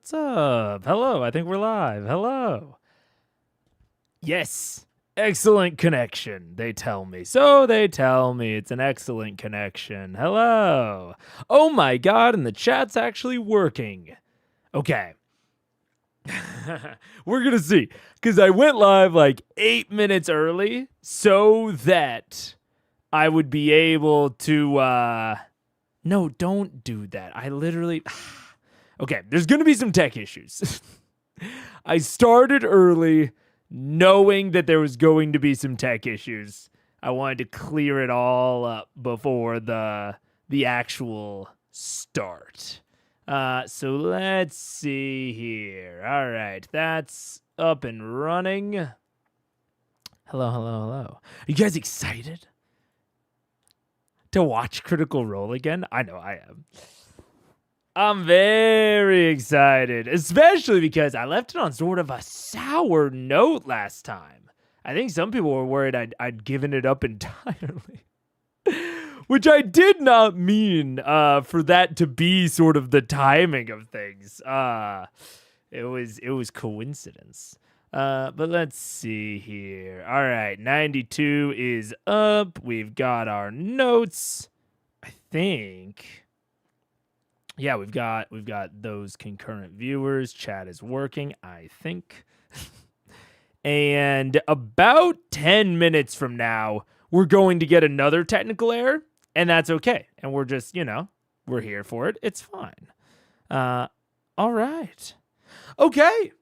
What's up? Hello, I think we're live. Hello. Yes, excellent connection, they tell me. So they tell me it's an excellent connection. Hello. Oh my god, and the chat's actually working. Okay. We're gonna see. Because I went live like 8 minutes early so that I would be able to, no, don't do that. I literally... Okay, there's going to be some tech issues. I started early knowing that there was going to be some tech issues. I wanted to clear it all up before the actual start. So let's see here. All right, that's up and running. Hello, hello, hello. Are you guys excited to watch Critical Role again? I know I am. I'm very excited, especially because I left it on sort of a sour note last time. I think some people were worried I'd given it up entirely, which I did not mean for that to be sort of the timing of things. It was coincidence. But let's see here. All right, 92 is up. We've got our notes. I think... Yeah, we've got those concurrent viewers. Chat is working, I think. And about 10 minutes from now, we're going to get another technical error, and that's okay. And we're just, we're here for it. It's fine. All right. Okay.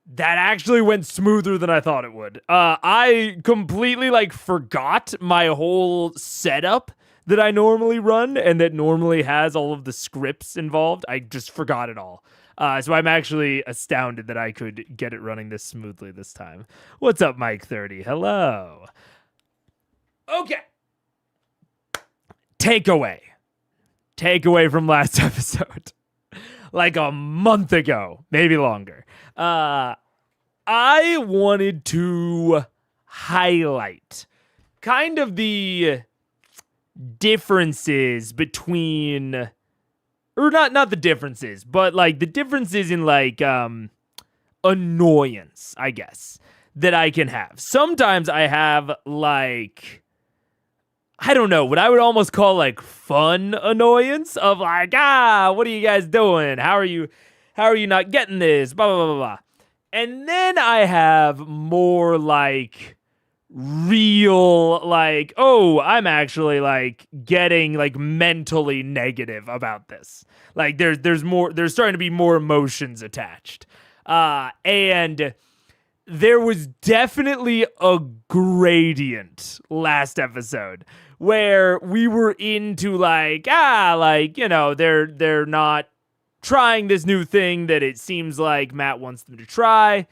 That actually went smoother than I thought it would. I completely, forgot my whole setup that I normally run and that normally has all of the scripts involved. I just forgot it all. So I'm actually astounded that I could get it running this smoothly this time. What's up, Mike30? Hello. Okay. Takeaway from last episode. Like a month ago, maybe longer. I wanted to highlight kind of the differences between, or not the differences, but the differences in annoyance, I guess, that I can have. Sometimes I have I don't know, what I would almost call fun annoyance of what are you guys doing? How are you not getting this? Blah, blah, blah, blah. And then I have more real oh, I'm actually getting mentally negative about this. There's starting to be more emotions attached. And there was definitely a gradient last episode where we were into they're not trying this new thing that it seems like Matt wants them to try,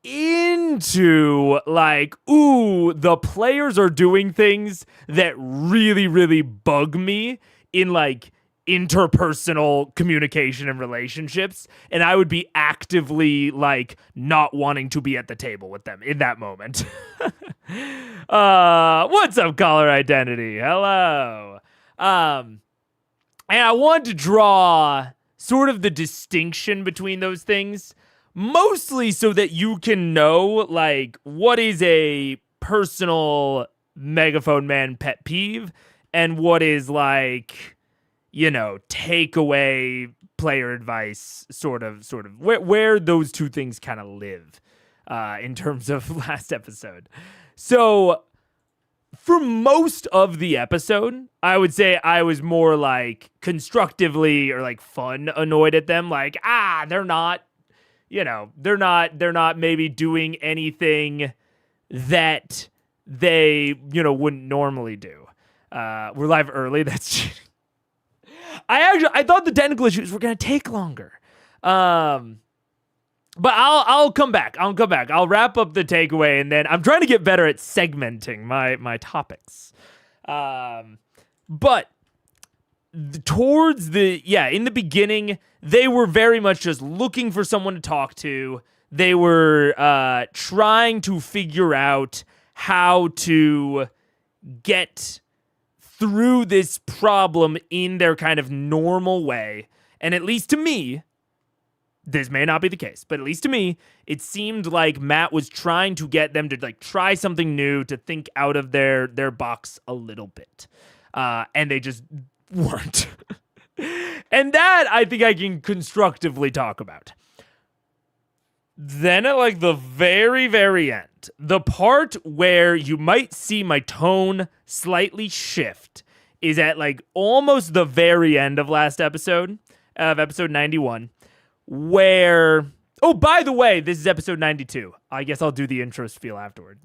into ooh, the players are doing things that really, really bug me in interpersonal communication and relationships, and I would be actively not wanting to be at the table with them in that moment. What's up, caller identity? Hello. And I want to draw sort of the distinction between those things, mostly so that you can know what is a personal Megaphone Man pet peeve and what is takeaway player advice, sort of where those two things kind of live in terms of last episode. So for most of the episode, I would say I was more constructively or fun annoyed at them. They're not, they're not maybe doing anything that they, wouldn't normally do. We're live early. That's cheating. I thought the technical issues were going to take longer. But I'll come back. I'll wrap up the takeaway, and then I'm trying to get better at segmenting my topics. But towards in the beginning, they were very much just looking for someone to talk to. They were trying to figure out how to get through this problem in their kind of normal way. And at least to me, This may not be the case, but at least to me, it seemed like Matt was trying to get them to like try something new, to think out of their box a little bit. And they just weren't. And that I think I can constructively talk about. Then at like the very, very end, the part where you might see my tone slightly shift is at like almost the very end of last episode, of episode 91, where, oh, by the way, this is episode 92. I guess I'll do the intro spiel afterward.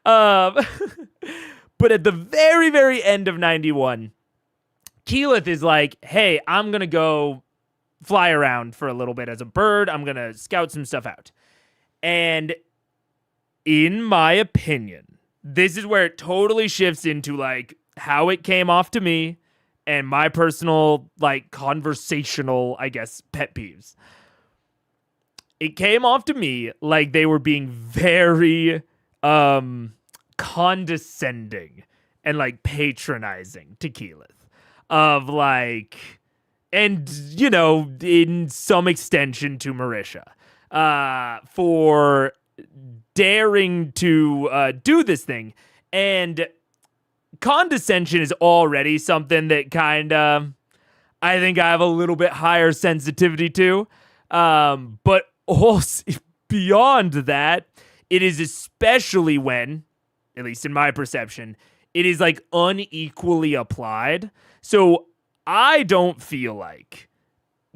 But at the very, very end of 91, Keyleth is like, hey, I'm going to go fly around for a little bit as a bird. I'm going to scout some stuff out. And in my opinion, this is where it totally shifts into like how it came off to me and my personal, like, conversational, I guess, pet peeves. It came off to me like they were being very condescending and like patronizing to Keyleth. Of like, and, you know, in some extension to Marisha, for daring to do this thing. And condescension is already something that kind of, I think I have a little bit higher sensitivity to. But also beyond that, it is especially when, at least in my perception, it is like unequally applied. So I don't feel like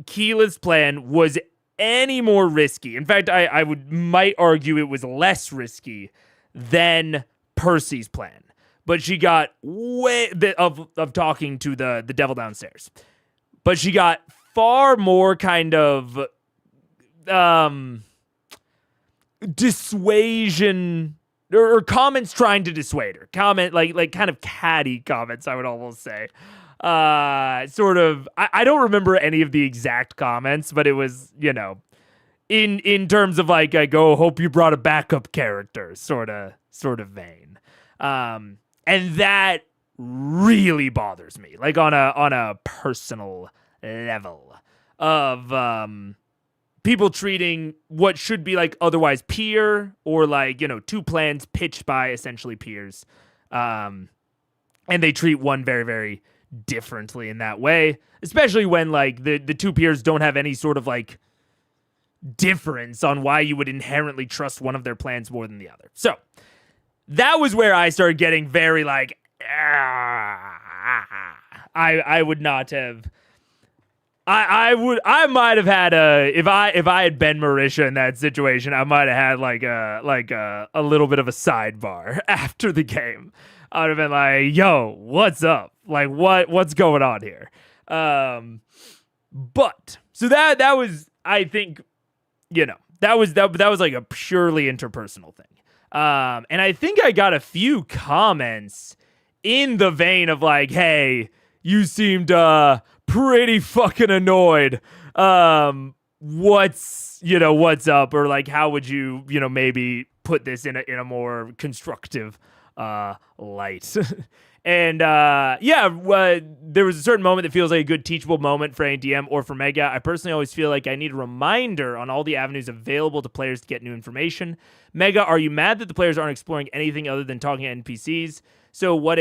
Keyleth's plan was any more risky. In fact, I might argue it was less risky than Percy's plan. But she got way of talking to the devil downstairs. But she got far more kind of dissuasion or comments trying to dissuade her. Comment like kind of catty comments, I would almost say. Sort of, I don't remember any of the exact comments, but it was, you know, in terms of like, I go, hope you brought a backup character sort of vein. And that really bothers me, like on a personal level of, people treating what should be like otherwise peer or like, you know, two plans pitched by essentially peers. And they treat one very, very differently in that way, especially when like the two peers don't have any sort of like difference on why you would inherently trust one of their plans more than the other. So that was where I started getting very like, I would not have. I might have had if I had been Marisha in that situation, I might have had like a little bit of a sidebar after the game. I would have been like, yo, what's up? Like what's going on here? But so that was, I think, you know, that was like a purely interpersonal thing. And I think I got a few comments in the vein of like, hey, you seemed pretty fucking annoyed. What's up? Or like, how would you, you know, maybe put this in a more constructive light? And there was a certain moment that feels like a good teachable moment for any DM or for Mega. I personally always feel like I need a reminder on all the avenues available to players to get new information. Mega, are you mad that the players aren't exploring anything other than talking to NPCs? So what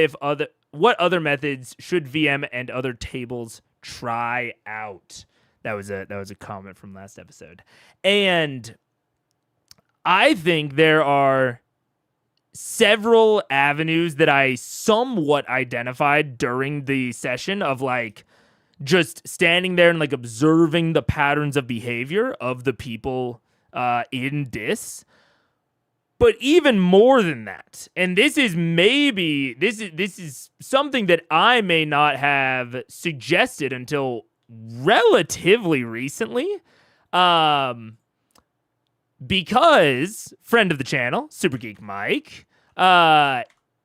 other methods should VM and other tables try out? That was a comment from last episode. And I think there are several avenues that I somewhat identified during the session of like just standing there and like observing the patterns of behavior of the people in Dis. But even more than that, and this is something that I may not have suggested until relatively recently, because friend of the channel, Super Geek Mike,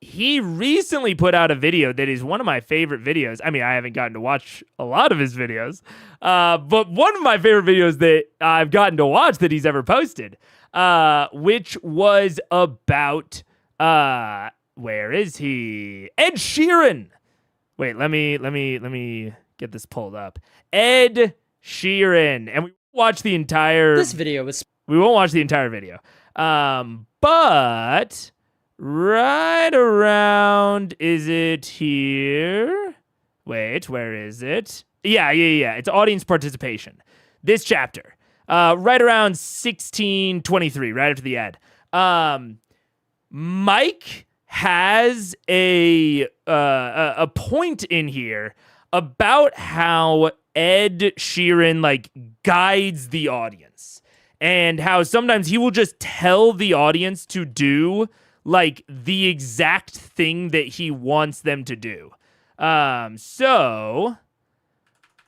he recently put out a video that is one of my favorite videos. I mean, I haven't gotten to watch a lot of his videos, but one of my favorite videos that I've gotten to watch that he's ever posted, which was about, where is he? Ed Sheeran. Wait, let me get this pulled up. Ed Sheeran. And we watch the entire. This video is. We won't watch the entire video. But right around, is it here? Wait, where is it? Yeah. It's audience participation. This chapter, right around 16:23, right after the ad. Mike has a point in here about how Ed Sheeran like guides the audience. And how sometimes he will just tell the audience to do like the exact thing that he wants them to do. So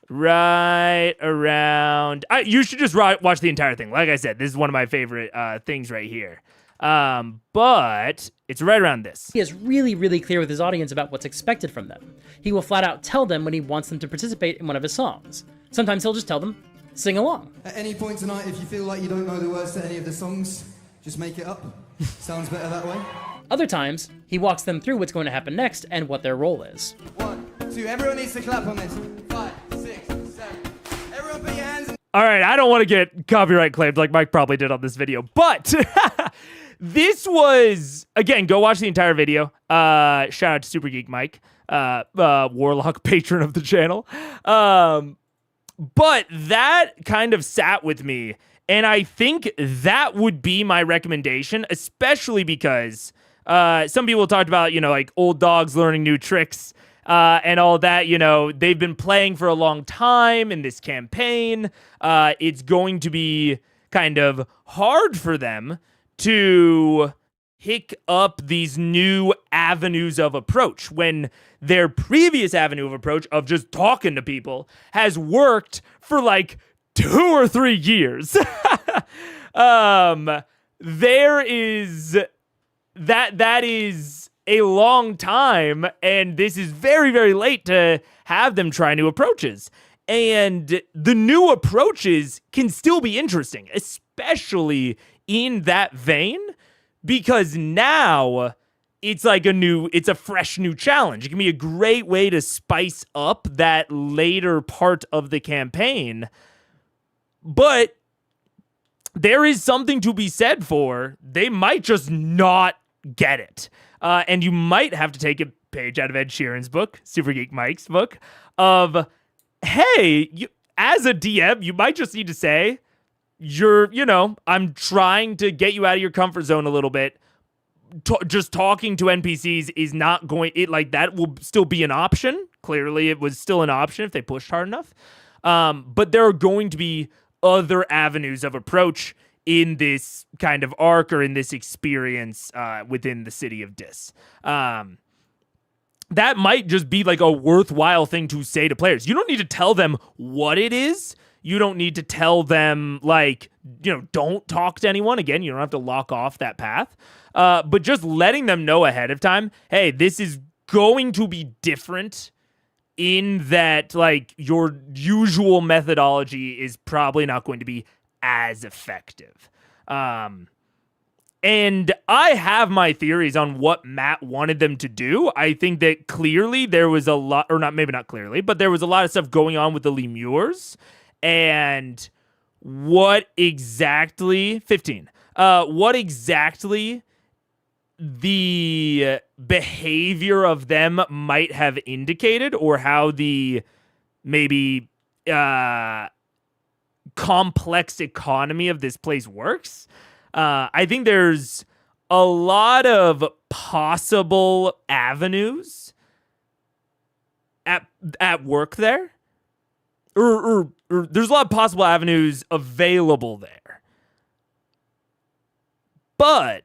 right around, you should just watch the entire thing. Like I said, this is one of my favorite things right here. But it's right around this. He is really, really clear with his audience about what's expected from them. He will flat out tell them when he wants them to participate in one of his songs. Sometimes he'll just tell them, sing along. At any point tonight, if you feel like you don't know the words to any of the songs, just make it up. Sounds better that way. Other times, he walks them through what's going to happen next and what their role is. 1, 2, everyone needs to clap on this. 5, 6, 7. Everyone put your hands in. All right, I don't want to get copyright claimed like Mike probably did on this video, but this was, again, go watch the entire video. Shout out to Super Geek Mike, Warlock patron of the channel. But that kind of sat with me, and I think that would be my recommendation, especially because some people talked about, like old dogs learning new tricks and all that. They've been playing for a long time in this campaign. It's going to be kind of hard for them to pick up these new avenues of approach when their previous avenue of approach of just talking to people has worked for like 2 or 3 years. There is that is a long time, and this is very, very late to have them try new approaches. And the new approaches can still be interesting, especially in that vein, because now it's like it's a fresh new challenge. It can be a great way to spice up that later part of the campaign. But there is something to be said for they might just not get it. And you might have to take a page out of Ed Sheeran's book, Super Geek Mike's book, of, hey, as a DM, you might just need to say, I'm trying to get you out of your comfort zone a little bit. Just talking to NPCs is not going, that will still be an option. Clearly, it was still an option if they pushed hard enough. But there are going to be other avenues of approach in this kind of arc or in this experience within the city of Dis. That might just be like a worthwhile thing to say to players. You don't need to tell them what it is. You don't need to tell them, don't talk to anyone. Again, you don't have to lock off that path. But just letting them know ahead of time, hey, this is going to be different in that, your usual methodology is probably not going to be as effective. And I have my theories on what Matt wanted them to do. I think that clearly there was a lot, or not, maybe not clearly, but there was a lot of stuff going on with the lemurs. And what exactly the behavior of them might have indicated, or how the maybe complex economy of this place works. I think there's a lot of possible avenues at work there. Or there's a lot of possible avenues available there. But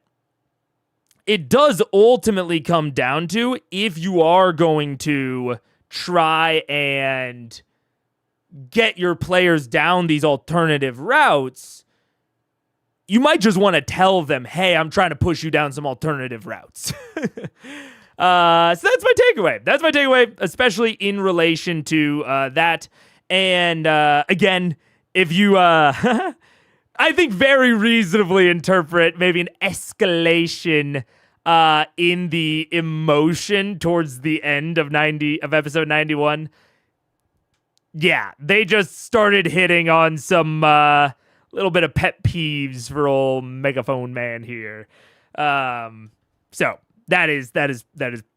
it does ultimately come down to, if you are going to try and get your players down these alternative routes, you might just want to tell them, hey, I'm trying to push you down some alternative routes. So that's my takeaway. That's my takeaway, especially in relation to that. And again, if you, I think, very reasonably interpret maybe an escalation in the emotion towards the end of episode 91, yeah, they just started hitting on some little bit of pet peeves for old Megaphone Man here. So that is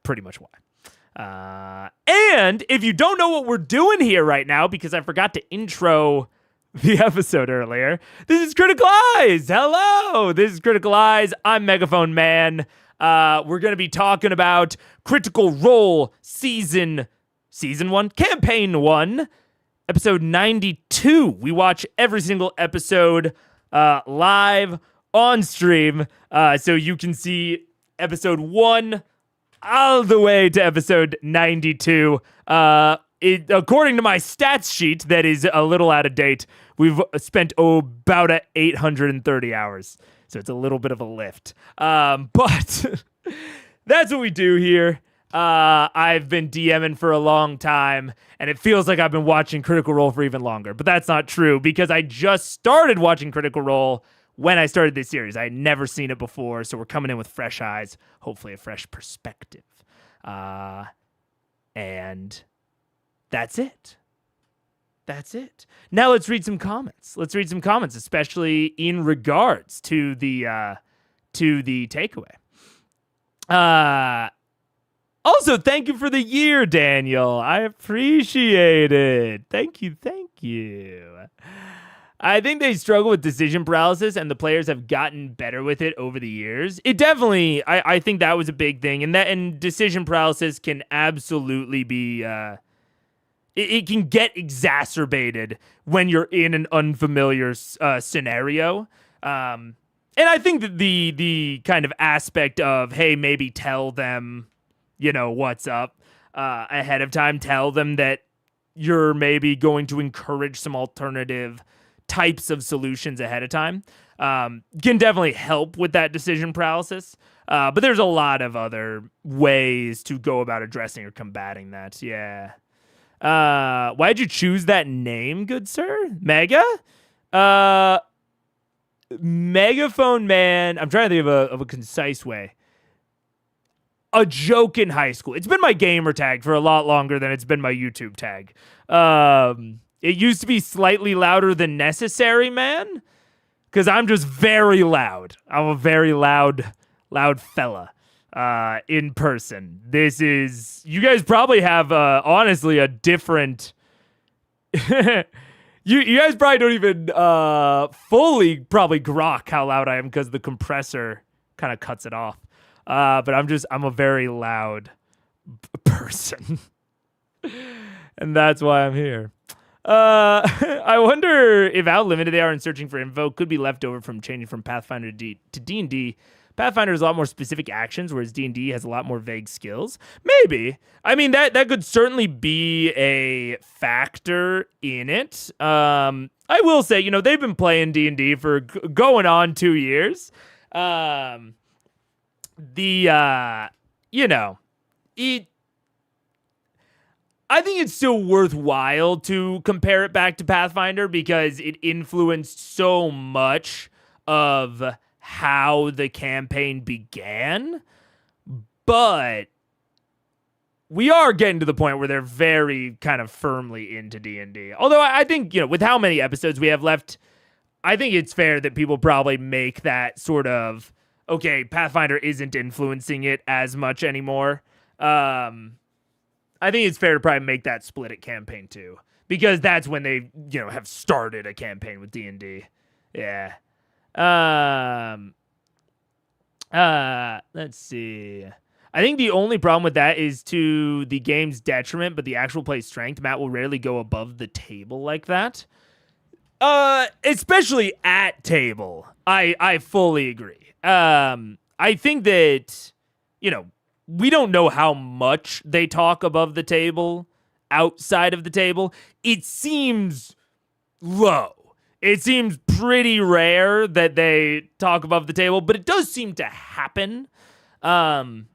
pretty much why. And if you don't know what we're doing here right now, because I forgot to intro the episode earlier, this is Critical Eyes. Hello, this is Critical Eyes. I'm Megaphone Man. We're going to be talking about Critical Role Season 1, Campaign 1, Episode 92. We watch every single episode live on stream, so you can see Episode 1 all the way to Episode 92. According to my stats sheet that is a little out of date, we've spent about 830 hours. So it's a little bit of a lift. But that's what we do here. I've been DMing for a long time, and it feels like I've been watching Critical Role for even longer. But that's not true, because I just started watching Critical Role when I started this series. I had never seen it before, so we're coming in with fresh eyes, hopefully a fresh perspective. And that's it. That's it. Now let's read some comments. Especially in regards to the takeaway. Also, thank you for the year, Daniel. I appreciate it. Thank you. I think they struggle with decision paralysis, and the players have gotten better with it over the years. It definitely, I think that was a big thing, and decision paralysis can absolutely be. It can get exacerbated when you're in an unfamiliar scenario. And I think that the kind of aspect of, hey, maybe tell them, what's up ahead of time. Tell them that you're maybe going to encourage some alternative types of solutions ahead of time. Can definitely help with that decision paralysis. But there's a lot of other ways to go about addressing or combating that. Yeah. Why'd you choose that name, good sir? Mega? Megaphone Man. I'm trying to think of a concise way. A joke in high school. It's been my gamer tag for a lot longer than it's been my YouTube tag. It used to be slightly louder than necessary, man. Because I'm just very loud. I'm a very loud fella. In person. This is, you guys probably have honestly a different you guys probably don't even fully probably grok how loud I am, because the compressor kind of cuts it off. But I'm a very loud person. And that's why I'm here. I wonder if how limited they are in searching for info could be left over from changing from Pathfinder to D&D. Pathfinder has a lot more specific actions, whereas D&D has a lot more vague skills. Maybe. I mean, that could certainly be a factor in it. I will say, they've been playing D&D for going on 2 years. I think it's still worthwhile to compare it back to Pathfinder, because it influenced so much of how the campaign began, but we are getting to the point where they're very kind of firmly into D&D. Although I think, with how many episodes we have left, I think it's fair that people probably make that sort of, okay, Pathfinder isn't influencing it as much anymore. I think it's fair to probably make that split at campaign 2, because that's when they, have started a campaign with D&D. Yeah. Let's see. I think the only problem with that is to the game's detriment, but the actual play's strength. Matt will rarely go above the table like that. Especially at table. I fully agree. I think that, we don't know how much they talk above the table outside of the table. It seems low. It seems pretty rare that they talk above the table, but it does seem to happen. And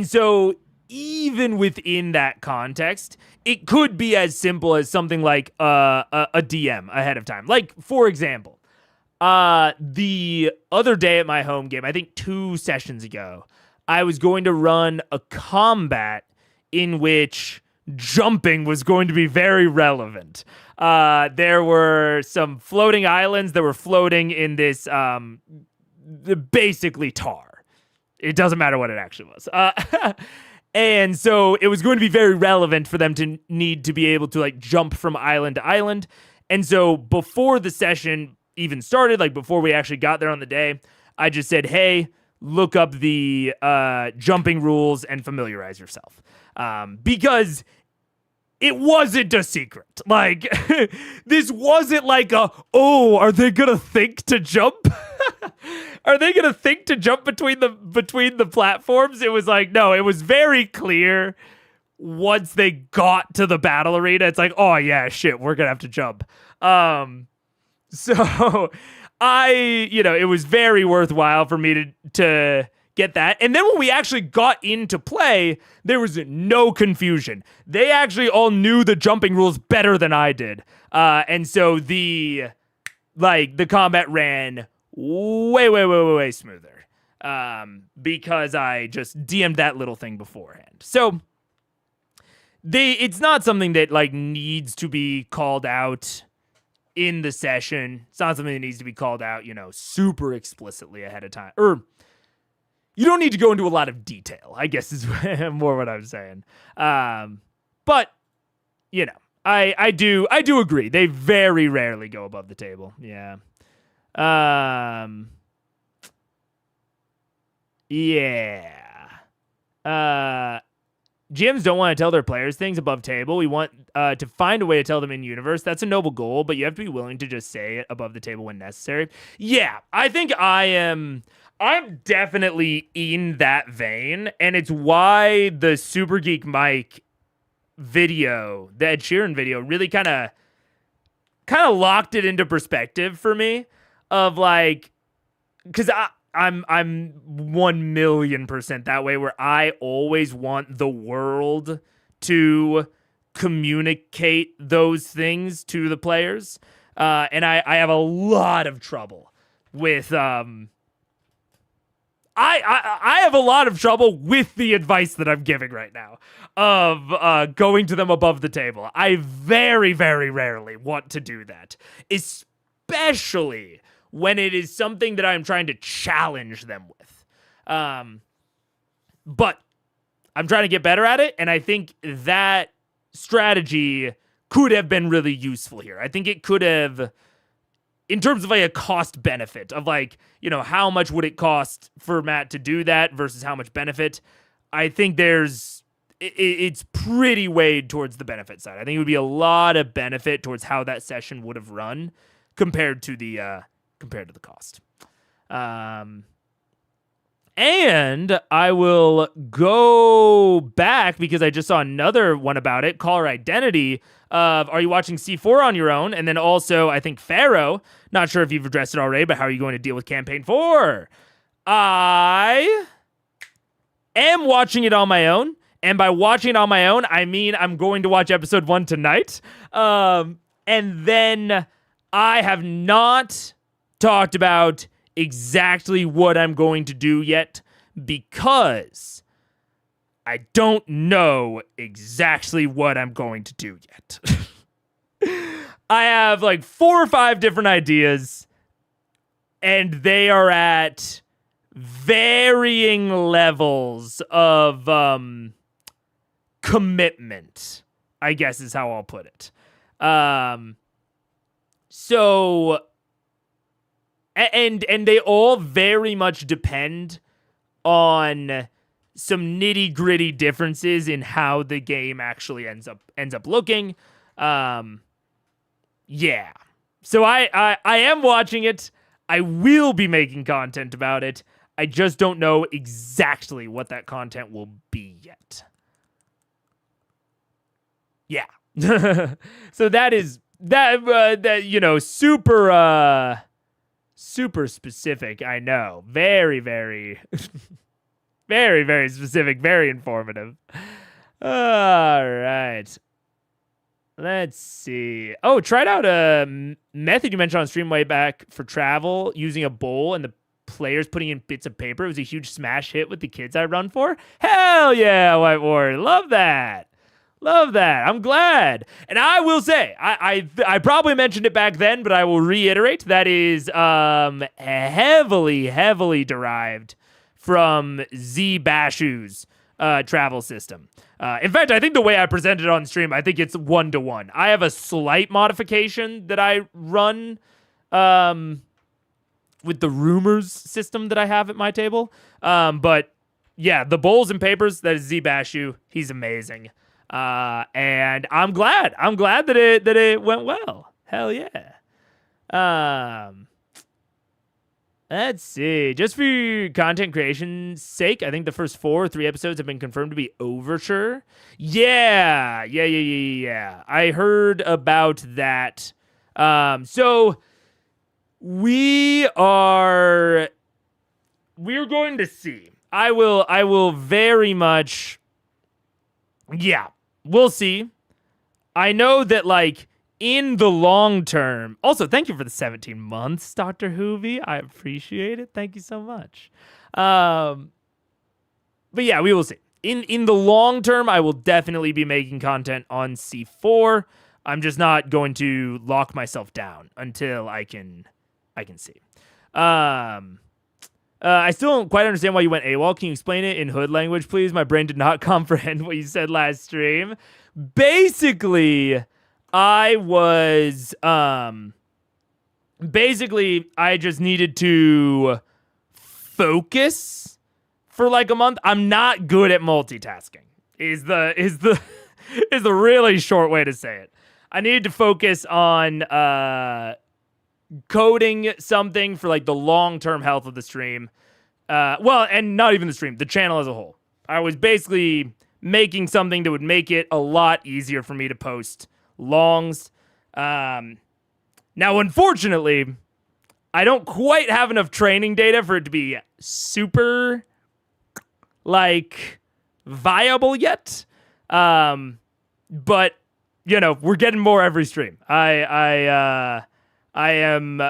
so even within that context, it could be as simple as something like a DM ahead of time. Like, for example, the other day at my home game, I think 2 sessions ago, I was going to run a combat in which jumping was going to be very relevant. There were some floating islands that were floating in this basically tar. It doesn't matter what it actually was. And so it was going to be very relevant for them to need to be able to like jump from island to island. And so before the session even started, like before we actually got there on the day, I just said, hey, look up the jumping rules and familiarize yourself. Because it wasn't a secret. Like, this wasn't like are they going to think to jump? Are they going to think to jump between the platforms? It was like, no, it was very clear once they got to the battle arena. It's like, oh yeah, shit, we're going to have to jump. So it was very worthwhile for me to get that. And then when we actually got into play, there was no confusion. They actually all knew the jumping rules better than I did. And so the combat ran way smoother. Because I just DM'd that little thing beforehand. So it's not something that like needs to be called out in the session. It's not something that needs to be called out, super explicitly ahead of time. Or you don't need to go into a lot of detail, I guess is more what I'm saying. But I do agree. They very rarely go above the table. Yeah. GMs don't want to tell their players things above table. We want to find a way to tell them in universe. That's a noble goal, but you have to be willing to just say it above the table when necessary. Yeah, I think I'm definitely in that vein, and it's why the Super Geek Mike video, the Ed Sheeran video, really kind of locked it into perspective for me of like, because I'm 1,000,000% that way, where I always want the world to communicate those things to the players. And I have a lot of trouble with I have a lot of trouble with the advice that I'm giving right now of going to them above the table. I very, very rarely want to do that, especially when it is something that I'm trying to challenge them with. But I'm trying to get better at it, and I think that strategy could have been really useful here. I think it could have, in terms of like a cost benefit of like, how much would it cost for Matt to do that versus how much benefit? I think it's pretty weighed towards the benefit side. I think it would be a lot of benefit towards how that session would have run compared to the cost. And I will go back because I just saw another one about it. Caller identity of, are you watching C4 on your own? And then also, I think Pharaoh, not sure if you've addressed it already, but how are you going to deal with campaign 4? I am watching it on my own. And by watching it on my own, I mean I'm going to watch episode 1 tonight. And then I have not talked about exactly what I'm going to do yet because I don't know exactly what I'm going to do yet. I have like 4 or 5 different ideas, and they are at varying levels of commitment, I guess is how I'll put it. So, and they all very much depend on some nitty gritty differences in how the game actually ends up looking. Yeah. So I am watching it. I will be making content about it. I just don't know exactly what that content will be yet. Yeah. So that is super specific. I know. Very, very, very, very specific. Very informative. All right. Let's see. Oh, tried out a method you mentioned on stream way back for travel using a bowl and the players putting in bits of paper. It was a huge smash hit with the kids I run for. Hell yeah, White Warrior. Love that. Love that. I'm glad. And I will say, I probably mentioned it back then, but I will reiterate that is heavily derived from Z Bashu's travel system. In fact, I think the way I presented it on stream, I think it's 1-to-1. I have a slight modification that I run with the rumors system that I have at my table. But yeah, the bowls and papers, that is Z Bashu. He's amazing. And I'm glad that it went well. Hell yeah. Let's see. Just for content creation's sake, I think the first 4 or 3 episodes have been confirmed to be overture. Yeah. I heard about that. So we're going to see. I will very much. Yeah, we'll see. I know that, like, in the long term. Also, thank you for the 17 months, Dr. Hoovy. I appreciate it. Thank you so much. But yeah, we will see. In the long term, I will definitely be making content on C4. I'm just not going to lock myself down until I can see. I still don't quite understand why you went AWOL. Can you explain it in hood language, please? My brain did not comprehend what you said last stream. Basically, I just needed to focus for like a month. I'm not good at multitasking. Is the really short way to say it. I needed to focus on coding something for like the long-term health of the stream. And not even the stream, the channel as a whole. I was basically making something that would make it a lot easier for me to post longs. Now, unfortunately, I don't quite have enough training data for it to be super, like, viable yet. But, you know, we're getting more every stream. I am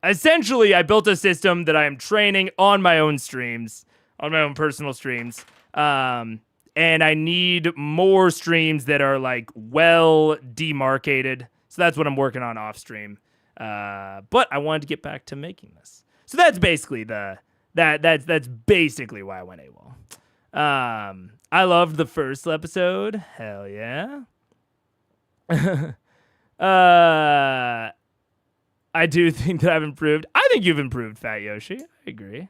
essentially, I built a system that I am training on my own streams, on my own personal streams. And I need more streams that are like well demarcated. So that's what I'm working on off stream. But I wanted to get back to making this. So that's basically that's basically why I went AWOL. I loved the first episode. Hell yeah. I do think that I've improved. I think you've improved, Fat Yoshi. I agree.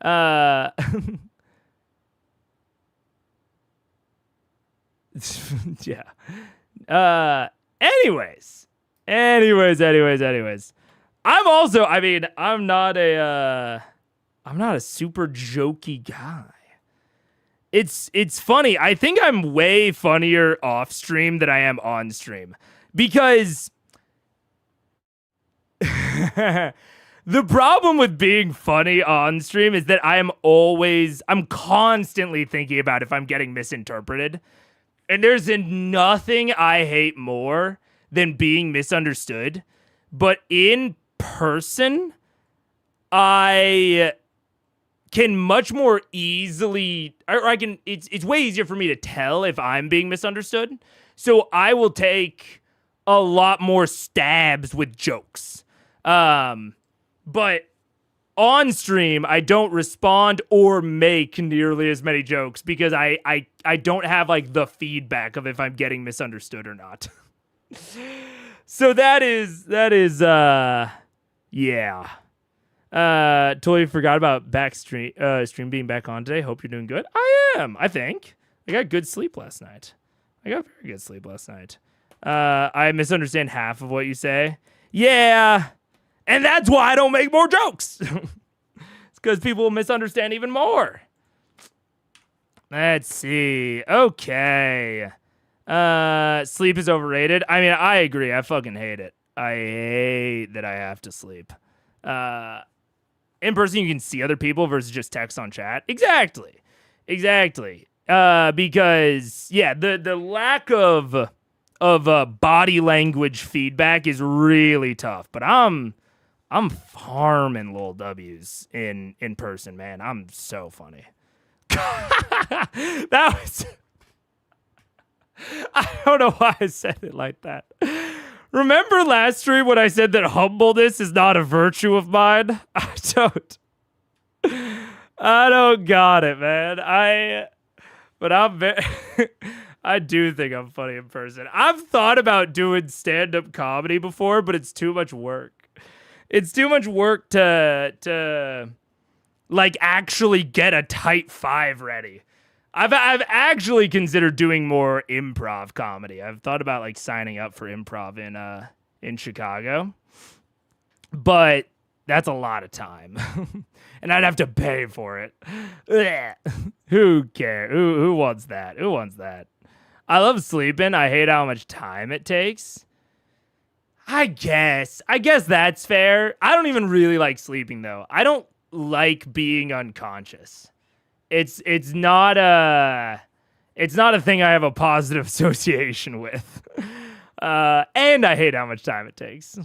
Yeah. Anyways. I'm also, I mean, I'm not a super jokey guy. It's funny. I think I'm way funnier off stream than I am on stream because the problem with being funny on stream is that I'm constantly thinking about if I'm getting misinterpreted. And there's nothing I hate more than being misunderstood. But in person, I can much more easily, it's way easier for me to tell if I'm being misunderstood. So I will take a lot more stabs with jokes. But on stream, I don't respond or make nearly as many jokes because I don't have like the feedback of if I'm getting misunderstood or not. So that is yeah. Totally forgot about stream being back on today. Hope you're doing good. I am, I think. I got good sleep last night. I misunderstand half of what you say. Yeah. And that's why I don't make more jokes. It's because people misunderstand even more. Let's see. Okay. Sleep is overrated. I mean, I agree. I fucking hate it. I hate that I have to sleep. In person, you can see other people versus just text on chat. Exactly. Because, yeah, the lack of body language feedback is really tough. But I'm farming little W's in person, man. I'm so funny. That I don't know why I said it like that. Remember last stream when I said that humbleness is not a virtue of mine? I don't got it, man. But I'm very, I do think I'm funny in person. I've thought about doing stand-up comedy before, but it's too much work. It's too much work to like actually get a tight 5 ready. I've actually considered doing more improv comedy. I've thought about like signing up for improv in Chicago, but that's a lot of time, and I'd have to pay for it. Who cares? Who wants that? Who wants that? I love sleeping. I hate how much time it takes. I guess that's fair. I don't even really like sleeping though. I don't like being unconscious. It's not a thing I have a positive association with. And I hate how much time it takes.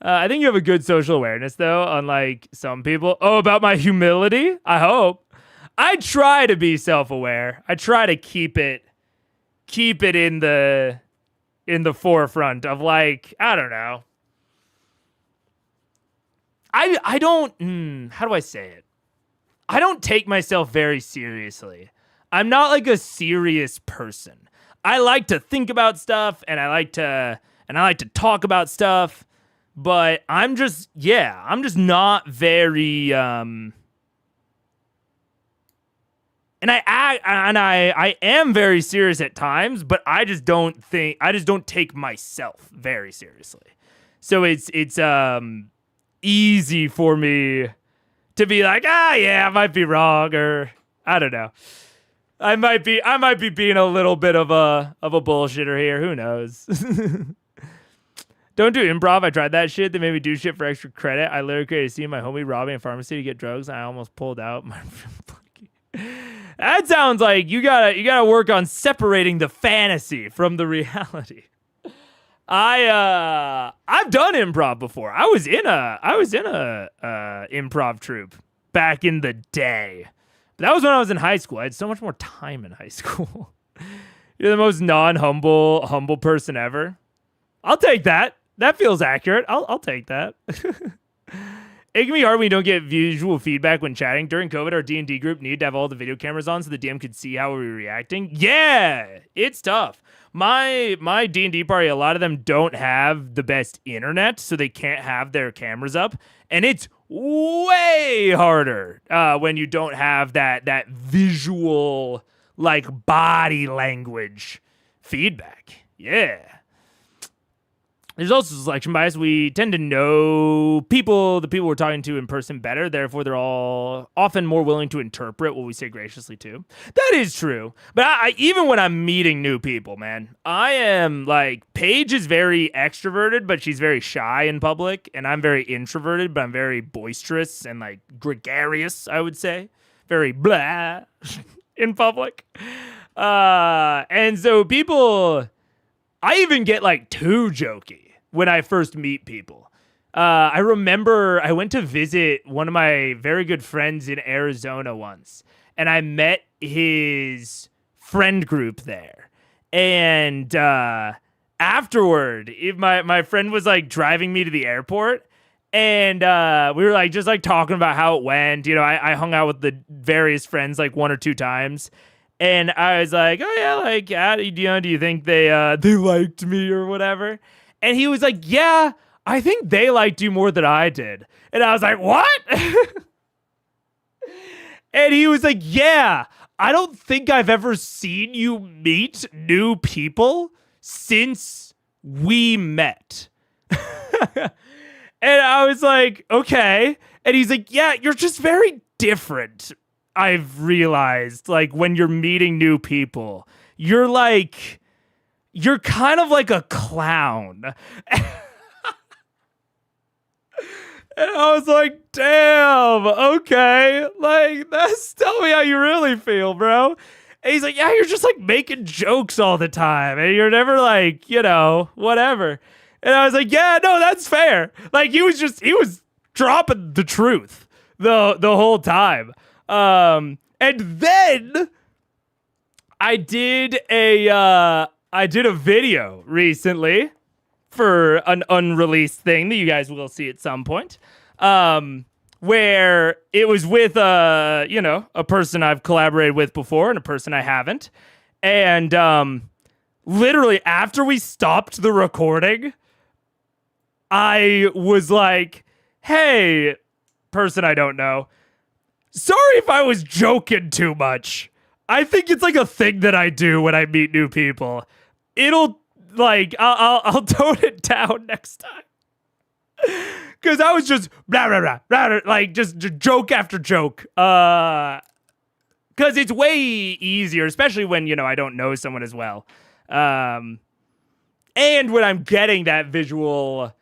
I think you have a good social awareness though, unlike some people. Oh, about my humility? I hope. I try to be self-aware. I try to keep it in the forefront of like, I don't know. I don't how do I say it? I don't take myself very seriously. I'm not like a serious person. I like to think about stuff and I like to talk about stuff, but I'm just not very and I am very serious at times, but I just don't take myself very seriously. So it's easy for me to be like, yeah, I might be wrong, or I don't know. I might be being a little bit of a bullshitter here. Who knows? Don't do improv. I tried that shit. They made me do shit for extra credit. I literally created a scene of my homie robbing a pharmacy to get drugs, and I almost pulled out my. That sounds like you gotta work on separating the fantasy from the reality. I've done improv before. I was in a improv troupe back in the day. But that was when I was in high school. I had so much more time in high school. You're the most humble person ever. I'll take that. That feels accurate. I'll take that. It can be hard when you don't get visual feedback when chatting. During COVID, our D&D group needed to have all the video cameras on so the DM could see how we were reacting. Yeah, it's tough. My D&D party, a lot of them don't have the best internet, so they can't have their cameras up. And it's way harder when you don't have that visual, like, body language feedback. Yeah. There's also selection bias. We tend to know the people we're talking to in person better. Therefore, they're all often more willing to interpret what we say graciously too. That is true. But I even when I'm meeting new people, man, I am like, Paige is very extroverted, but she's very shy in public. And I'm very introverted, but I'm very boisterous and like gregarious, I would say. Very blah in public. And so people, I even get like too jokey when I first meet people. I remember I went to visit one of my very good friends in Arizona once, and I met his friend group there. And afterward, my friend was like driving me to the airport, and we were like just like talking about how it went. You know, I hung out with the various friends like 1 or 2 times. And I was like, oh yeah, like, do you think they liked me or whatever? And he was like, yeah, I think they liked you more than I did. And I was like, what? And he was like, yeah, I don't think I've ever seen you meet new people since we met. And I was like, okay. And he's like, yeah, you're just very different. I've realized, like, when you're meeting new people, you're kind of like a clown. And I was like, damn, okay. Like, tell me how you really feel, bro. And he's like, yeah, you're just like making jokes all the time. And you're never like, you know, whatever. And I was like, yeah, no, that's fair. Like, he was dropping the truth the whole time. And then I did a video recently for an unreleased thing that you guys will see at some point. Where it was with a person I've collaborated with before and a person I haven't. And literally after we stopped the recording, I was like, hey, person I don't know, sorry if I was joking too much. I think it's like a thing that I do when I meet new people. It'll like, I'll tone it down next time. Because I was just blah, blah, blah, blah, like just joke after joke. Because it's way easier, especially when, I don't know someone as well. And when I'm getting that visual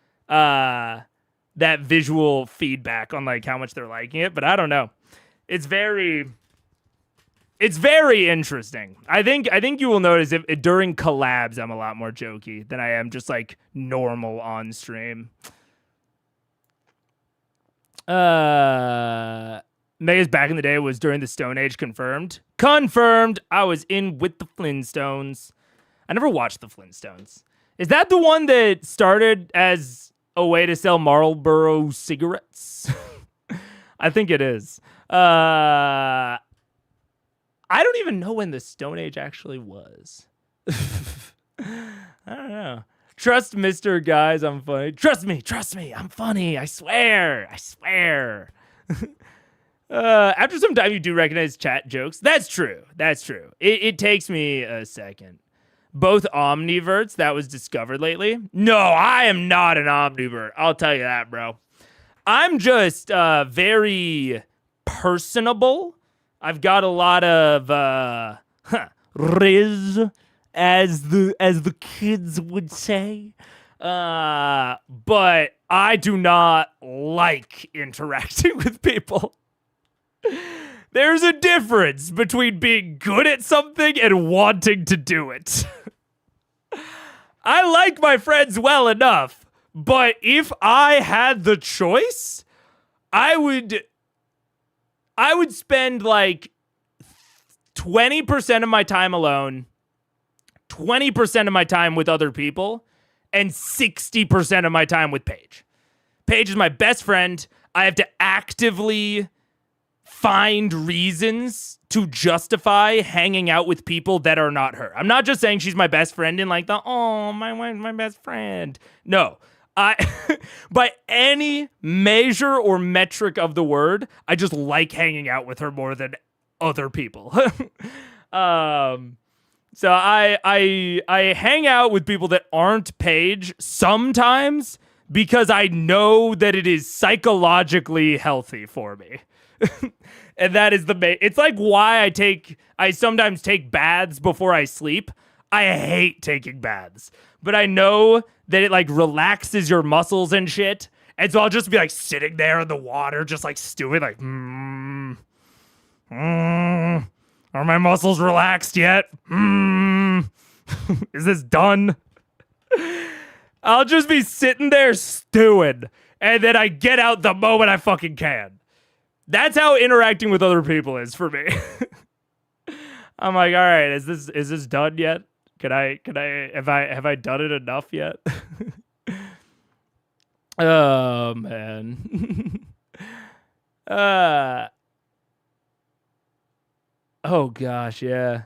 feedback on like how much they're liking it. But I don't know. It's very interesting. I think you will notice if during collabs I'm a lot more jokey than I am just like normal on stream. Mega's back in the day was during the Stone Age. Confirmed. I was in with the Flintstones. I never watched the Flintstones. Is that the one that started as a way to sell Marlboro cigarettes? I think it is. I don't even know when the Stone Age actually was. I don't know. Trust Mr. Guys, I'm funny. Trust me, I'm funny. I swear. After some time, you do recognize chat jokes. That's true. It takes me a second. Both omniverts, that was discovered lately. No, I am not an omnivert. I'll tell you that, bro. I'm just very personable. I've got a lot of riz, as the kids would say. But I do not like interacting with people. There's a difference between being good at something and wanting to do it. I like my friends well enough, but if I had the choice, I would spend like 20% of my time alone, 20% of my time with other people, and 60% of my time with Paige. Paige is my best friend. I have to actively find reasons to justify hanging out with people that are not her. I'm not just saying she's my best friend in like my best friend. No. By any measure or metric of the word, I just like hanging out with her more than other people. So I hang out with people that aren't Paige sometimes because I know that it is psychologically healthy for me. And that is it's like why I sometimes take baths before I sleep. I hate taking baths, but I know that it like relaxes your muscles and shit. And so I'll just be like sitting there in the water, just like stewing, like, are my muscles relaxed yet? Is this done? I'll just be sitting there stewing, and then I get out the moment I fucking can. That's how interacting with other people is for me. I'm like, all right, is this done yet? Have I done it enough yet? Oh man. Oh gosh, yeah.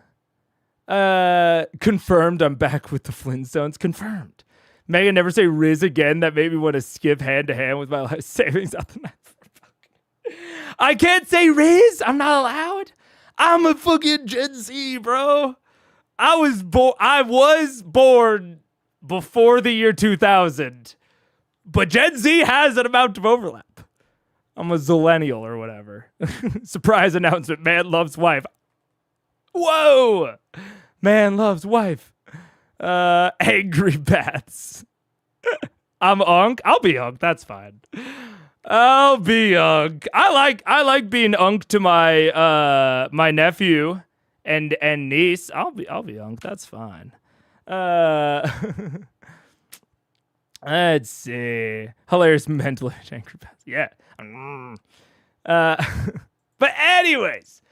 Confirmed I'm back with the Flintstones. Confirmed. Megan, never say Riz again. That made me want to skip hand to hand with my life savings on the night. I can't say Riz. I'm not allowed. I'm a fucking Gen Z, bro. I was born before the year 2000, but Gen Z has an amount of overlap. I'm a zillennial or whatever. Surprise announcement. Man loves wife. Whoa. Man loves wife. Angry bats. I'm Unk. I'll be Unk. That's fine. I'll be Unk. I like being Unk to my my nephew and niece. I'll be Unk. That's fine. Let's see. Hilarious mental angry bats. Yeah. But anyways.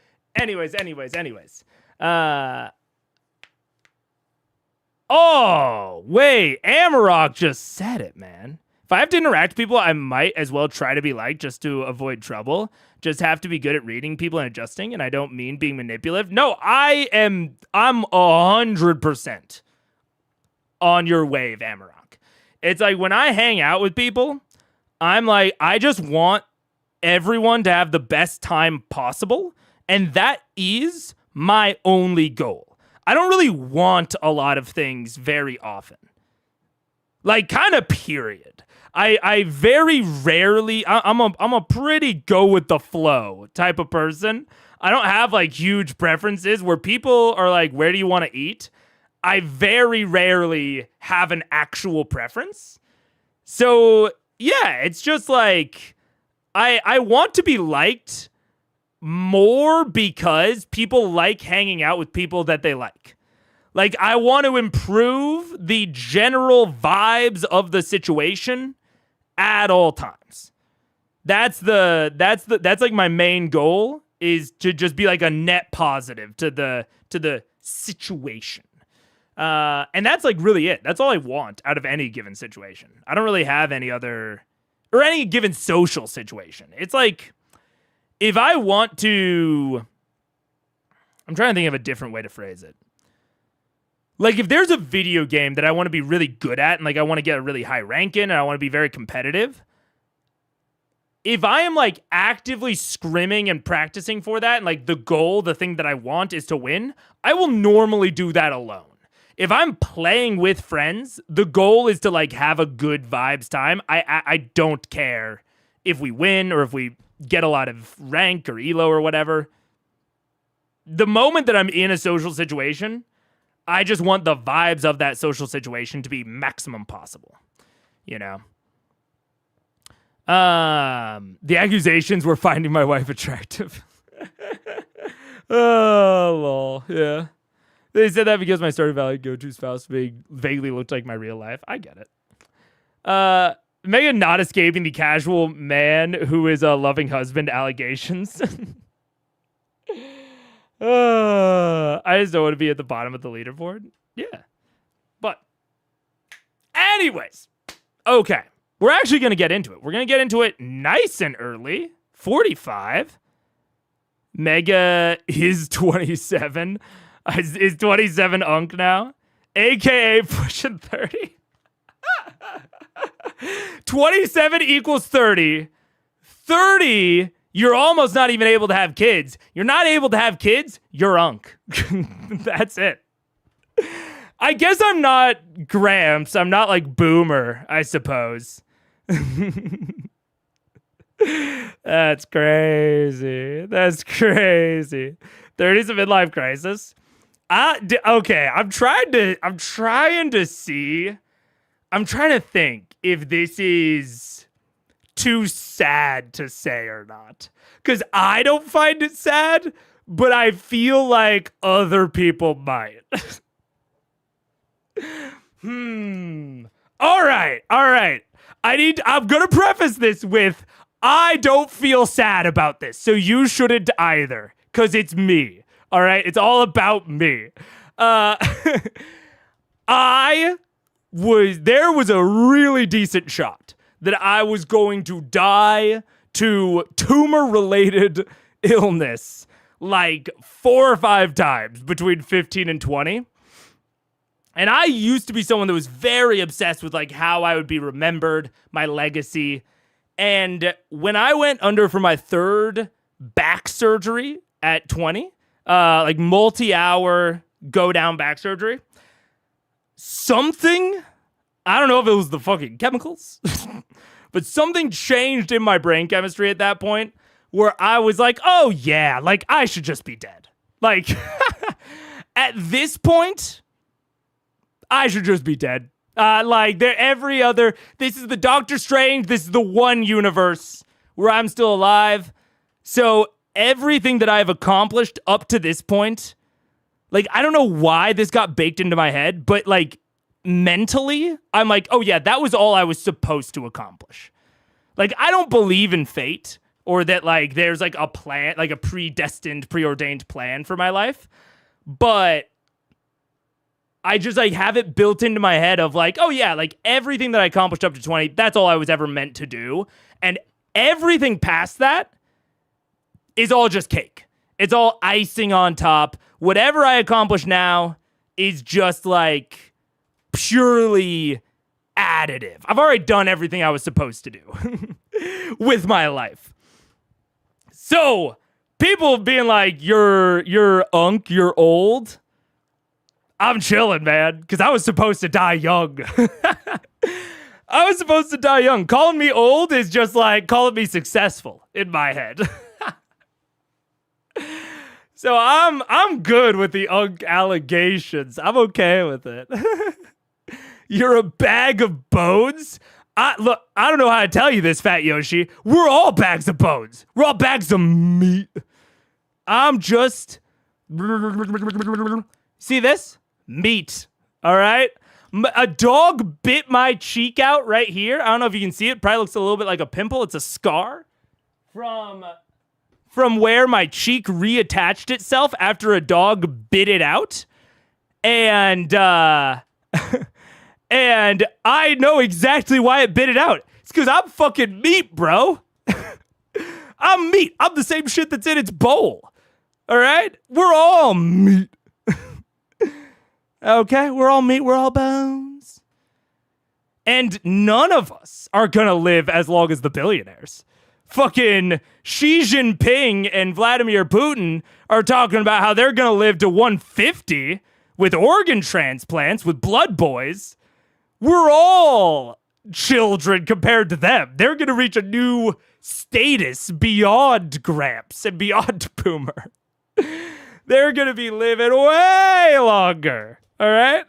Oh, wait. Amarok just said it, man. If I have to interact with people, I might as well try to be liked just to avoid trouble. Just have to be good at reading people and adjusting, and I don't mean being manipulative. No, I'm 100% on your wave, Amarok. It's like when I hang out with people, I'm like, I just want everyone to have the best time possible, and that is my only goal. I don't really want a lot of things very often. Like, kind of period. I very rarely, I'm a pretty go with the flow type of person. I don't have like huge preferences where people are like, where do you want to eat? I very rarely have an actual preference. So yeah, it's just like, I want to be liked more because people like hanging out with people that they like. Like, I want to improve the general vibes of the situation at all times. That's like my main goal, is to just be like a net positive to the situation. And that's like really it. That's all I want out of any given situation. I don't really have any other, or any given social situation. It's like, if I want to, I'm trying to think of a different way to phrase it. Like, if there's a video game that I want to be really good at, and like I want to get a really high rank in, and I want to be very competitive, if I am like actively scrimming and practicing for that, and like the goal, the thing that I want is to win, I will normally do that alone. If I'm playing with friends, the goal is to like have a good vibes time. I don't care if we win or if we get a lot of rank or elo or whatever. The moment that I'm in a social situation, I just want the vibes of that social situation to be maximum possible, you know? The accusations were finding my wife attractive. Oh, lol. Yeah. They said that because my Stardew Valley go-to spouse vaguely looked like my real life. I get it. Megan not escaping the casual man who is a loving husband allegations. I just don't want to be at the bottom of the leaderboard. Yeah. But anyways, okay. We're actually going to get into it. We're going to get into it nice and early. 45. Mega is 27. Is 27 Unk now? AKA pushing 30. 27 equals 30. 30, you're almost not even able to have kids. You're not able to have kids, you're Unk. That's it. I guess I'm not Gramps. I'm not like Boomer, I suppose. That's crazy. That's crazy. 30's a midlife crisis. Okay, I'm trying to think if this is too sad to say or not. Because I don't find it sad, but I feel like other people might. All right. I'm going to preface this with, I don't feel sad about this, so you shouldn't either, because it's me. All right? It's all about me. There was a really decent shot that I was going to die to tumor-related illness like 4 or 5 times between 15 and 20. And I used to be someone that was very obsessed with like how I would be remembered, my legacy. And when I went under for my 3rd back surgery at 20, like multi-hour go down back surgery, something, I don't know if it was the fucking chemicals, but something changed in my brain chemistry at that point where I was like, oh yeah, like I should just be dead. Like at this point, I should just be dead. This is the Doctor Strange, this is the one universe where I'm still alive. So everything that I've accomplished up to this point, like, I don't know why this got baked into my head, but like mentally, I'm like, oh yeah, that was all I was supposed to accomplish. Like, I don't believe in fate or that like there's like a plan, like a preordained plan for my life. But I just like have it built into my head of like, oh yeah, like everything that I accomplished up to 20, that's all I was ever meant to do. And everything past that is all just cake. It's all icing on top. Whatever I accomplish now is just like purely additive. I've already done everything I was supposed to do with my life. So people being like, you're unk, you're old. I'm chilling, man, because I was supposed to die young. I was supposed to die young. Calling me old is just like calling me successful in my head. So I'm good with the unk allegations. I'm okay with it. You're a bag of bones? Look, I don't know how to tell you this, Fat Yoshi. We're all bags of bones. We're all bags of meat. I'm just... See this? Meat. All right? A dog bit my cheek out right here. I don't know if you can see it. Probably looks a little bit like a pimple. It's a scar from where my cheek reattached itself after a dog bit it out. And and I know exactly why it bit it out. It's because I'm fucking meat, bro. I'm meat. I'm the same shit that's in its bowl. All right? We're all meat. Okay? We're all meat. We're all bones. And none of us are going to live as long as the billionaires. Fucking Xi Jinping and Vladimir Putin are talking about how they're going to live to 150 with organ transplants, with blood boys. We're all children compared to them. They're going to reach a new status beyond Gramps and beyond Boomer. They're going to be living way longer. All right?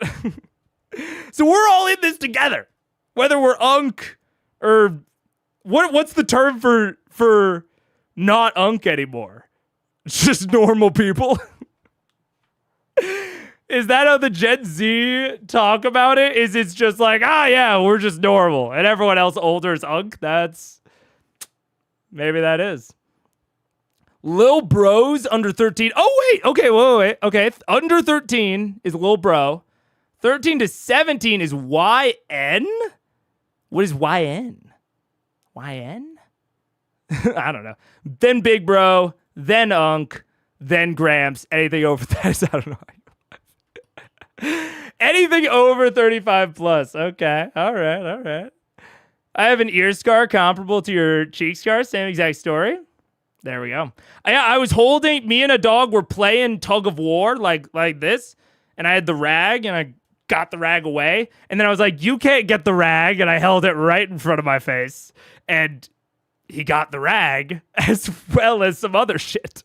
So we're all in this together. Whether we're unk or what's the term for not unk anymore? It's just normal people. Is that how the Gen Z talk about it? Is it's just like, yeah, we're just normal. And everyone else older is unk? Maybe that is. Lil bros under 13. Oh, wait. Okay, wait. Okay, under 13 is lil bro. 13 to 17 is YN? What is YN? YN? I don't know. Then big bro, then unk, then Gramps. Anything over that is, I don't know. Anything over 35 plus. Okay. All right. I have an ear scar comparable to your cheek scar. Same exact story. There we go. I was holding, me and a dog were playing tug of war like this. And I had the rag and I got the rag away. And then I was like, you can't get the rag. And I held it right in front of my face. And he got the rag as well as some other shit.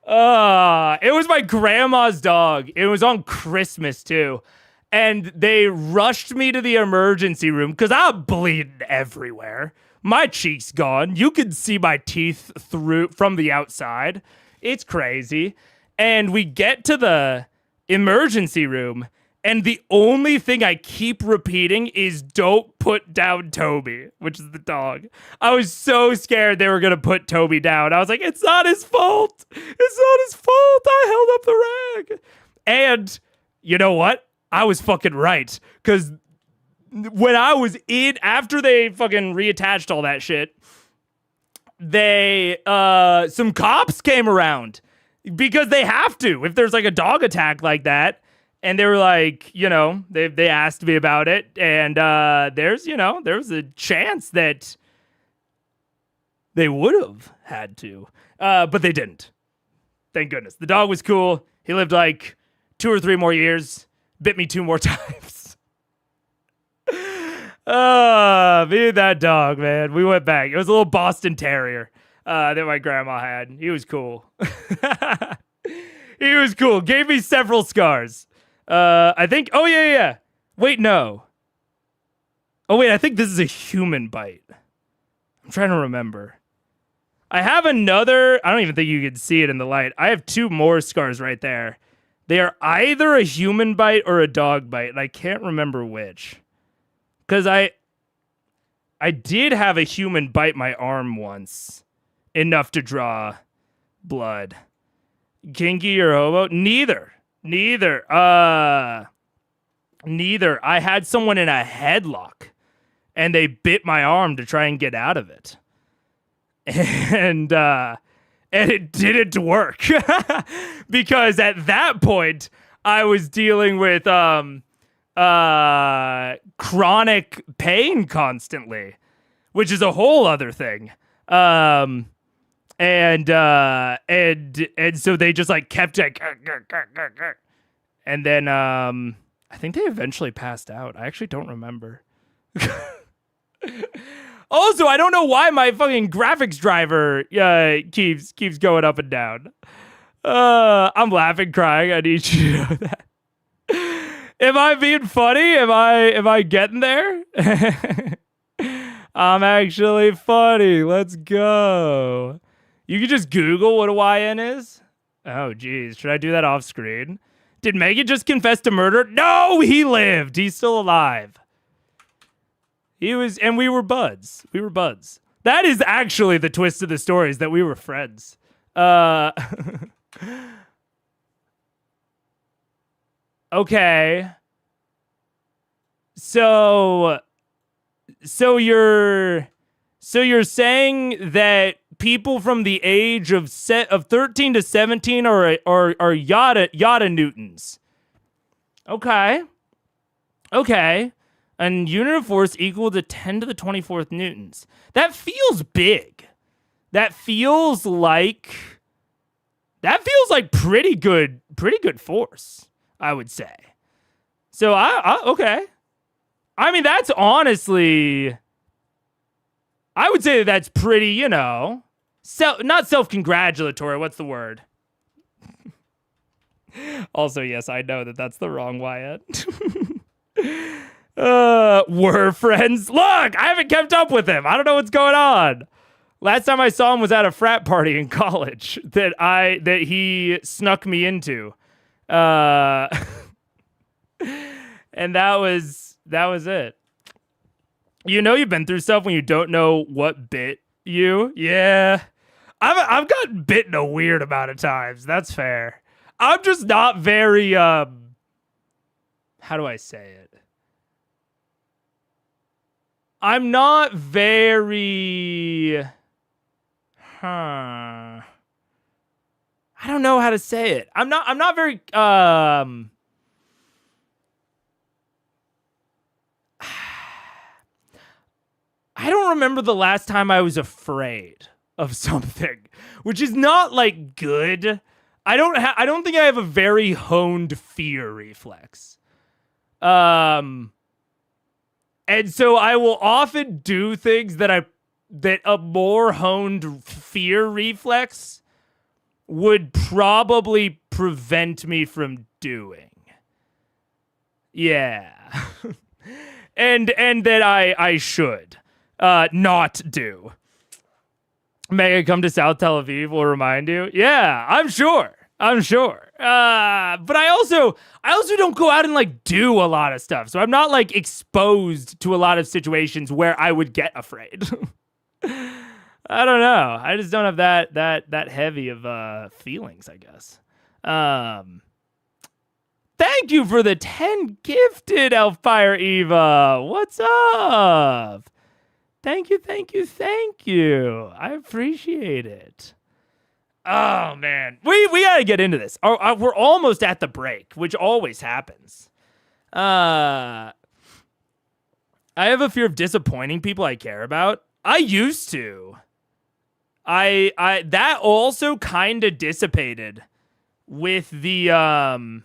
It was my grandma's dog. It was on Christmas too. And they rushed me to the emergency room because I'm bleeding everywhere. My cheek's gone. You can see my teeth through from the outside. It's crazy. And we get to the emergency room, and the only thing I keep repeating is don't put down Toby, which is the dog. I was so scared they were going to put Toby down. I was like, it's not his fault. It's not his fault. I held up the rag. And you know what? I was fucking right. Because when I was after they fucking reattached all that shit, some cops came around because they have to if there's like a dog attack like that. And they were like, they asked me about it. And there's a chance that they would have had to, but they didn't. Thank goodness. The dog was cool. He lived like 2 or 3 more years, bit me 2 more times. Me and that dog, man. We went back. It was a little Boston Terrier that my grandma had. He was cool. He was cool. Gave me several scars. I think, yeah. Wait, no. Oh, wait, I think this is a human bite. I'm trying to remember. I have another, I don't even think you can see it in the light. I have 2 more scars right there. They are either a human bite or a dog bite, and I can't remember which. Because I did have a human bite my arm once, enough to draw blood. Kinky or hobo? Neither. Neither. Neither. I had someone in a headlock, and they bit my arm to try and get out of it. And it didn't work. Because at that point, I was dealing with chronic pain constantly, which is a whole other thing. And so they just like kept like, and then I think they eventually passed out. I actually don't remember. Also, I don't know why my fucking graphics driver keeps going up and down. I'm laughing, crying. I need you to know that. Am I being funny? Am I getting there? I'm actually funny. Let's go. You can just Google what a YN is. Oh, geez. Should I do that off screen? Did Megan just confess to murder? No, he lived. He's still alive. He was, and we were buds. We were buds. That is actually the twist of the story, is that we were friends. Okay. So you're saying that people from the age of 13 to 17 are yada newtons. Okay. A unit of force equal to 10 to the 24th newtons. That feels big. That feels like pretty good force, I would say. So okay. I mean, that's honestly, I would say that's pretty, not self-congratulatory. What's the word? Also, yes, I know that that's the wrong Wyatt. We're friends. Look, I haven't kept up with him. I don't know what's going on. Last time I saw him was at a frat party in college that he snuck me into. And that was it. You've been through stuff when you don't know what bit you. Yeah. I've gotten bitten a weird amount of times. That's fair. I'm just not very how do I say it? I'm not very I don't know how to say it. I'm not very I don't remember the last time I was afraid of something, which is not like good. I don't think I have a very honed fear reflex. And so I will often do things that a more honed fear reflex would probably prevent me from doing. Yeah. and that I should not do. May I come to South Tel Aviv will remind you? Yeah, I'm sure. But I also don't go out and like do a lot of stuff. So I'm not like exposed to a lot of situations where I would get afraid. I don't know. I just don't have that heavy of feelings, I guess. Thank you for the 10 gifted, Elfire Eva. What's up? Thank you. I appreciate it. Oh, man. We got to get into this. We're almost at the break, which always happens. I have a fear of disappointing people I care about. I used to. That also kind of dissipated with the around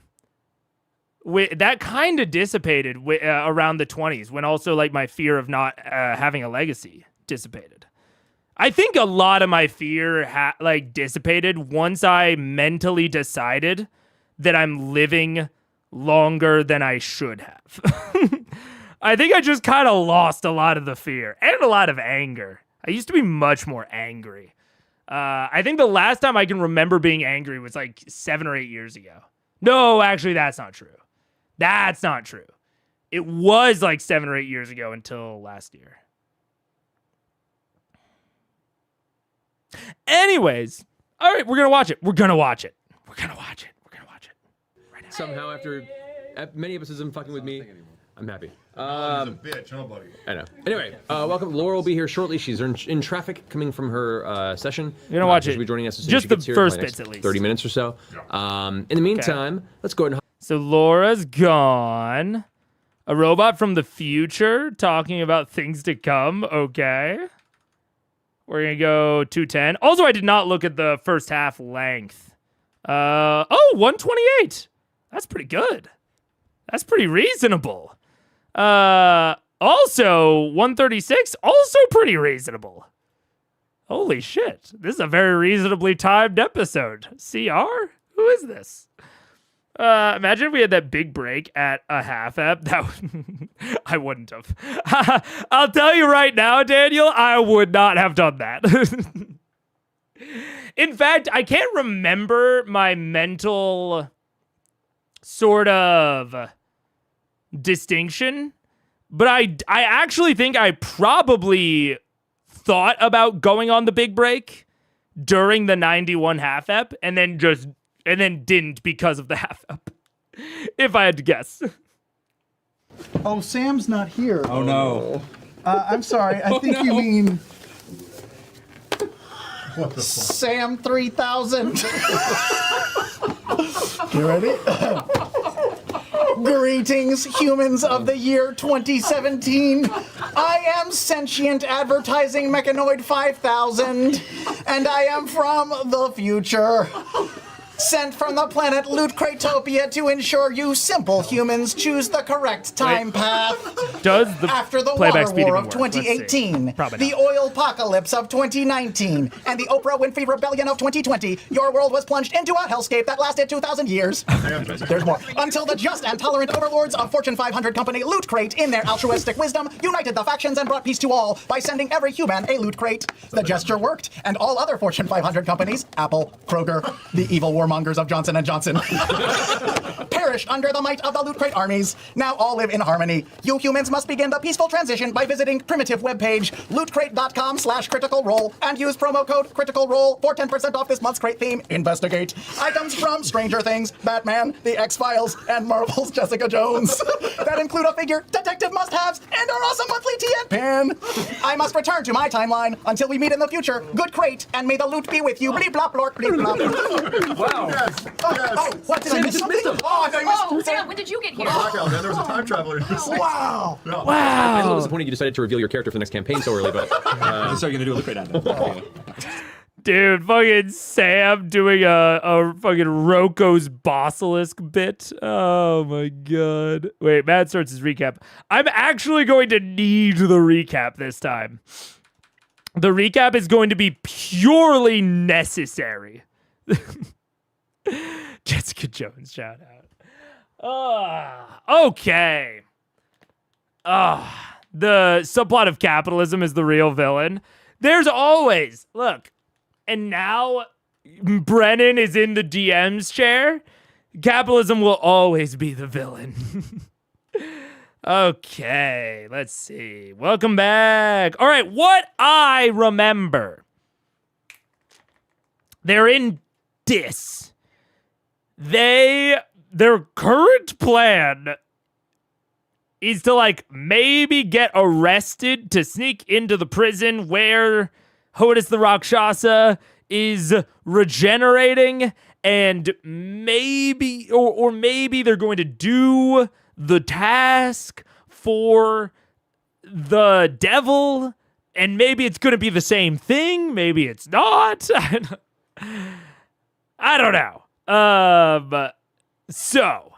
the 20s, when also like my fear of not having a legacy dissipated. I think a lot of my fear dissipated once I mentally decided that I'm living longer than I should have. I think I just kind of lost a lot of the fear and a lot of anger. I used to be much more angry. I think the last time I can remember being angry was like 7 or 8 years ago. No, actually, that's not true. That's not true. It was like 7 or 8 years ago until last year. Anyways, all right, we're going to watch it. We're going to watch it right now. somehow after many episodes of him fucking with me. I'm happy. He's a bitch, huh, buddy? I know. Anyway, welcome. Laura will be here shortly. She's in traffic coming from her session. You're gonna watch it. She'll be joining us as soon Just as she the gets here, first probably bits, next at least. 30 minutes or so. In the meantime, let's go ahead and So Laura's gone. A robot from the future talking about things to come. Okay. We're going to go 210. Also, I did not look at the first half length. 128. That's pretty good. That's pretty reasonable. Also, 136, also pretty reasonable. Holy shit. This is a very reasonably timed episode. CR? Who is this? Imagine if we had that big break at a half ep. I wouldn't have. I'll tell you right now, Daniel, I would not have done that. In fact, I can't remember my mental sort of distinction, but I actually think I probably thought about going on the big break during the 91 half ep and then didn't because of the half up, if I had to guess. Oh, Sam's not here. Oh no. I'm sorry. I think you mean What the fuck? Sam 3000. You ready? Greetings, humans of the year 2017. I am sentient advertising mechanoid 5000, and I am from the future. Sent from the planet Loot Cratopia to ensure you simple humans choose the correct time path. Does the After the playback water speed war even of work? Let's see. 2018, Probably the not. oil apocalypse of 2019, and the Oprah Winfrey rebellion of 2020, your world was plunged into a hellscape that lasted 2,000 years. There's more. Until the just and tolerant overlords of Fortune 500 company Loot Crate, in their altruistic wisdom, united the factions and brought peace to all by sending every human a Loot Crate. The gesture worked, and all other Fortune 500 companies, Apple, Kroger, the evil warmongers of Johnson & Johnson, perished under the might of the Loot Crate armies. Now all live in harmony. You humans must begin the peaceful transition by visiting primitive webpage lootcrate.com/critical role and use promo code critical role for 10% off this month's crate theme. Investigate items from Stranger Things, Batman, The X-Files, and Marvel's Jessica Jones that include a figure, detective must-haves, and our awesome monthly TN pin. I must return to my timeline until we meet in the future. Good crate, and may the loot be with you. Bleep blop blork bleep blop. Wow. Yes. Oh, what did I miss something? Oh, I thought I missed Oh, Sam, when did you get here? Blackout, man. There was a time traveler. Wow. I'm a little Wow. disappointed you decided to reveal your character for the next campaign so early, but So you're gonna do a look right now. Dude, fucking Sam doing a fucking Roko's Basilisk bit. Oh my god. Wait, Matt starts his recap. I'm actually going to need the recap this time. The recap is going to be purely necessary. Jessica Jones, shout out. Okay. The subplot of capitalism is the real villain. There's always, look, and now Brennan is in the DM's chair. Capitalism will always be the villain. Okay, let's see. Welcome back. All right, what I remember. They're in Dis. Their current plan is to like maybe get arrested to sneak into the prison where Hodis the Rakshasa is regenerating, and maybe or maybe they're going to do the task for the devil, and maybe it's going to be the same thing, maybe it's not. I don't know. So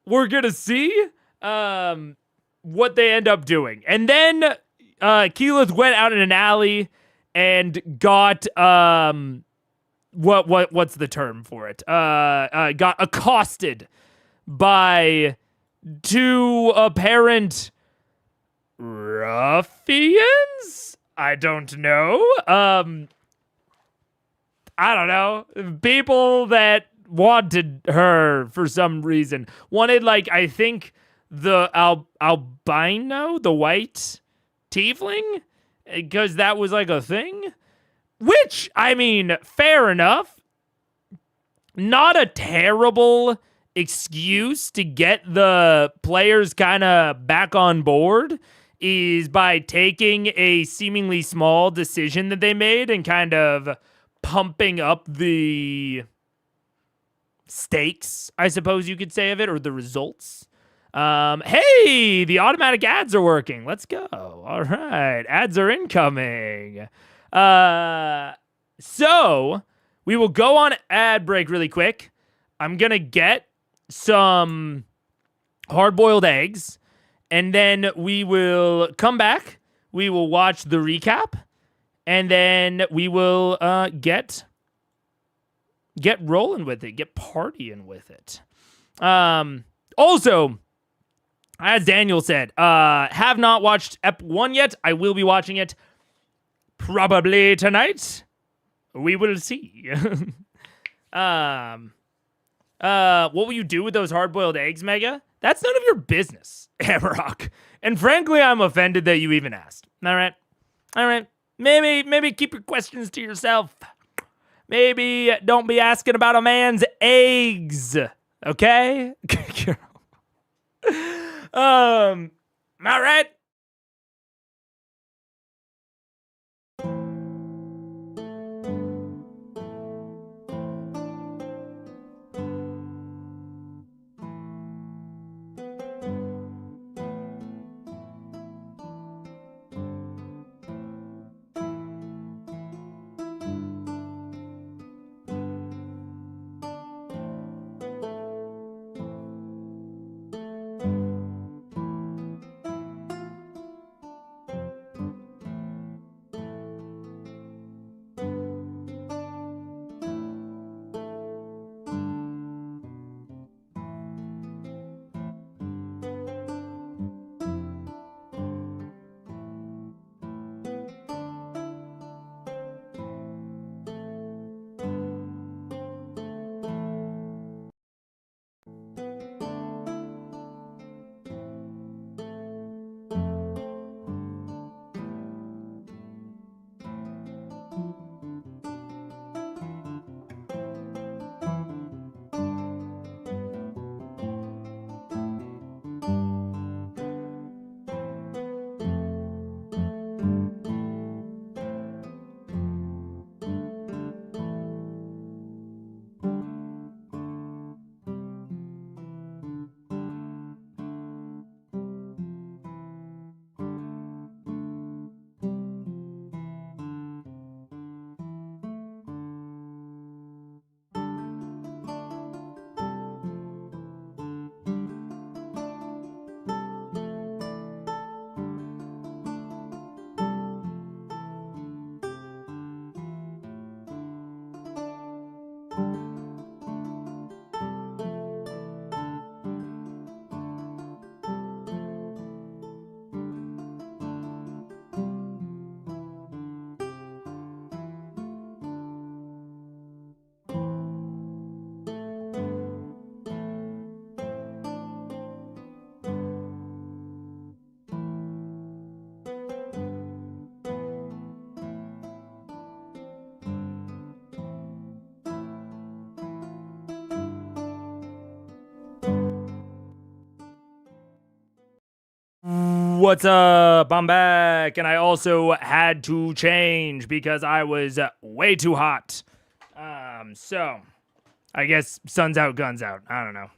we're gonna see what they end up doing. And then Keyleth went out in an alley and got what's the term for it? Got accosted by two apparent ruffians? I don't know. I don't know. People that wanted her for some reason. Wanted, like, I think the albino, the white tiefling, because that was like a thing. Which, I mean, fair enough. not a terrible excuse to get the players kind of back on board is by taking a seemingly small decision that they made and kind of pumping up the stakes, I suppose you could say, of it, or the results. Hey, the automatic ads are working. Let's go. All right, ads are incoming. So we will go on ad break really quick. I'm gonna get some hard-boiled eggs, and then we will come back. We will watch the recap, and then we will get rolling with it, get partying with it. Also, as Daniel said, have not watched Ep 1 yet. I will be watching it probably tonight. We will see. What will you do with those hard-boiled eggs, Mega? That's none of your business, Amarok. And frankly, I'm offended that you even asked. All right. Maybe keep your questions to yourself. Maybe don't be asking about a man's eggs, okay? All right. What's up? I'm back, and I also had to change because I was way too hot. So I guess sun's out, guns out. I don't know.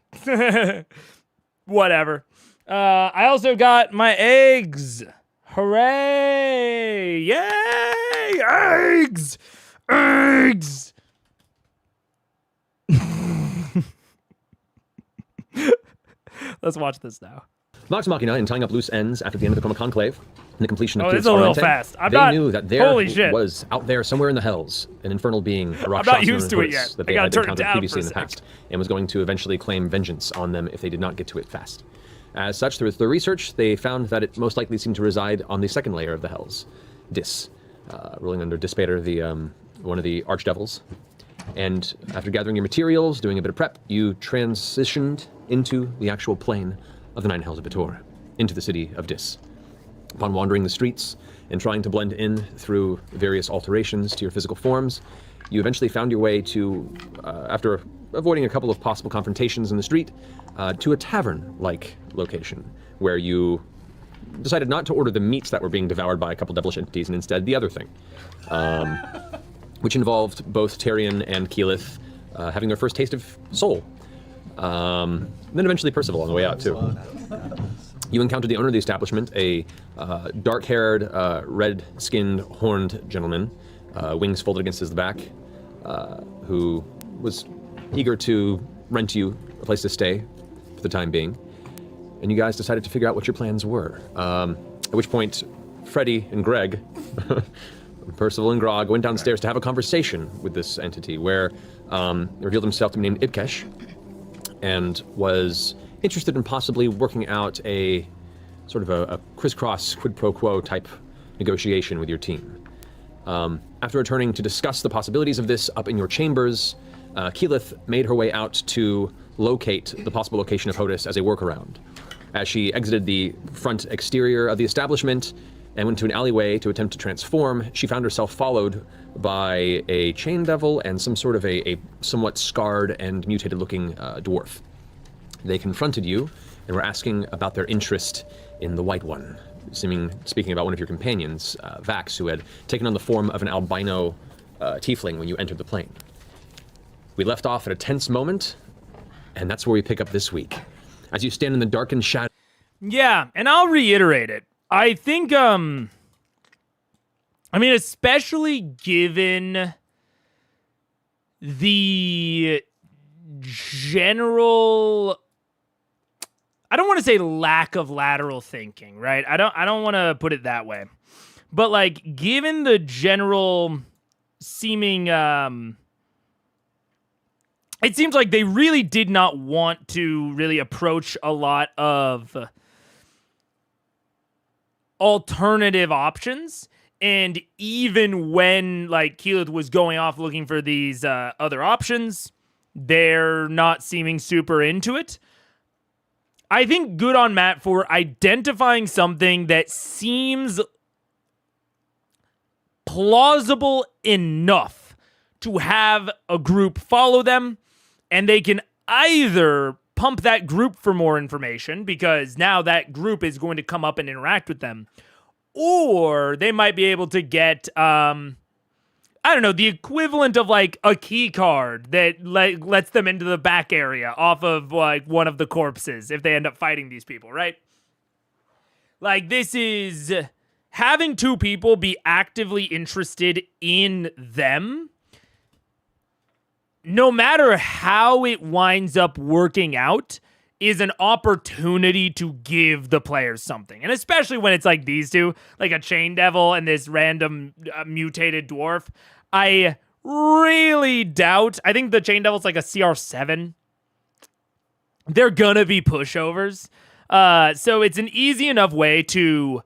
Whatever. I also got my eggs. Hooray! Yay! Eggs! Eggs! Let's watch this now. Vox Machina in tying up loose ends after the end of the Chroma Conclave and the completion of it's a little Arente, fast. they knew that there Holy shit. was out there somewhere in the hells an infernal being, a I'm not used to it yet. that I they gotta had turn it encountered down previously for in a the past, and was going to eventually claim vengeance on them if they did not get to it fast. As such, through their research, they found that it most likely seemed to reside on the second layer of the hells, Dis, ruling under Dispater, the one of the archdevils. And after gathering your materials, doing a bit of prep, you transitioned into the actual plane of the Nine Hells of Bator, into the city of Dis. Upon wandering the streets and trying to blend in through various alterations to your physical forms, you eventually found your way to, after avoiding a couple of possible confrontations in the street, to a tavern-like location, where you decided not to order the meats that were being devoured by a couple devilish entities, and instead the other thing, which involved both Tyrion and Keyleth having their first taste of soul. Then eventually Percival on the way out, too. You encountered the owner of the establishment, a dark-haired, red-skinned, horned gentleman, wings folded against his back, who was eager to rent you a place to stay for the time being. And you guys decided to figure out what your plans were. At which point, Freddie and Greg, Percival and Grog, went downstairs to have a conversation with this entity where it revealed himself to be named Ibkesh and was interested in possibly working out a sort of a crisscross quid pro quo type negotiation with your team. After returning to discuss the possibilities of this up in your chambers, Keyleth made her way out to locate the possible location of Hodis as a workaround. As she exited the front exterior of the establishment and went to an alleyway to attempt to transform, she found herself followed by a chain devil and some sort of a somewhat scarred and mutated-looking dwarf. They confronted you and were asking about their interest in the White One, speaking about one of your companions, Vax, who had taken on the form of an albino tiefling when you entered the plane. We left off at a tense moment, and that's where we pick up this week. As you stand in the darkened shadow. Yeah, and I'll reiterate it. I think, especially given the general, I don't want to say lack of lateral thinking, right? I don't want to put it that way. But like, given the general seeming, it seems like they really did not want to really approach a lot of alternative options. And even when like Keyleth was going off looking for these other options, they're not seeming super into it. I think good on Matt for identifying something that seems plausible enough to have a group follow them, and they can either pump that group for more information because now that group is going to come up and interact with them, or they might be able to get, the equivalent of like a key card that lets them into the back area off of like one of the corpses if they end up fighting these people, right? Like, this is having two people be actively interested in them. No matter how it winds up working out, is an opportunity to give the players something. And especially when it's like these two, like a chain devil and this random mutated dwarf. I really doubt, I think the chain devil's like a CR7. They're gonna be pushovers. So it's an easy enough way to,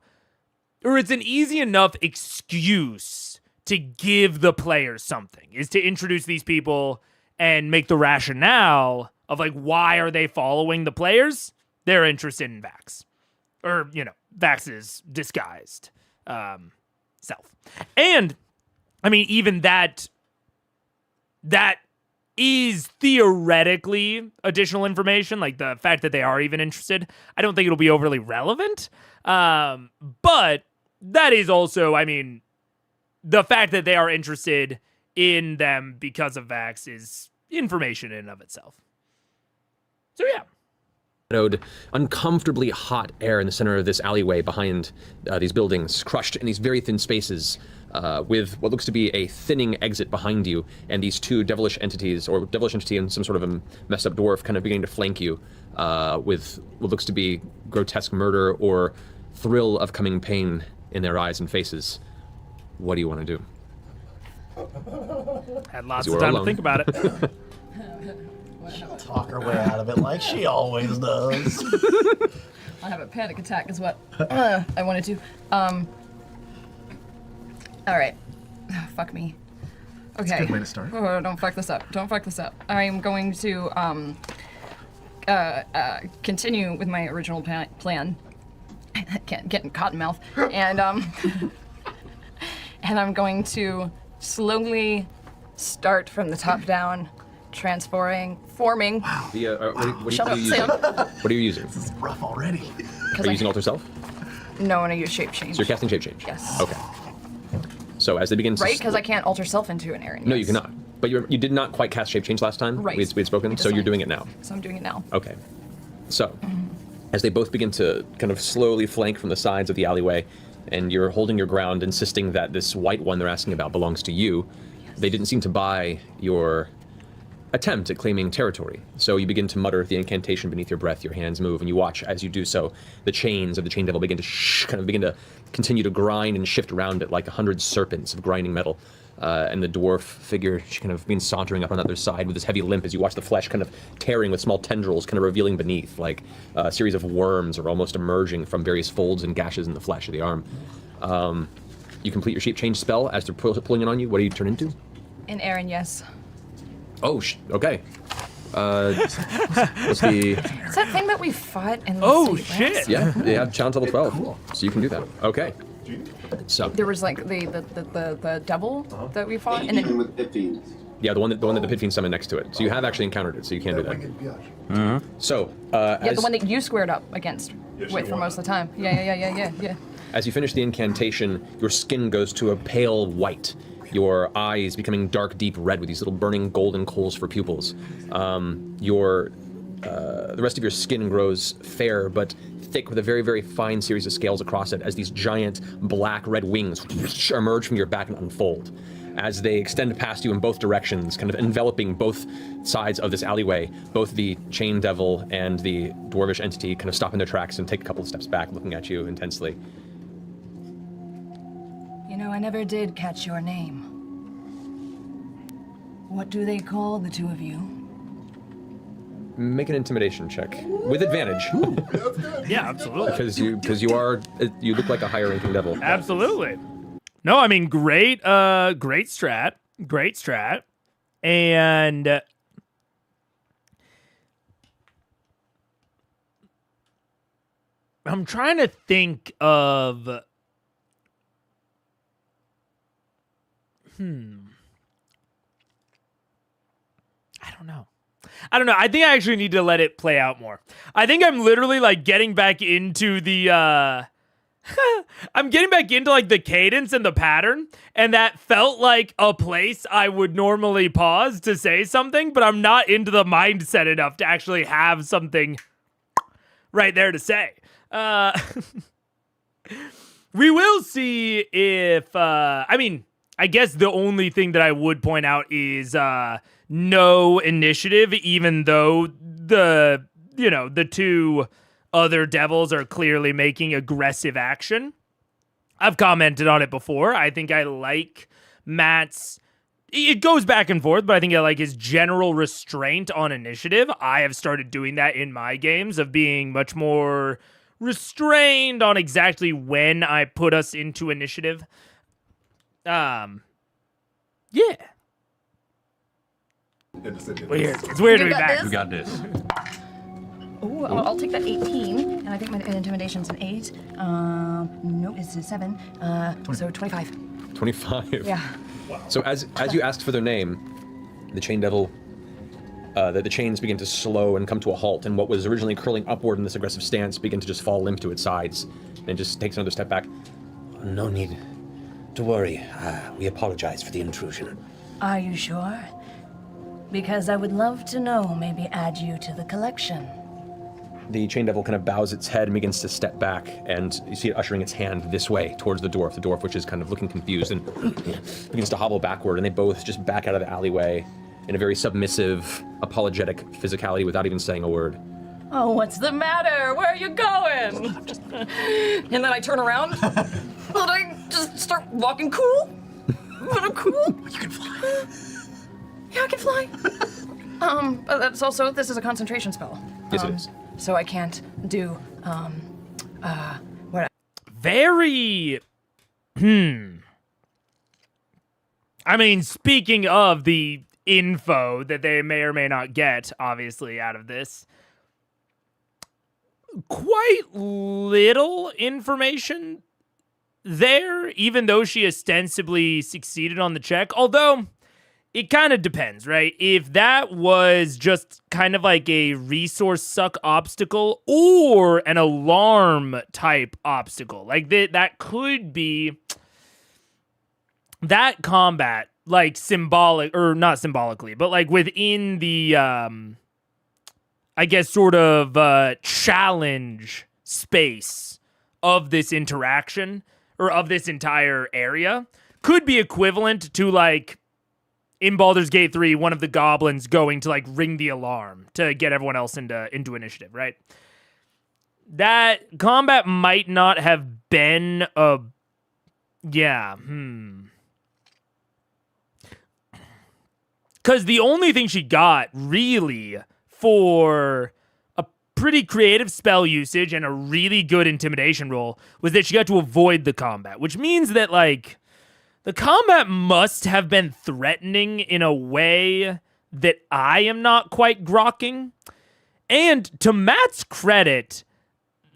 or it's an easy enough excuse to give the players something, is to introduce these people and make the rationale of like, why are they following the players? They're interested in Vax. Or, Vax's disguised self. And, even that is theoretically additional information, like the fact that they are even interested. I don't think it'll be overly relevant. But that is also, the fact that they are interested in them because of Vax is information in and of itself. So yeah. Uncomfortably hot air in the center of this alleyway behind these buildings, crushed in these very thin spaces, with what looks to be a thinning exit behind you, and these two devilish entities, or devilish entity and some sort of a messed up dwarf, kind of beginning to flank you with what looks to be grotesque murder or thrill of coming pain in their eyes and faces. What do you want to do? Had lots of time to think about it. She'll talk her way out of it like she always does. I have a panic attack is what I wanted to. All right. Fuck me. Okay. That's a good way to start. Oh, don't fuck this up. Don't fuck this up. I'm going to continue with my original plan. Getting cotton mouth. And and I'm going to slowly start from the top down forming. What Shut are up, you Sam. using? What are you using? This is rough already. Are you using Alter Self? No, and I use shape change. So you're casting Shape Change? Yes. Okay. So as they begin to... Right? Because I can't alter self into an area. No, you cannot. But you did not quite cast Shape Change last time. Right. We had spoken, so you're doing it now. So I'm doing it now. Okay. So, as they both begin to kind of slowly flank from the sides of the alleyway, and you're holding your ground, insisting that this white one they're asking about belongs to you, they didn't seem to buy your attempt at claiming territory. So you begin to mutter the incantation beneath your breath, your hands move, and you watch as you do so, the chains of the chain devil begin to continue to grind and shift around it like 100 serpents of grinding metal. And the dwarf figure, she kind of being sauntering up on the other side with this heavy limp as you watch the flesh kind of tearing with small tendrils, kind of revealing beneath, like a series of worms are almost emerging from various folds and gashes in the flesh of the arm. You complete your shape change spell as they're pulling it on you. What do you turn into? In Aaron, yes. Oh, okay. What's the... Is that thing that we fought in the Oh, city shit. last? Yeah, they have challenge level 12, so you can do that. Okay. So, There was like the devil that we fought, and then with 15. yeah, the one that the pit fiend summoned next to it. So you have actually encountered it, so you can do that. So, yeah, the one that you squared up against with for most of the time. Yeah. as you finish the incantation, your skin goes to a pale white, your eyes becoming dark, deep red with these little burning golden coals for pupils. The rest of your skin grows fair, but thick with a very, very fine series of scales across it as these giant black red wings emerge from your back and unfold. As they extend past you in both directions, kind of enveloping both sides of this alleyway, both the chain devil and the dwarvish entity kind of stop in their tracks and take a couple of steps back, looking at you intensely. You know, I never did catch your name. What do they call the two of you? Make an intimidation check with advantage, Yeah, absolutely. because you look like a higher ranking devil. Absolutely. No, I mean, great strat, and I'm trying to think of, I don't know. I think I actually need to let it play out more. I think I'm literally like getting back into the I'm getting back into like the cadence and the pattern, and that felt like a place I would normally pause to say something, but I'm not into the mindset enough to actually have something right there to say. We will see if I mean, I guess the only thing that I would point out is no initiative, even though the two other devils are clearly making aggressive action. I've commented on it before. I think I like Matt's, it goes back and forth, but I think I like his general restraint on initiative. I have started doing that in my games, of being much more restrained on exactly when I put us into initiative. Yeah. Weird. It's weird to be You got back. this? We got this. Ooh, I'll take that 18, and I think my intimidation's an 8. Nope, it's a 7. So 25. 25. Yeah. So as you asked for their name, the chain devil, the chains begin to slow and come to a halt, and what was originally curling upward in this aggressive stance begin to just fall limp to its sides, and just takes another step back. No need to worry. We apologize for the intrusion. Are you sure? Because I would love to know, maybe add you to the collection. The chain devil kind of bows its head and begins to step back, and you see it ushering its hand this way towards the dwarf which is kind of looking confused and begins to hobble backward, and they both just back out of the alleyway in a very submissive, apologetic physicality without even saying a word. Oh, what's the matter? Where are you going? And then I turn around, and I just start walking cool. But I'm cool. You can fly. Yeah, I can fly. But that's also, this is a concentration spell. Yes, it is. So I can't do, what? Very, I mean, speaking of the info that they may or may not get, obviously, out of this, quite little information there, even though she ostensibly succeeded on the check. Although, it kind of depends, right? If that was just kind of like a resource suck obstacle or an alarm type obstacle, like that could be that combat, like symbolic, or not symbolically, but like within the, I guess, sort of challenge space of this interaction or of this entire area could be equivalent to like, in Baldur's Gate 3, one of the goblins going to like ring the alarm to get everyone else into initiative, right? That combat might not have been a... Yeah, Because the only thing she got, really, for a pretty creative spell usage and a really good intimidation roll was that she got to avoid the combat, which means that, like, the combat must have been threatening in a way that I am not quite grokking. And to Matt's credit,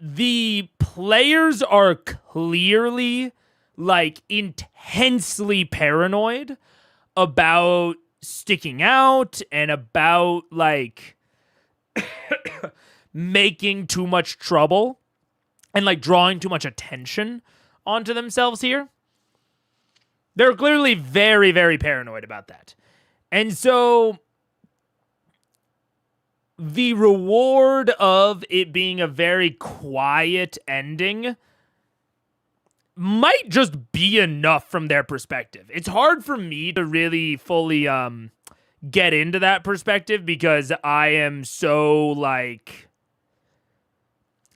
the players are clearly, like, intensely paranoid about sticking out and about, like, making too much trouble and, like, drawing too much attention onto themselves here. They're clearly very, very paranoid about that. And so the reward of it being a very quiet ending might just be enough from their perspective. It's hard for me to really fully get into that perspective because I am so, like...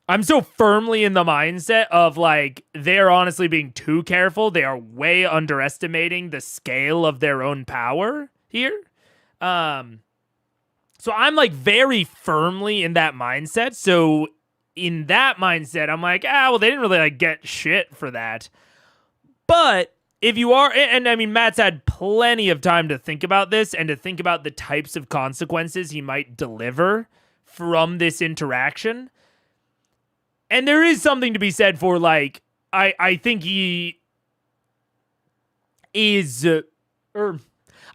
I'm so firmly in the mindset of, like, they're honestly being too careful. They are way underestimating the scale of their own power here. So I'm, like, very firmly in that mindset. So in that mindset, I'm like, well, they didn't really, like, get shit for that. But if you are, and I mean, Matt's had plenty of time to think about this and to think about the types of consequences he might deliver from this interaction. And there is something to be said for, like, I think he is, or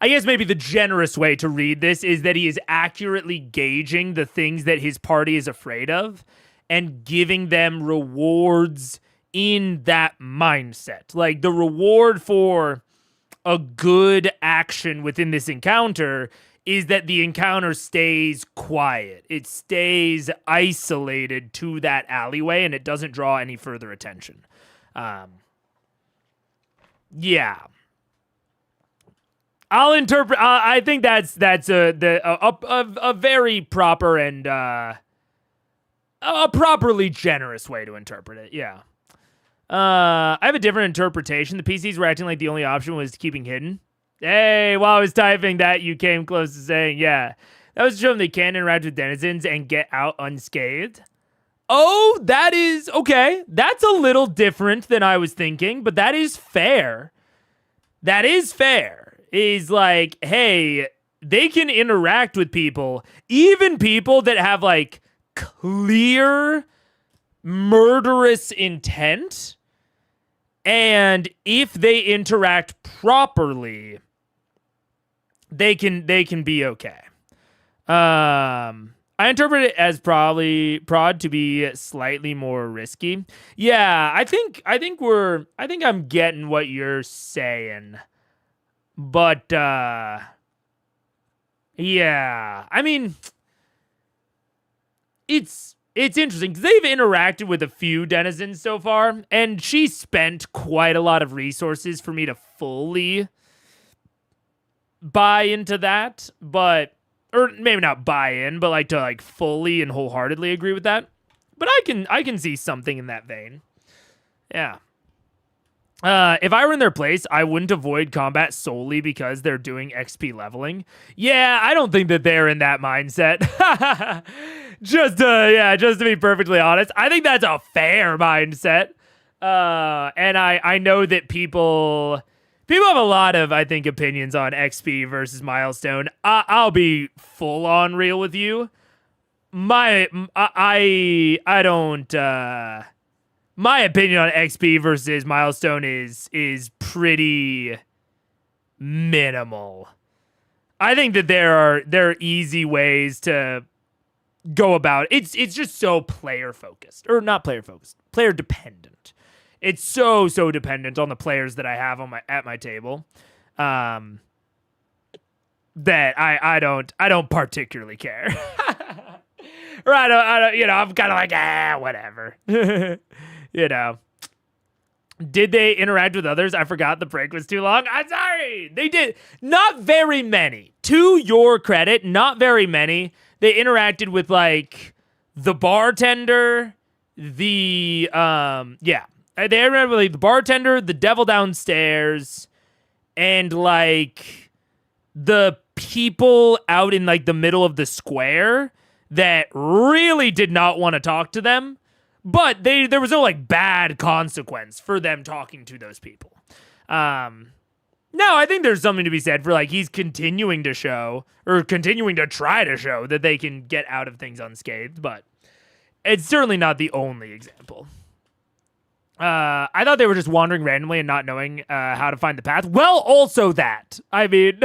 I guess maybe the generous way to read this is that he is accurately gauging the things that his party is afraid of and giving them rewards in that mindset. Like, the reward for a good action within this encounter is that the encounter stays quiet. It stays isolated to that alleyway, and it doesn't draw any further attention. Yeah. I'll interpret... I think that's a very proper and a properly generous way to interpret it, yeah. I have a different interpretation. The PCs were acting like the only option was keeping hidden. Hey, while I was typing that, you came close to saying, yeah. That was to show them they can interact with denizens and get out unscathed. Oh, that is... Okay, that's a little different than I was thinking, but that is fair. That is fair. Is like, hey, they can interact with people, even people that have, like, clear murderous intent, and if they interact properly, they can be okay. I interpret it as probably prod to be slightly more risky. Yeah, I think I'm getting what you're saying. But yeah, I mean, it's interesting because they've interacted with a few denizens so far, and she spent quite a lot of resources for me to fully buy into that, but, or maybe not buy in, but like to like fully and wholeheartedly agree with that. But I can see something in that vein. Yeah. If I were in their place, I wouldn't avoid combat solely because they're doing XP leveling. Yeah, I don't think that they're in that mindset. just to be perfectly honest, I think that's a fair mindset. And I know that people have a lot of, I think, opinions on XP versus milestone. I'll be full on real with you. My opinion on XP versus milestone is pretty minimal. I think that there are easy ways to go about it. It's just so player focused, or not player focused, player dependent. It's so dependent on the players that I have at my table, that I don't particularly care. Or I don't, I'm kind of like, whatever. Did they interact with others? I forgot the break was too long. I'm sorry. They did. Not very many. To your credit, not very many. They interacted with, like, the bartender, They interacted with, like, the bartender, the devil downstairs, and, like, the people out in, like, the middle of the square that really did not want to talk to them. But there was no, like, bad consequence for them talking to those people. No, I think there's something to be said for, like, he's continuing to try to show that they can get out of things unscathed, but it's certainly not the only example. I thought they were just wandering randomly and not knowing how to find the path. Well, also that. I mean,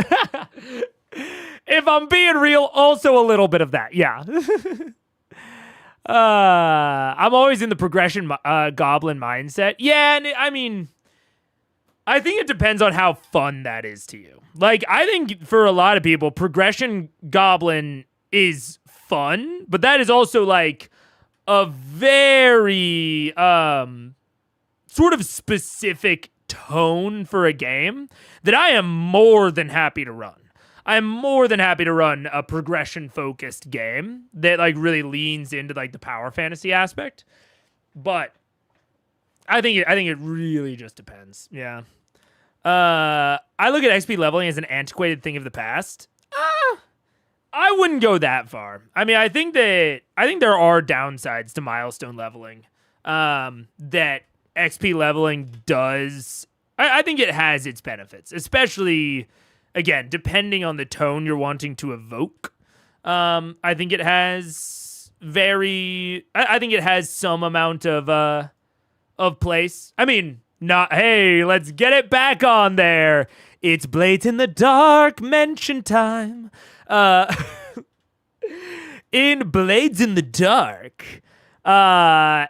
if I'm being real, also a little bit of that, yeah. I'm always in the progression goblin mindset. Yeah, and I mean, I think it depends on how fun that is to you. Like, I think for a lot of people, progression goblin is fun, but that is also like a very sort of specific tone for a game that I am more than happy to run. I'm more than happy to run a progression-focused game that, like, really leans into, like, the power fantasy aspect. But I think it really just depends. Yeah. I look at XP leveling as an antiquated thing of the past. I wouldn't go that far. I mean, I think there are downsides to milestone leveling. That XP leveling does. I think it has its benefits, especially, again, depending on the tone you're wanting to evoke. I think it has I think it has some amount of place. I mean, not, hey, let's get it back on there. It's Blades in the Dark mention time. In Blades in the Dark, the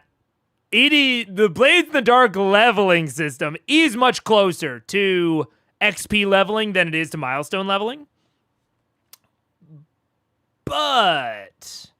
Blades in the Dark leveling system is much closer to XP leveling than it is to milestone leveling. But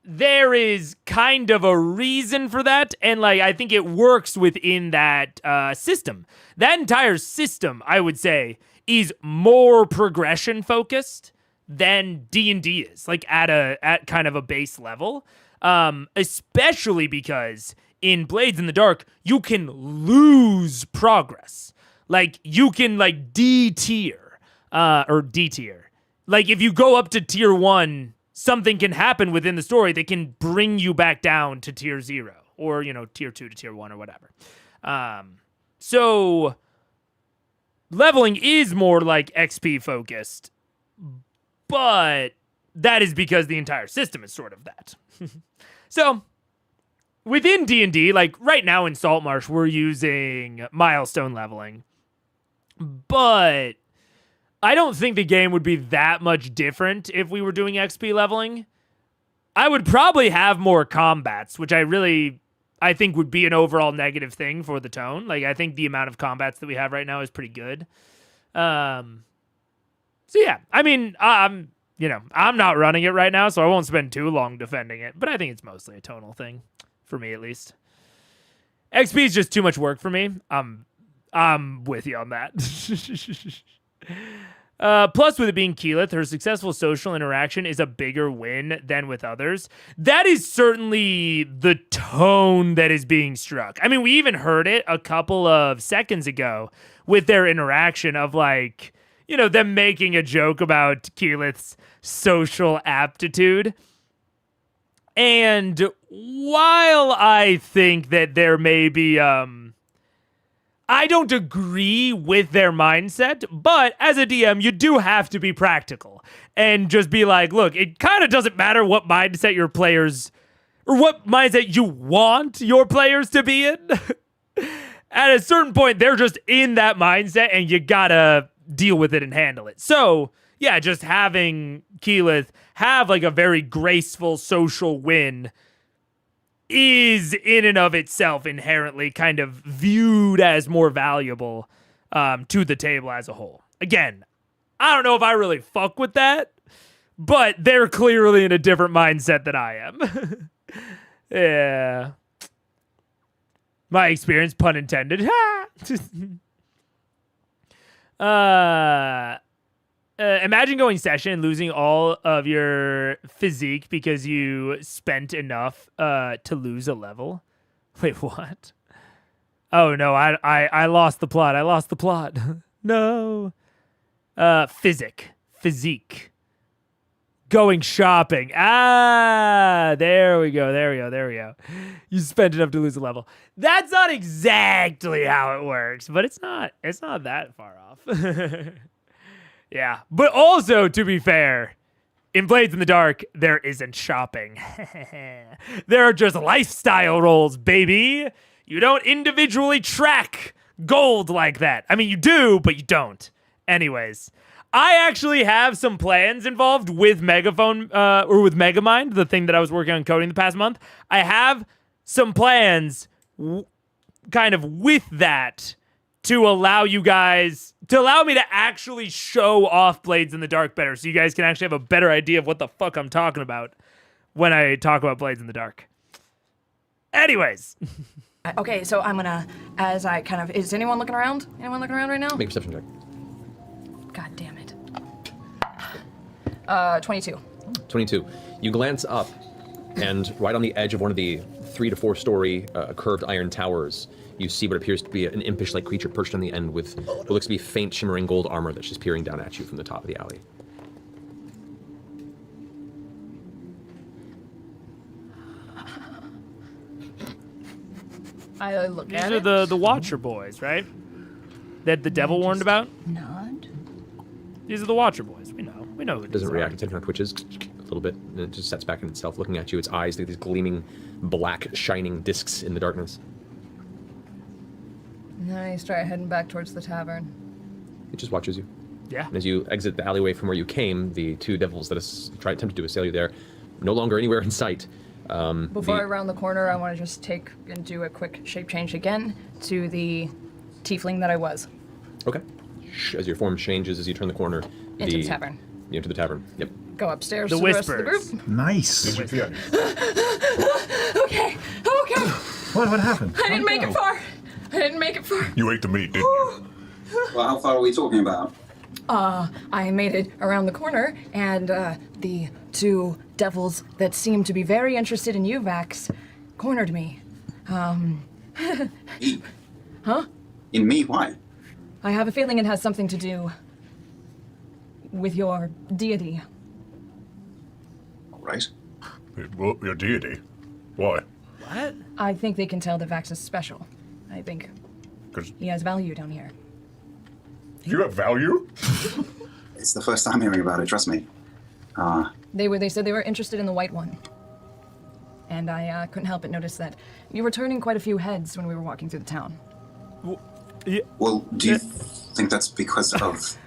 there is kind of a reason for that, and, like, I think it works within that system. That entire system, I would say, is more progression focused than D&D is, like, at kind of a base level. Especially because in Blades in the Dark, you can lose progress. Like, you can, like, D-tier, or D-tier. Like, if you go up to tier 1, something can happen within the story that can bring you back down to tier 0, or, tier 2 to tier 1 or whatever. So leveling is more, like, XP focused, but that is because the entire system is sort of that. So within D&D, like, right now in Saltmarsh, we're using milestone leveling. But I don't think the game would be that much different if we were doing XP leveling. I would probably have more combats, which I think would be an overall negative thing for the tone. Like, I think the amount of combats that we have right now is pretty good. So yeah, I mean, I'm not running it right now, so I won't spend too long defending it, but I think it's mostly a tonal thing, for me at least. XP is just too much work for me. I'm with you on that. Plus, with it being Keyleth, her successful social interaction is a bigger win than with others. That is certainly the tone that is being struck. I mean, we even heard it a couple of seconds ago with their interaction of, like, them making a joke about Keyleth's social aptitude. And while I think that there may be, I don't agree with their mindset, but as a DM, you do have to be practical and just be like, look, it kind of doesn't matter what mindset your players, or what mindset you want your players to be in. At a certain point, they're just in that mindset, and you gotta deal with it and handle it. So, yeah, just having Keyleth have like a very graceful social win is in and of itself inherently kind of viewed as more valuable to the table as a whole. Again, I don't know if I really fuck with that, but they're clearly in a different mindset than I am. Yeah. My experience, pun intended. Imagine going session and losing all of your physique because you spent enough to lose a level. Wait, what? Oh no, I lost the plot. I lost the plot. No. Physique. Going shopping. There we go. You spent enough to lose a level. That's not exactly how it works, but it's not that far off. Yeah. But also, to be fair, in Blades in the Dark, there isn't shopping. There are just lifestyle rolls, baby. You don't individually track gold like that. I mean, you do, but you don't. Anyways, I actually have some plans involved with Megaphone, or with Megamind, the thing that I was working on coding the past month. I have some plans kind of with that to allow you guys, to allow me to actually show off Blades in the Dark better, so you guys can actually have a better idea of what the fuck I'm talking about when I talk about Blades in the Dark. Anyways. Okay, so I'm gonna, as I kind of, is anyone looking around? Anyone looking around right now? Make a perception check. God damn it. 22. 22. You glance up, and right on the edge of one of the 3 to 4 story curved iron towers, you see what appears to be an impish-like creature perched on the end with what looks to be faint, shimmering gold armor that's just peering down at you from the top of the alley. I look These at are it. the Watcher boys, right? That the devil warned about? Nod. These are the Watcher boys. We know who It these doesn't are. react. Its head kind of twitches a little bit, and it just sets back in itself, looking at you. Its eyes, these gleaming, black, shining discs in the darkness. And then I start heading back towards the tavern. It just watches you. Yeah. And as you exit the alleyway from where you came, the 2 devils that attempted to assail you there, no longer anywhere in sight. Before I round the corner, I want to just take and do a quick shape change again to the tiefling that I was. Okay. As your form changes, as you turn the corner, Into the tavern. You enter the tavern. Yep. Go upstairs The to the rest of the whispers. group. Nice. Okay. What happened? I didn't make it far. You ate the meat, didn't you? Well, how far are we talking about? I made it around the corner, and the 2 devils that seemed to be very interested in you, Vax, cornered me. Me? Huh? In me? Why? I have a feeling it has something to do with your deity. All right. Well, your deity. Why? What? I think they can tell that Vax is special. I think Because he has value down here. you have value? It's the first time hearing about it, trust me. They said they were interested in the white one. And I couldn't help but notice that you were turning quite a few heads when we were walking through the town. Well, do you think that's because of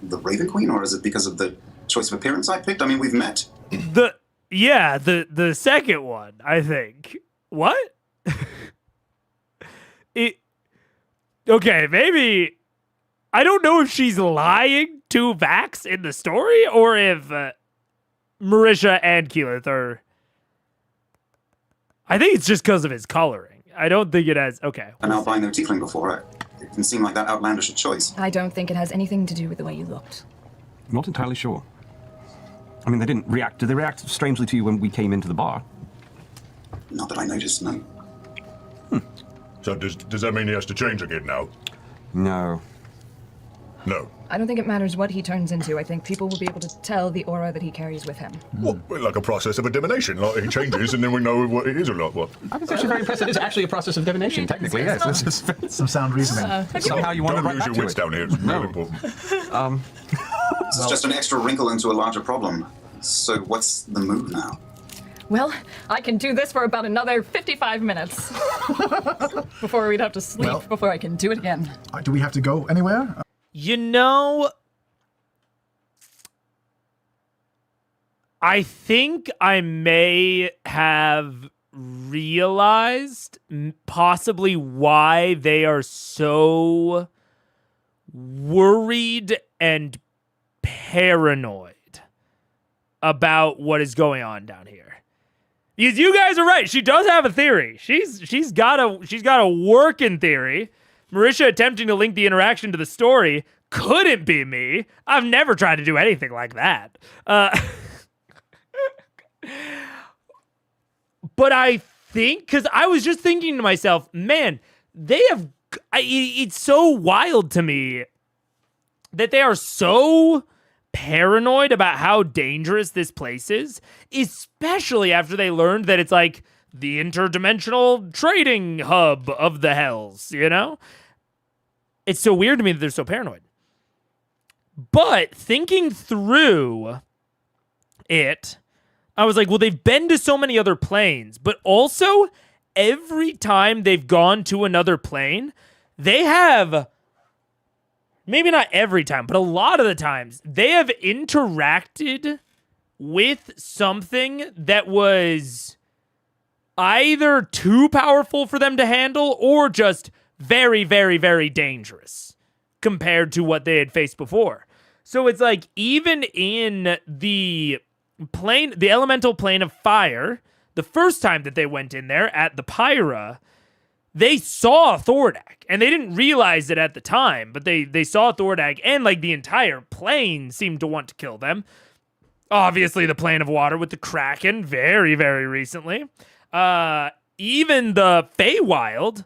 the Raven Queen, or is it because of the choice of appearance I picked? I mean, we've met. The second one, I think. What? Okay, maybe. I don't know if she's lying to Vax in the story or if Marisha and Keyleth are. I think it's just because of his coloring. I don't think it has. Okay. An albino tiefling before. It can seem like that outlandish a choice. I don't think it has anything to do with the way you looked. Not entirely sure. I mean, they didn't react. Did they react strangely to you when we came into the bar? Not that I noticed, no. So does that mean he has to change again now? No. No. I don't think it matters what he turns into. I think people will be able to tell the aura that he carries with him. What? Like a process of a divination. Like he changes and then we know what it is or not. What? I was actually very impressed. It is actually a process of divination, technically, yes. This is Some sound reasoning. somehow you want to Don't right lose back your to wits it. down here. It's really important. This is just an extra wrinkle into a larger problem. So what's the move now? Well, I can do this for about another 55 minutes. Before we'd have to sleep, Well- before I can do it again. Do we have to go anywhere? You know, I think I may have realized possibly why they are so worried and paranoid about what is going on down here. Because you guys are right. She does have a theory. She's got a working theory. Marisha attempting to link the interaction to the story couldn't be me. I've never tried to do anything like that. But I think, because I was just thinking to myself, man, it's so wild to me that they are so paranoid about how dangerous this place is, especially after they learned that it's like the interdimensional trading hub of the hells, you know? It's so weird to me that they're so paranoid. But thinking through it, I was like, well, they've been to so many other planes, but also every time they've gone to another plane, they have, maybe not every time, but a lot of the times, they have interacted with something that was either too powerful for them to handle or just very, very, very dangerous compared to what they had faced before. So it's like, even in the plane, the elemental plane of fire, the first time that they went in there at the Pyra, they saw Thordak, and they didn't realize it at the time, but they saw Thordak, and like the entire plane seemed to want to kill them. Obviously, the plane of water with the Kraken very, very recently. Even the Feywild,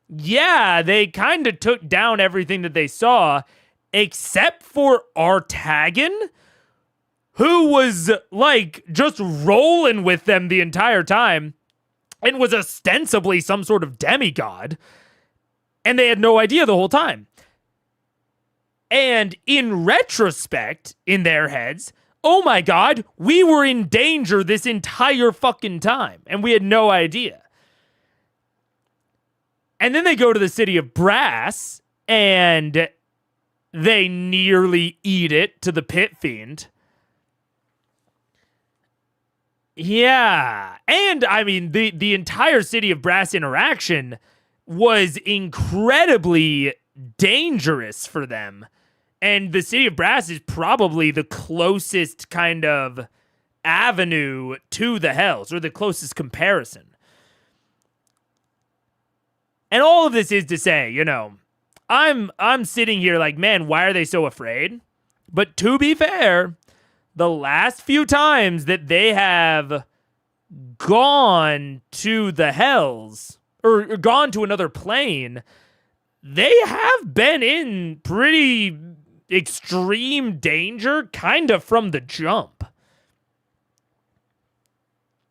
yeah, they kind of took down everything that they saw, except for Artagan, who was like just rolling with them the entire time and was ostensibly some sort of demigod, and they had no idea the whole time. And in retrospect, in their heads, oh my God, we were in danger this entire fucking time, and we had no idea. And then they go to the city of Brass, and they nearly eat it to the pit fiend. Yeah. And I mean, the entire city of Brass interaction was incredibly dangerous for them. And the city of Brass is probably the closest kind of avenue to the hells, or the closest comparison. And all of this is to say, you know, I'm sitting here like, man, why are they so afraid? But to be fair, the last few times that they have gone to the hells, or gone to another plane, they have been in pretty extreme danger, kind of from the jump.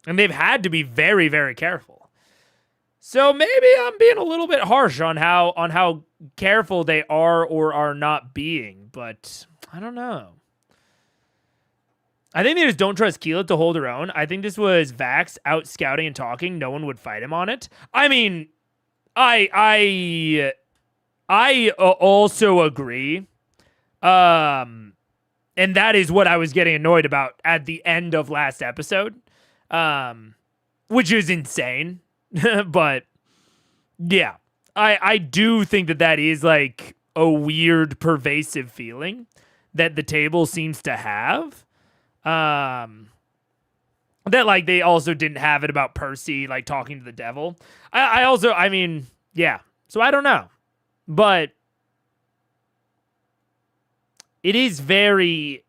And they've had to be very, very careful. So maybe I'm being a little bit harsh on how careful they are or are not being, but I don't know. I think they just don't trust Keela to hold her own. I think this was Vax out scouting and talking. No one would fight him on it. I mean, I also agree. And that is what I was getting annoyed about at the end of last episode. Which is insane. But yeah, I do think that is like a weird, pervasive feeling that the table seems to have. That like they also didn't have it about Percy like talking to the devil. I mean, yeah. So I don't know, but it is very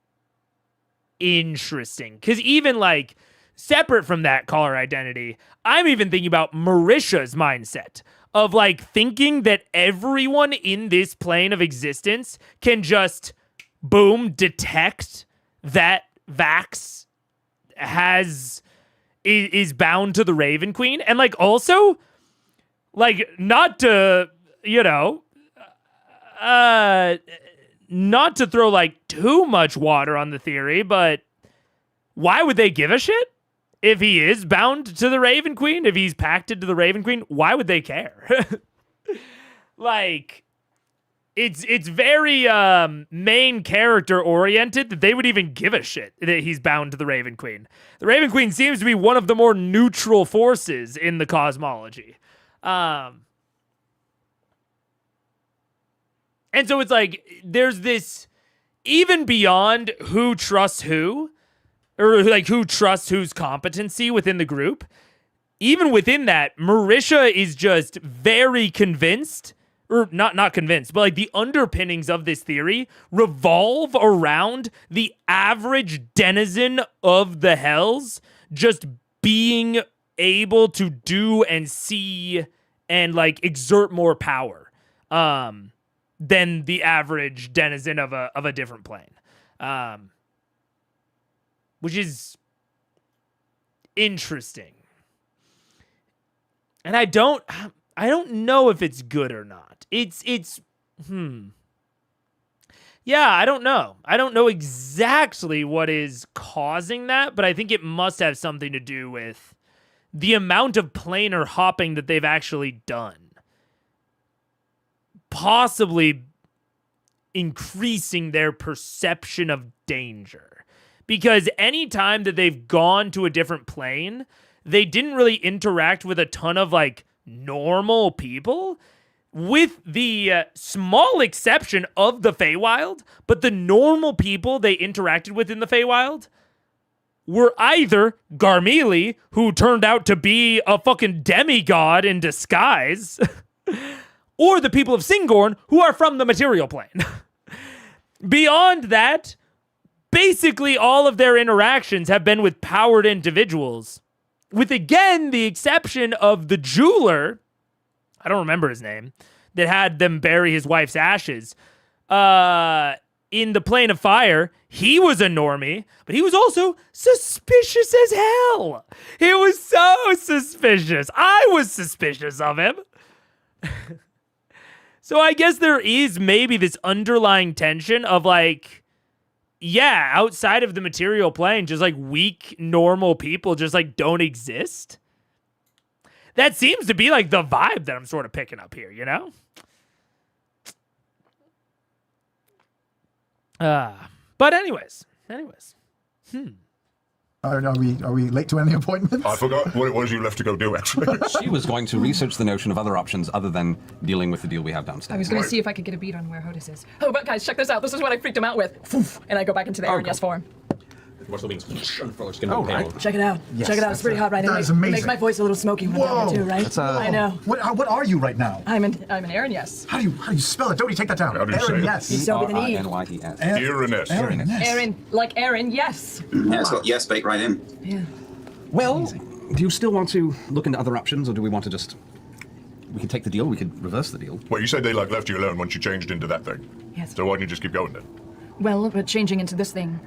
interesting because even like separate from that caller identity, I'm even thinking about Marisha's mindset of like thinking that everyone in this plane of existence can just boom detect that Vax is bound to the Raven Queen, and like also like not to, you know, not to throw like too much water on the theory, but why would they give a shit if he is bound to the Raven Queen? If he's pacted to the Raven Queen, why would they care? Like, it's very main character oriented that they would even give a shit that he's bound to the Raven Queen. The Raven Queen seems to be one of the more neutral forces in the cosmology. And so it's like there's this even beyond who trusts who, or like who trusts whose competency within the group. Even within that, Marisha is just very convinced, or not convinced, but like the underpinnings of this theory revolve around the average denizen of the Hells just being able to do and see and like exert more power than the average denizen of a different plane, which is interesting. And I don't know if it's good or not. Yeah, I don't know. I don't know exactly what is causing that, but I think it must have something to do with the amount of planar hopping that they've actually done. Possibly increasing their perception of danger. Because any time that they've gone to a different plane, they didn't really interact with a ton of like normal people, with the small exception of the Feywild. But the normal people they interacted with in the Feywild were either Garmelie, who turned out to be a fucking demigod in disguise, or the people of Singorn, who are from the material plane. Beyond that, basically all of their interactions have been with powered individuals, with again the exception of the jeweler, I don't remember his name, that had them bury his wife's ashes in the Plane of Fire. He was a normie, but he was also suspicious as hell. He was so suspicious. I was suspicious of him. So I guess there is maybe this underlying tension of like, yeah, outside of the material plane, just like weak, normal people just like don't exist. That seems to be like the vibe that I'm sort of picking up here, you know? But anyways. Are we late to any appointments? I forgot what it was you left to go do, actually. She was going to research the notion of other options other than dealing with the deal we have downstairs. I was going to see if I could get a beat on where Hodis is. Oh, but guys, check this out. This is what I freaked him out with. And I go back into the Aaron Yes form. What's the wings? Right. Check it out. Yes, Check it out. It's pretty hot right now. That is amazing. Makes my voice a little smoky when I'm down there too, right? I know. What are you right now? I'm an Aaron Yes. How do you spell it? Don't you take that down? How do you say Aaron, it? yes. You spell with an E. E-R-I-N-Y-E-S. Aaron-S. Aaron, yes. Aaron, like Aaron, yes. Yeah, it's got yes bait right in. Yeah. Well, do you still want to look into other options, or do we want to just... We could take the deal, we could reverse the deal. Well, you said they like left you alone once you changed into that thing. Yes. So why didn't you just keep going then? Well, but changing into this thing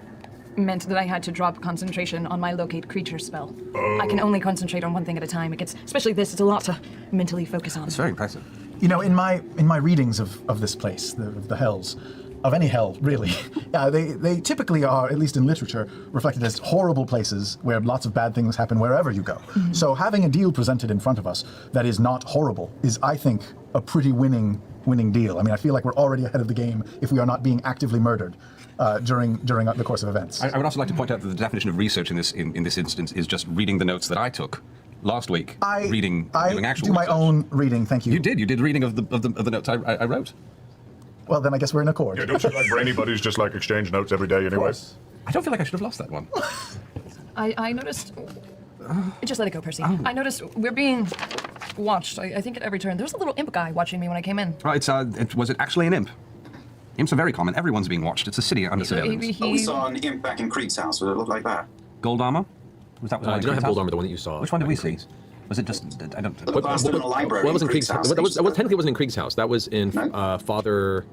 meant that I had to drop concentration on my locate creature spell. I can only concentrate on one thing at a time. It gets, especially this, it's a lot to mentally focus on. It's very impressive. You know, in my readings of this place, the Hells, of any hell, really, they typically are, at least in literature, reflected as horrible places where lots of bad things happen wherever you go. Mm-hmm. So having a deal presented in front of us that is not horrible is, I think, a pretty winning deal. I mean, I feel like we're already ahead of the game if we are not being actively murdered during the course of events. I would also like to point out that the definition of research in this instance is just reading the notes that I took last week. Doing actual do my research. own reading. Thank you. You did reading of the notes I wrote. Well, then I guess we're in accord. Yeah, don't you like brainy buddies just like exchange notes every day anyway? I don't feel like I should have lost that one. I noticed... Just let it go, Percy. I noticed we're being watched. I think at every turn. There was a little imp guy watching me when I came in. Right, was it actually an imp? Imps are very common. Everyone's being watched. It's a city under surveillance. Oh, we saw an imp back in Creek's house. Would it look like that? Gold armor? Was that I didn't have gold armor, the one that you saw. Which one did we see? Was it just... I don't... The bastard in the library. Well, that was in Creek's house. That technically wasn't in Krieg's house. That was in Father...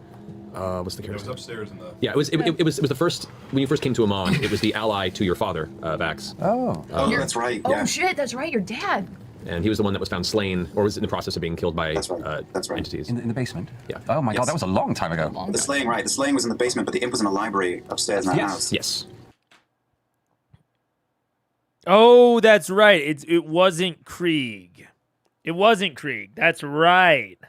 what's the character? It was upstairs in the... Yeah, it was the first... When you first came to Amon, it was the ally to your father, Vax. Oh, that's right. Yeah. Oh, shit, that's right. Your dad. And he was the one that was found slain, or was in the process of being killed by That's right. entities. In the basement? Yeah. Oh my god, that was a long time ago. The slaying, right. The slaying was in the basement, but the imp was in the library upstairs in that house. Yes. Oh, that's right. It wasn't Krieg. It wasn't Krieg. That's right.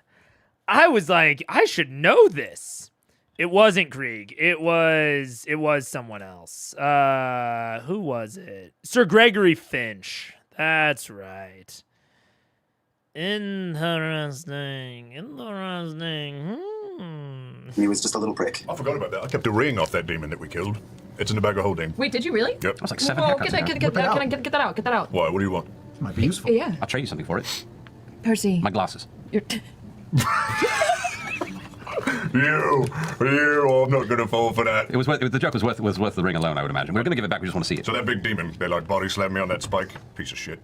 I was like, I should know this. It wasn't Krieg. It was someone else. Who was it? Sir Gregory Finch. That's right. Interesting. He was just a little prick. I forgot about that. I kept a ring off that demon that we killed. It's in the bag of holding. Wait, did you really? Yep. That's like 7 Whoa, haircuts get ago. that out. Get that out. Why? What do you want? Might be useful. Yeah. I'll trade you something for it. Percy. My glasses. You're You, I'm not gonna fall for that. The joke was worth the ring alone, I would imagine. We're gonna give it back. We just want to see it. So that big demon, they like body slammed me on that spike. Piece of shit.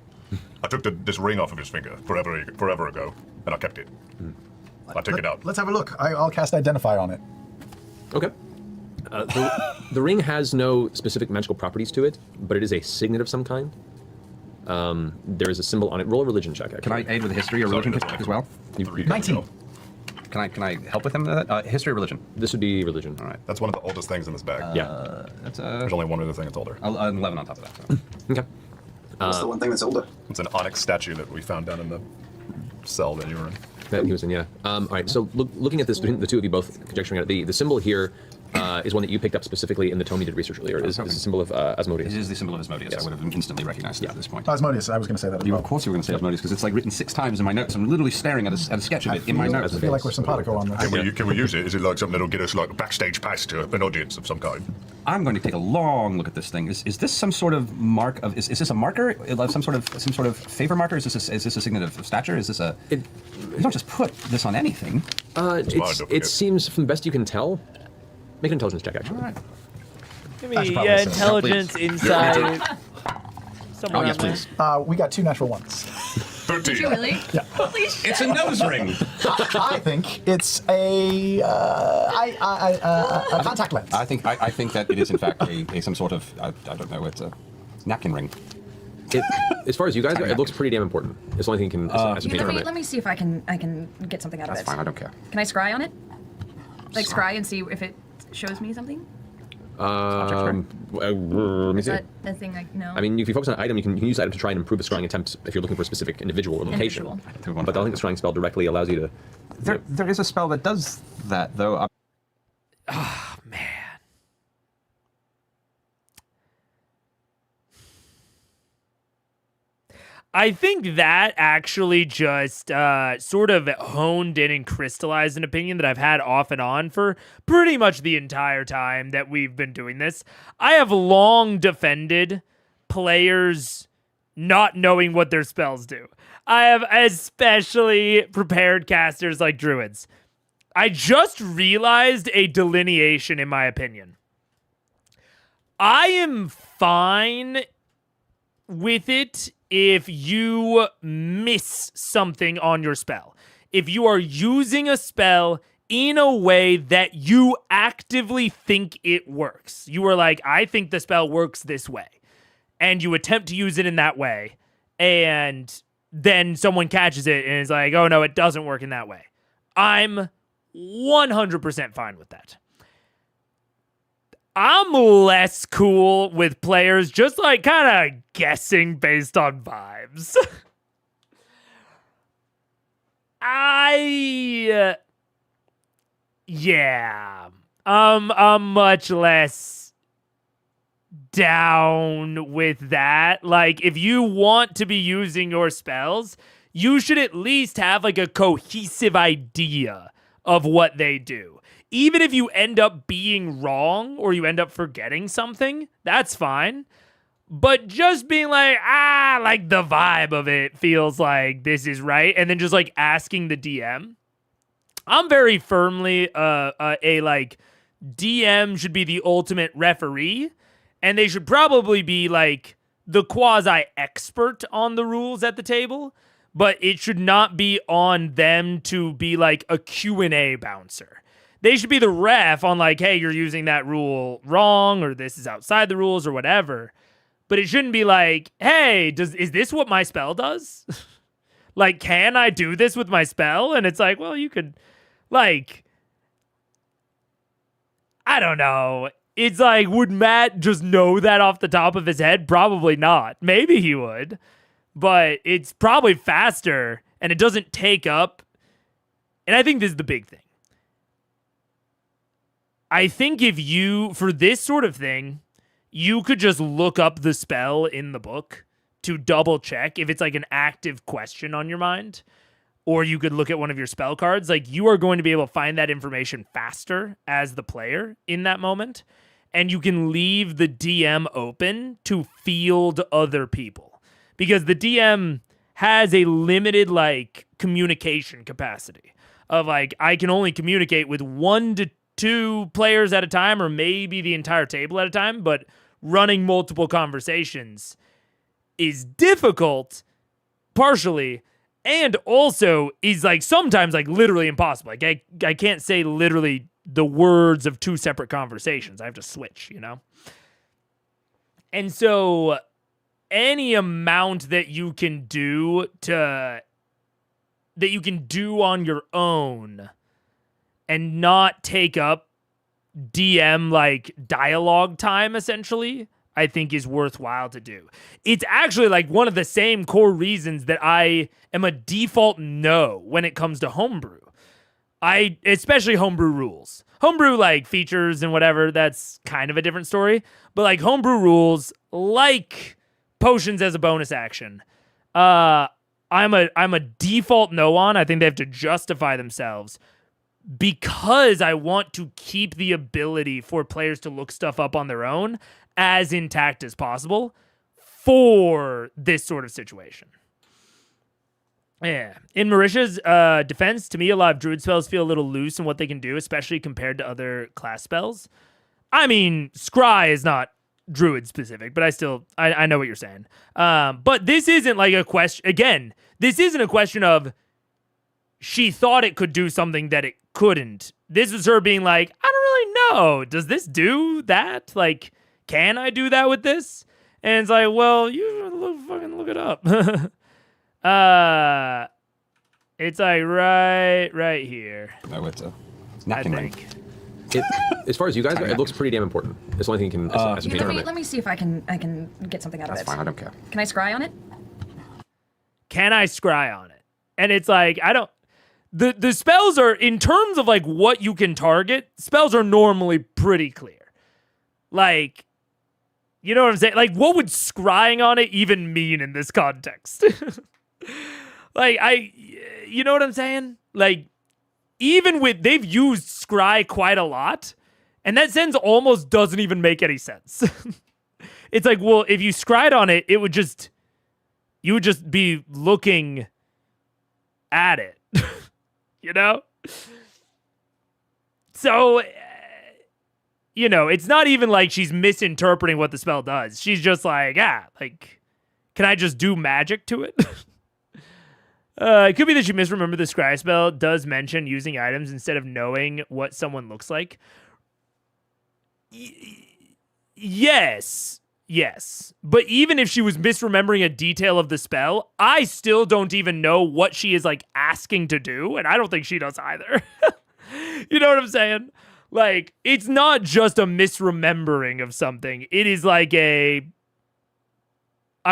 I took this ring off of his finger forever ago, and I kept it. I take it out. Let's have a look. I'll cast Identify on it. Okay. The ring has no specific magical properties to it, but it is a signet of some kind. There is a symbol on it. Roll a religion check, actually. Can I aid with a history or religion check as well? 19. Can I help with him with that? History or religion? This would be religion. All right. That's one of the oldest things in this bag. Yeah. There's only one other thing that's older. 11 on top of that. So. Okay. What's the one thing that's older? It's an onyx statue that we found down in the cell that you were in. That he was in, yeah. All right, so looking at this, the two of you both conjecturing at it, the symbol here is one that you picked up specifically in the tome you did research earlier. Is a symbol of Asmodeus. It is the symbol of Asmodeus. Yes. I would have instantly recognized it at this point. Asmodeus, I was going to say that as well. Of course you were going to say Asmodeus, because it's like written 6 times in my notes. I'm literally staring at a sketch of it in my notes. I feel like we're simpatico on this. Can we use it? Is it like something that'll get us like a backstage pass to an audience of some kind? I'm going to take a long look at this thing. Is this some sort of mark of? Is this a marker? Some sort of favor marker? Is this a signet of stature? Is this a? You don't just put this on anything. It seems, from the best you can tell, make an intelligence check, actually. All right. Give me intelligence, insight. Oh, yes, please. We got 2 natural ones. 13. Did you really? Yeah. Holy shit. It's a nose ring. I think it's a contact lens. I think that it is in fact a some sort of I don't know. It's a napkin ring. As far as you guys go, it looks pretty damn important. It's the only thing you can ascertain from it. Let me see if I can get something out of it. That's fine. I don't care. Can I scry on it? Like scry and see if it shows me something? Let me Is see. that a thing I know? I mean, if you focus on an item, you can use the item to try and improve a scrying attempt if you're looking for a specific individual or location. Individual. But I don't think the scrying spell directly allows you to. There is a spell that does that though. Oh, man. I think that actually just sort of honed in and crystallized an opinion that I've had off and on for pretty much the entire time that we've been doing this. I have long defended players not knowing what their spells do. I have especially prepared casters like druids. I just realized a delineation in my opinion. I am fine with it if you miss something on your spell. If you are using a spell in a way that you actively think it works. You are like, I think the spell works this way. And you attempt to use it in that way. And then someone catches it and is like, oh no, it doesn't work in that way. I'm 100% fine with that. I'm less cool with players just like kind of guessing based on vibes. I'm much less down with that. Like, if you want to be using your spells, you should at least have like a cohesive idea of what they do. Even if you end up being wrong or you end up forgetting something, that's fine. But just being like, like the vibe of it feels like this is right. And then just like asking the DM. I'm very firmly a like DM should be the ultimate referee. And they should probably be like the quasi-expert on the rules at the table. But it should not be on them to be like a Q&A bouncer. They should be the ref on like, hey, you're using that rule wrong, or this is outside the rules, or whatever. But it shouldn't be like, hey, is this what my spell does? Like, can I do this with my spell? And it's like, well, you could, like, I don't know. It's like, would Matt just know that off the top of his head? Probably not. Maybe he would. But it's probably faster, and it doesn't take up and I think this is the big thing. I think for this sort of thing, you could just look up the spell in the book to double check if it's like an active question on your mind, or you could look at one of your spell cards. Like, you are going to be able to find that information faster as the player in that moment, and you can leave the DM open to field other people, because the DM has a limited like communication capacity of like, I can only communicate with 1 to 2 players at a time, or maybe the entire table at a time, but running multiple conversations is difficult, partially, and also is like sometimes like literally impossible. Like I can't say literally the words of 2 separate conversations. I have to switch, you know? And so any amount that you can do on your own and not take up DM like dialogue time, essentially, I think is worthwhile to do. It's actually like one of the same core reasons that I am a default no when it comes to homebrew. Especially homebrew rules. Homebrew like features and whatever, that's kind of a different story. But like homebrew rules, like potions as a bonus action, I'm a default no on. I think they have to justify themselves, because I want to keep the ability for players to look stuff up on their own as intact as possible for this sort of situation. Yeah. In Marisha's defense, to me, a lot of druid spells feel a little loose in what they can do, especially compared to other class spells. I mean, Scry is not druid specific, but I know what you're saying. But this isn't like a question. Again, this isn't a question of she thought it could do something that it couldn't. This is her being like, I don't really know. Does this do that? Like, can I do that with this? And it's like, well, you fucking look it up. It's like right here. No, it's a I napkin ring. think. As far as you guys go, it looks pretty damn important. It's the only thing you can ascertain from it. Let me see if I can get something out That's of it. fine, I don't care. Can I scry on it? Can I scry on it? And it's like, I don't. The spells are, in terms of like what you can target, spells are normally pretty clear. Like, you know what I'm saying? Like, what would scrying on it even mean in this context? Like, you know what I'm saying? Like, even with, they've used scry quite a lot, and that sentence almost doesn't even make any sense. It's like, well, if you scried on it, you would just be looking at it. You know? So, you know, it's not even like she's misinterpreting what the spell does. She's just like, like, can I just do magic to it? It could be that she misremembered the scry spell does mention using items instead of knowing what someone looks like. Yes. But even if she was misremembering a detail of the spell, I still don't even know what she is like asking to do, and I don't think she does either. You know what I'm saying? Like, it's not just a misremembering of something. It is like I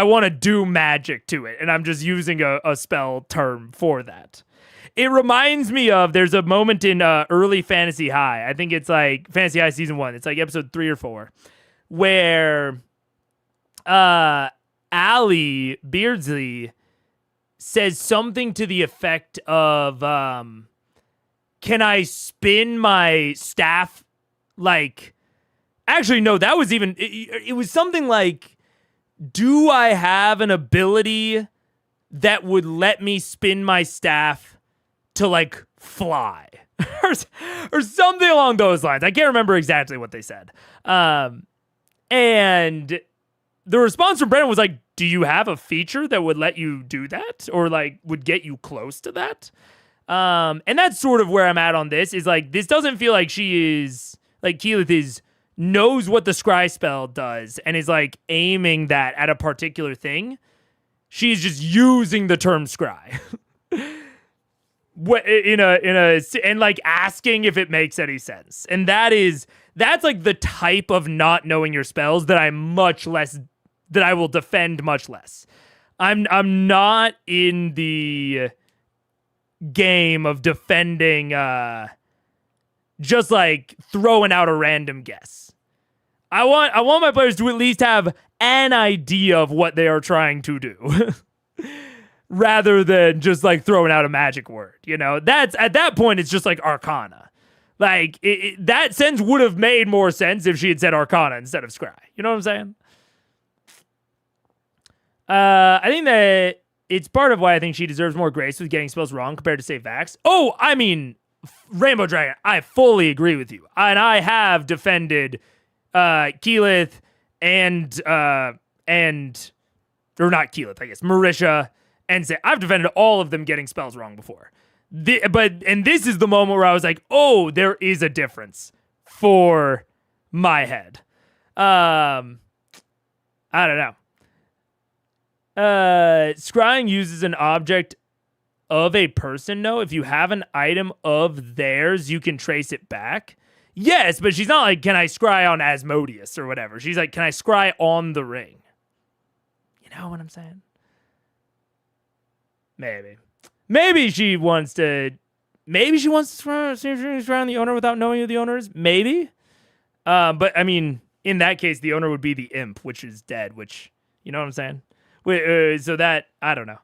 want to do magic to it, and I'm just using a spell term for that. It reminds me of, there's a moment in early Fantasy High. I think it's like Fantasy High Season 1. It's like episode 3 or 4, where Allie Beardsley says something to the effect of, can I spin my staff like... Actually, no, that was even... It was something like, do I have an ability that would let me spin my staff to, like, fly? or something along those lines. I can't remember exactly what they said. And the response from Brennan was like, do you have a feature that would let you do that? Or, like, would get you close to that? And that's sort of where I'm at on this, is, like, this doesn't feel like she is... Like, Keyleth knows what the scry spell does and is like aiming that at a particular thing. She's just using the term scry and like asking if it makes any sense. And that's like the type of not knowing your spells that I will defend much less. I'm not in the game of defending just like throwing out a random guess. I want my players to at least have an idea of what they are trying to do. Rather than just like throwing out a magic word, that's at that point, it's just like Arcana. Like that sense would have made more sense if she had said Arcana instead of Scry. You know what I'm saying? I think that it's part of why I think she deserves more grace with getting spells wrong compared to say Vax. Oh, I mean, Rainbow Dragon, I fully agree with you. And I have defended Keyleth and or not Keyleth, I guess, Marisha, and say I've defended all of them getting spells wrong before. And this is the moment where I was like, oh, there is a difference for my head. I don't know. Scrying uses an object of a person, no? If you have an item of theirs, you can trace it back. Yes, but she's not like, can I scry on Asmodeus or whatever? She's like, can I scry on the ring? You know what I'm saying? Maybe she wants to scry on the owner without knowing who the owner is. Maybe. But I mean, in that case, the owner would be the imp, which is dead, which, you know what I'm saying? So that, I don't know.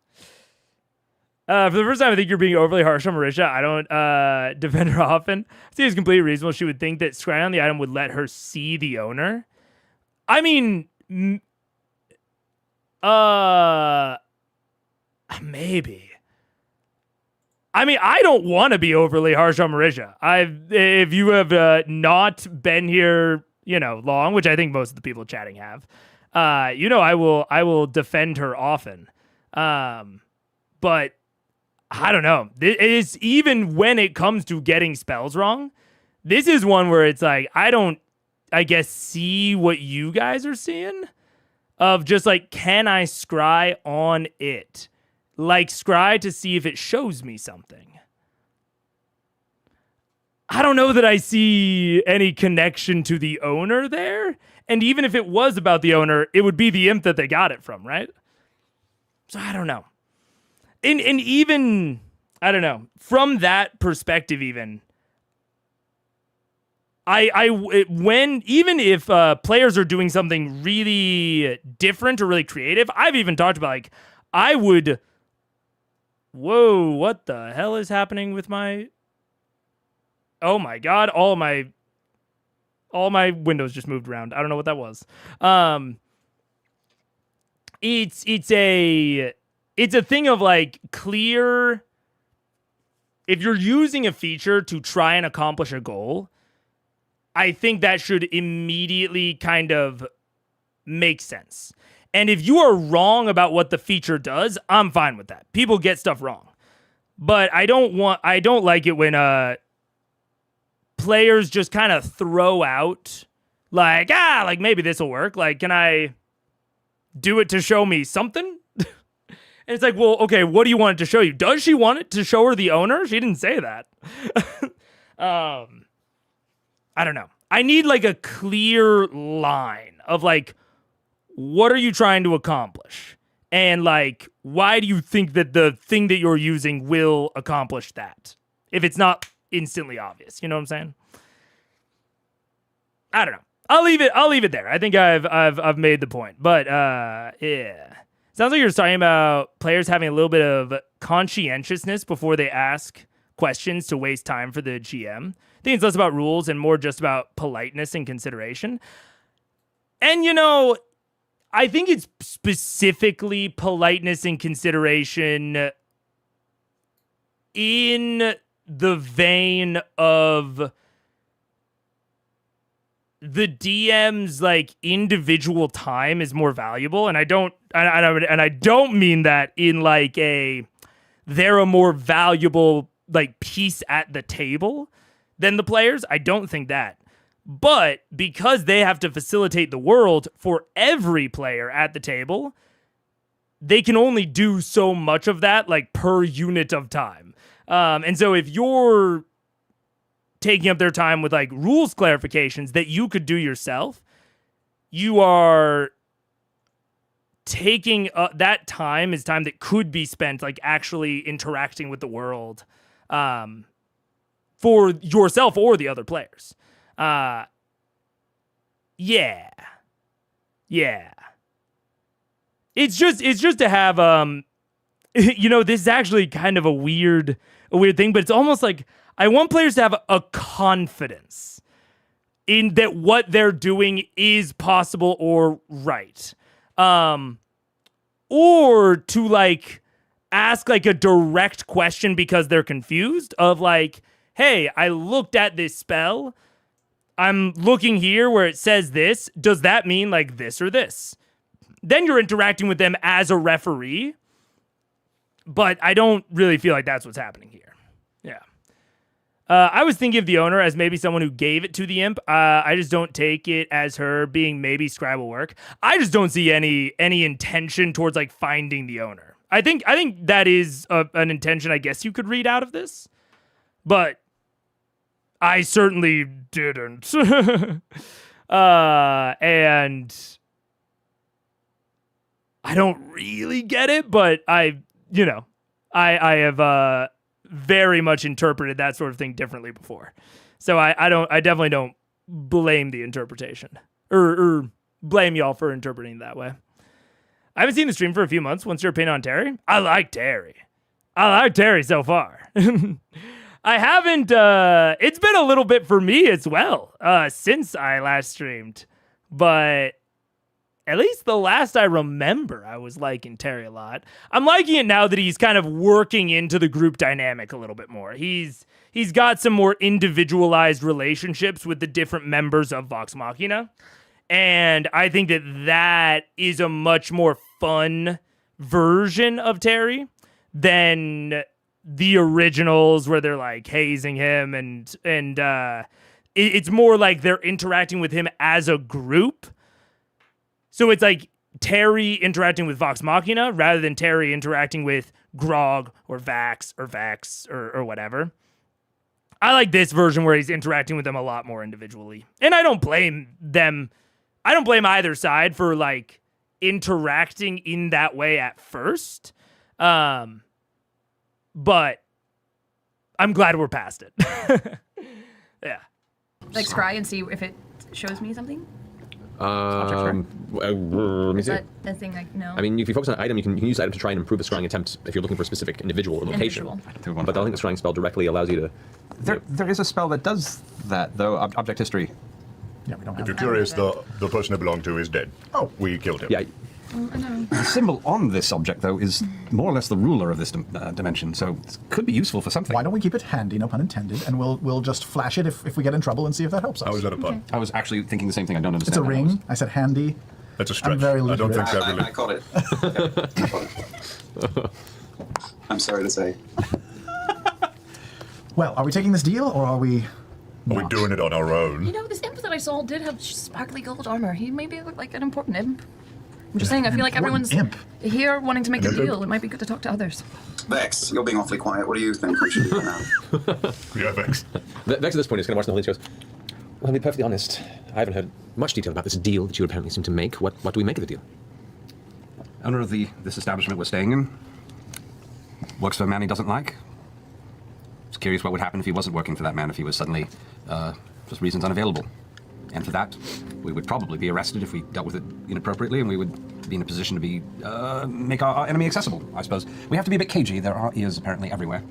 For the first time, I think you're being overly harsh on Marisha. I don't defend her often. I think it's completely reasonable. She would think that scrying on the item would let her see the owner. I mean, maybe. I mean, I don't want to be overly harsh on Marisha. If you have not been here, long, which I think most of the people chatting have, I will defend her often. But I don't know. It is, even when it comes to getting spells wrong, this is one where it's like, I guess, see what you guys are seeing of just like, can I scry on it? Like scry to see if it shows me something. I don't know that I see any connection to the owner there. And even if it was about the owner, it would be the imp that they got it from, right? So I don't know. And even, I don't know, from that perspective even, even if players are doing something really different or really creative, I've even talked about like, I would, whoa, what the hell is happening with my, oh my God, all my windows just moved around. I don't know what that was. It's a thing of like clear, if you're using a feature to try and accomplish a goal, I think that should immediately kind of make sense. And if you are wrong about what the feature does, I'm fine with that. People get stuff wrong. But I don't like it when players just kind of throw out like maybe this will work. Like, can I do it to show me something? And it's like, well, okay, what do you want it to show you? Does she want it to show her the owner? She didn't say that. I don't know. I need like a clear line of like, what are you trying to accomplish? And like, why do you think that the thing that you're using will accomplish that? If it's not instantly obvious, you know what I'm saying? I don't know. I'll leave it there. I think I've made the point. But yeah. Sounds like you're talking about players having a little bit of conscientiousness before they ask questions to waste time for the GM. I think it's less about rules and more just about politeness and consideration. And, I think it's specifically politeness and consideration in the vein of the DM's like individual time is more valuable, and I don't mean that in like they're a more valuable like piece at the table than the players. I don't think that. But because they have to facilitate the world for every player at the table, they can only do so much of that like per unit of time. And so if you're taking up their time with like rules clarifications that you could do yourself, you are taking that time is time that could be spent like actually interacting with the world for yourself or the other players. Yeah. It's just to have this is actually kind of a weird thing, but it's almost like I want players to have a confidence in that what they're doing is possible or right. Or to like ask like a direct question because they're confused of like, hey, I looked at this spell. I'm looking here where it says this. Does that mean like this or this? Then you're interacting with them as a referee. But I don't really feel like that's what's happening here. Yeah. I was thinking of the owner as maybe someone who gave it to the imp. I just don't take it as her being maybe scribal work. I just don't see any intention towards like finding the owner. I think that is an intention I guess you could read out of this. But I certainly didn't. And I don't really get it, but I have very much interpreted that sort of thing differently before. So I definitely don't blame the interpretation or blame y'all for interpreting it that way. I haven't seen the stream for a few months. What's your opinion on Tary? I like Tary so far. I haven't, it's been a little bit for me as well, since I last streamed, but at least the last I remember, I was liking Tary a lot. I'm liking it now that he's kind of working into the group dynamic a little bit more. He's got some more individualized relationships with the different members of Vox Machina. And I think that is a much more fun version of Tary than the originals where they're like hazing him and it's more like they're interacting with him as a group. So it's like Tary interacting with Vox Machina rather than Tary interacting with Grog or Vax or Vex or whatever. I like this version where he's interacting with them a lot more individually. And I don't blame them. I don't blame either side for like interacting in that way at first. But I'm glad we're past it. Yeah. Like scry and see if it shows me something? Let me see. Is that a thing like, no? I mean, if you focus on an item, you can use the item to try and improve a scrying attempt if you're looking for a specific individual or location. But I don't think the scrying spell directly allows you to... There is a spell that does that, though, Object History. Yeah, we don't have If you're curious, the person it belonged to is dead. Oh. We killed him. Yeah. The symbol on this object, though, is more or less the ruler of this dimension, so it could be useful for something. Why don't we keep it handy, no pun intended, and we'll just flash it if we get in trouble and see if that helps us. How is that a pun? I was actually thinking the same thing. I don't understand. It's a ring. I said handy. That's a stretch. I'm very I don't think that really... I caught it. I caught it. I'm sorry to say. Well, are we taking this deal, or are we Are we doing it on our own? You know, this imp that I saw did have sparkly gold armor. He maybe looked like an important imp. I'm just saying, I feel like everyone's here wanting to make a deal. It might be good to talk to others. Vex, you're being awfully quiet. What do you think we should do now? Yeah, Vex. Vex at this point is going to watch the whole thing. She goes, well, to be perfectly honest, I haven't heard much detail about this deal that you apparently seem to make. What do we make of the deal? Owner of this establishment we're staying in works for a man he doesn't like. Just curious what would happen if he wasn't working for that man, if he was suddenly, for reasons unavailable. And for that, we would probably be arrested if we dealt with it inappropriately, and we would be in a position to make our enemy accessible, I suppose. We have to be a bit cagey. There are ears apparently everywhere.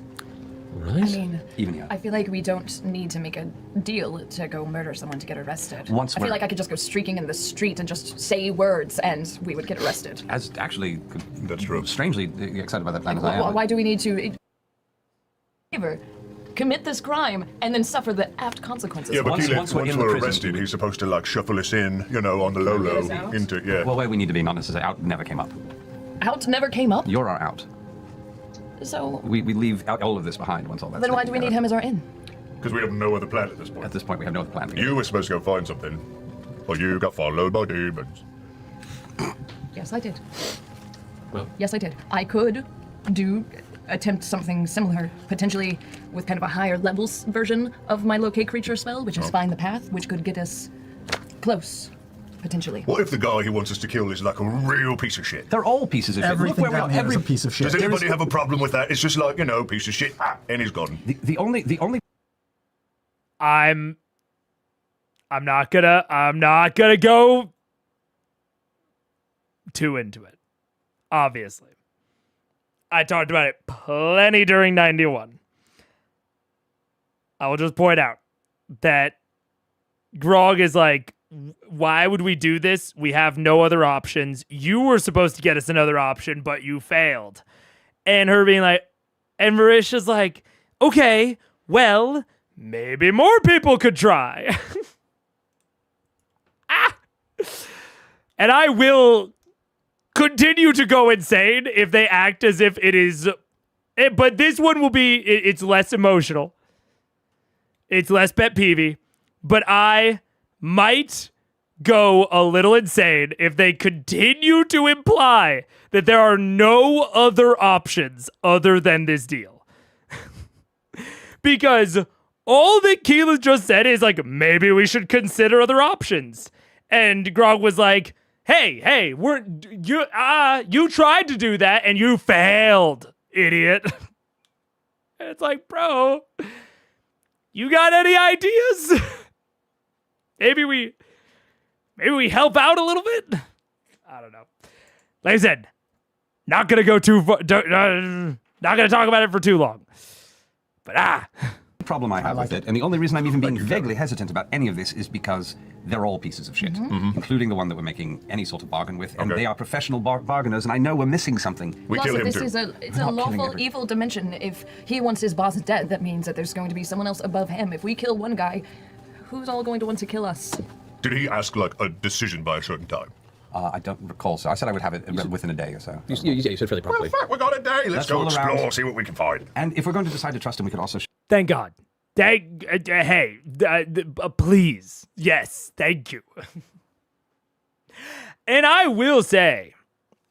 Right. I mean, even here. I feel like we don't need to make a deal to go murder someone to get arrested. I Once feel like I could just go streaking in the street and just say words and we would get arrested. As actually, that's true. Strangely excited about that plan as I am. Why do we need to commit this crime and then suffer the apt consequences? Yeah, but once once we're arrested, he's supposed to like shuffle us in, on the low into yeah. Well, where we need to be, not necessarily out, never came up. Out never came up? You're our out. So we leave out all of this behind once all that's then why do we need him as our in? Because we have no other plan at this point. At this point, we have no other plan. You were supposed to go find something, but you got followed by demons. Yes, I did. Well. Yes, I did. I could attempt something similar, potentially with kind of a higher levels version of my locate creature spell, which is find the path, which could get us close potentially. What if the guy who wants us to kill is like a real piece of shit? They're all pieces of shit. Everything down here is a piece of shit. Does anybody have a problem with that? It's just like, piece of shit, and he's gone. The only I'm not gonna go too into it. Obviously. I talked about it plenty during 91. I will just point out that Grog is like, why would we do this? We have no other options. You were supposed to get us another option, but you failed. And her being like, and Marisha's like, okay, well, maybe more people could try. And I will continue to go insane if they act as if it is. But this one will be, it's less emotional. It's less pet peevey. But I might go a little insane if they continue to imply that there are no other options other than this deal. Because all that Keela just said is like, maybe we should consider other options. And Grog was like, hey, you tried to do that and you failed, idiot. And it's like, bro, you got any ideas? Maybe we help out a little bit? I don't know. Like I said, not gonna go too far, not gonna talk about it for too long. But The problem I have with it, and the only reason I'm even being vaguely hesitant about any of this is because they're all pieces of shit, including the one that we're making any sort of bargain with, and they are professional bargainers, and I know we're missing something. We kill him too. It's a lawful evil dimension. If he wants his boss dead, that means that there's going to be someone else above him. If we kill one guy, who's all going to want to kill us? Did he ask like a decision by a certain time? I don't recall, so I said I would have it within a day or so. You said fairly promptly. Well, fuck, we got a day. Let's go all explore, around. see what we can find. And if we're going to decide to trust him, we could also... Thank God. Please. Yes, thank you. And I will say,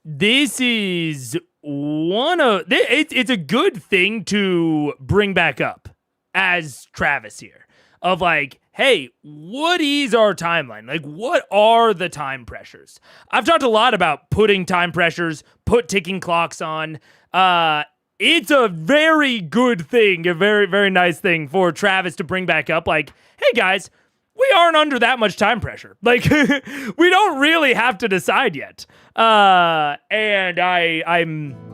this is it's a good thing to bring back up as Travis here. Of like, hey, what is our timeline? Like, what are the time pressures? I've talked a lot about putting time pressures, put ticking clocks on. It's a very good thing, a very, very nice thing for Travis to bring back up. Like, hey guys, we aren't under that much time pressure. Like, we don't really have to decide yet. And I'm...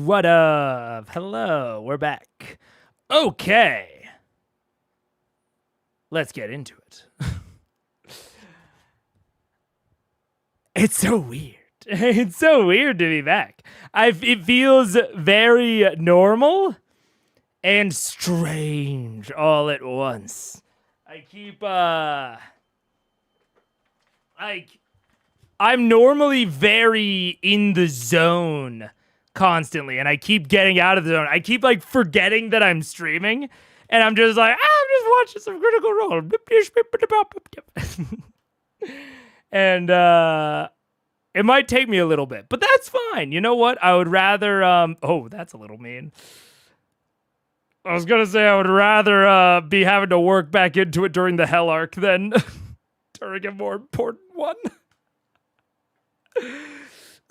What up? Hello, we're back. Okay. Let's get into it. It's so weird. It's so weird to be back. It feels very normal and strange all at once. I keep, I'm normally very in the zone constantly, and I keep getting out of the zone. I keep, like, forgetting that I'm streaming, and I'm just like, I'm just watching some Critical Role. And, it might take me a little bit, but that's fine. You know what? I would rather, oh, that's a little mean. I was going to say I would rather be having to work back into it during the Hell arc than during a more important one.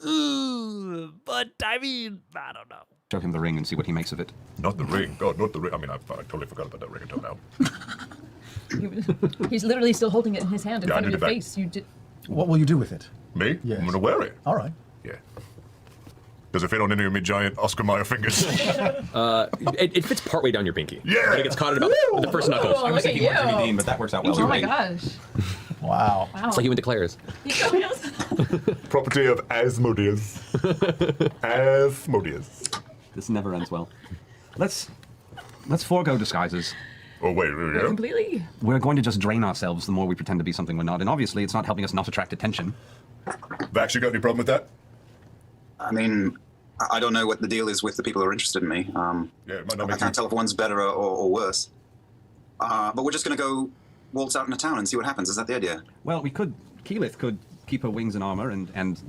Ooh, but, I mean, I don't know. Show him the ring and see what he makes of it. Not the ring. God, not the ring. I mean, I totally forgot about that ring until now. He's literally still holding it in his hand in front of your face. You did. What will you do with it? Me? Yes. I'm gonna wear it. All right. Yeah. Does it fit on any of my giant Oscar Mayer fingers? It fits partway down your pinky. Yeah. But it gets caught at about the first knuckle. Oh, I was thinking more Jimmy Dean, but that works out well. Oh my gosh. Wow. It's like he went to Claire's. Property of Asmodeus. Asmodeus. This never ends well. Let's forego disguises. Oh, wait, yeah? Completely. We're going to just drain ourselves the more we pretend to be something we're not, and obviously it's not helping us not attract attention. Vax, you got any problem with that? I mean, I don't know what the deal is with the people who are interested in me. Yeah, it might not I make can't tell if one's better or worse. But we're just going to go waltz out into town and see what happens. Is that the idea? Well, Keyleth could keep her wings and armor, and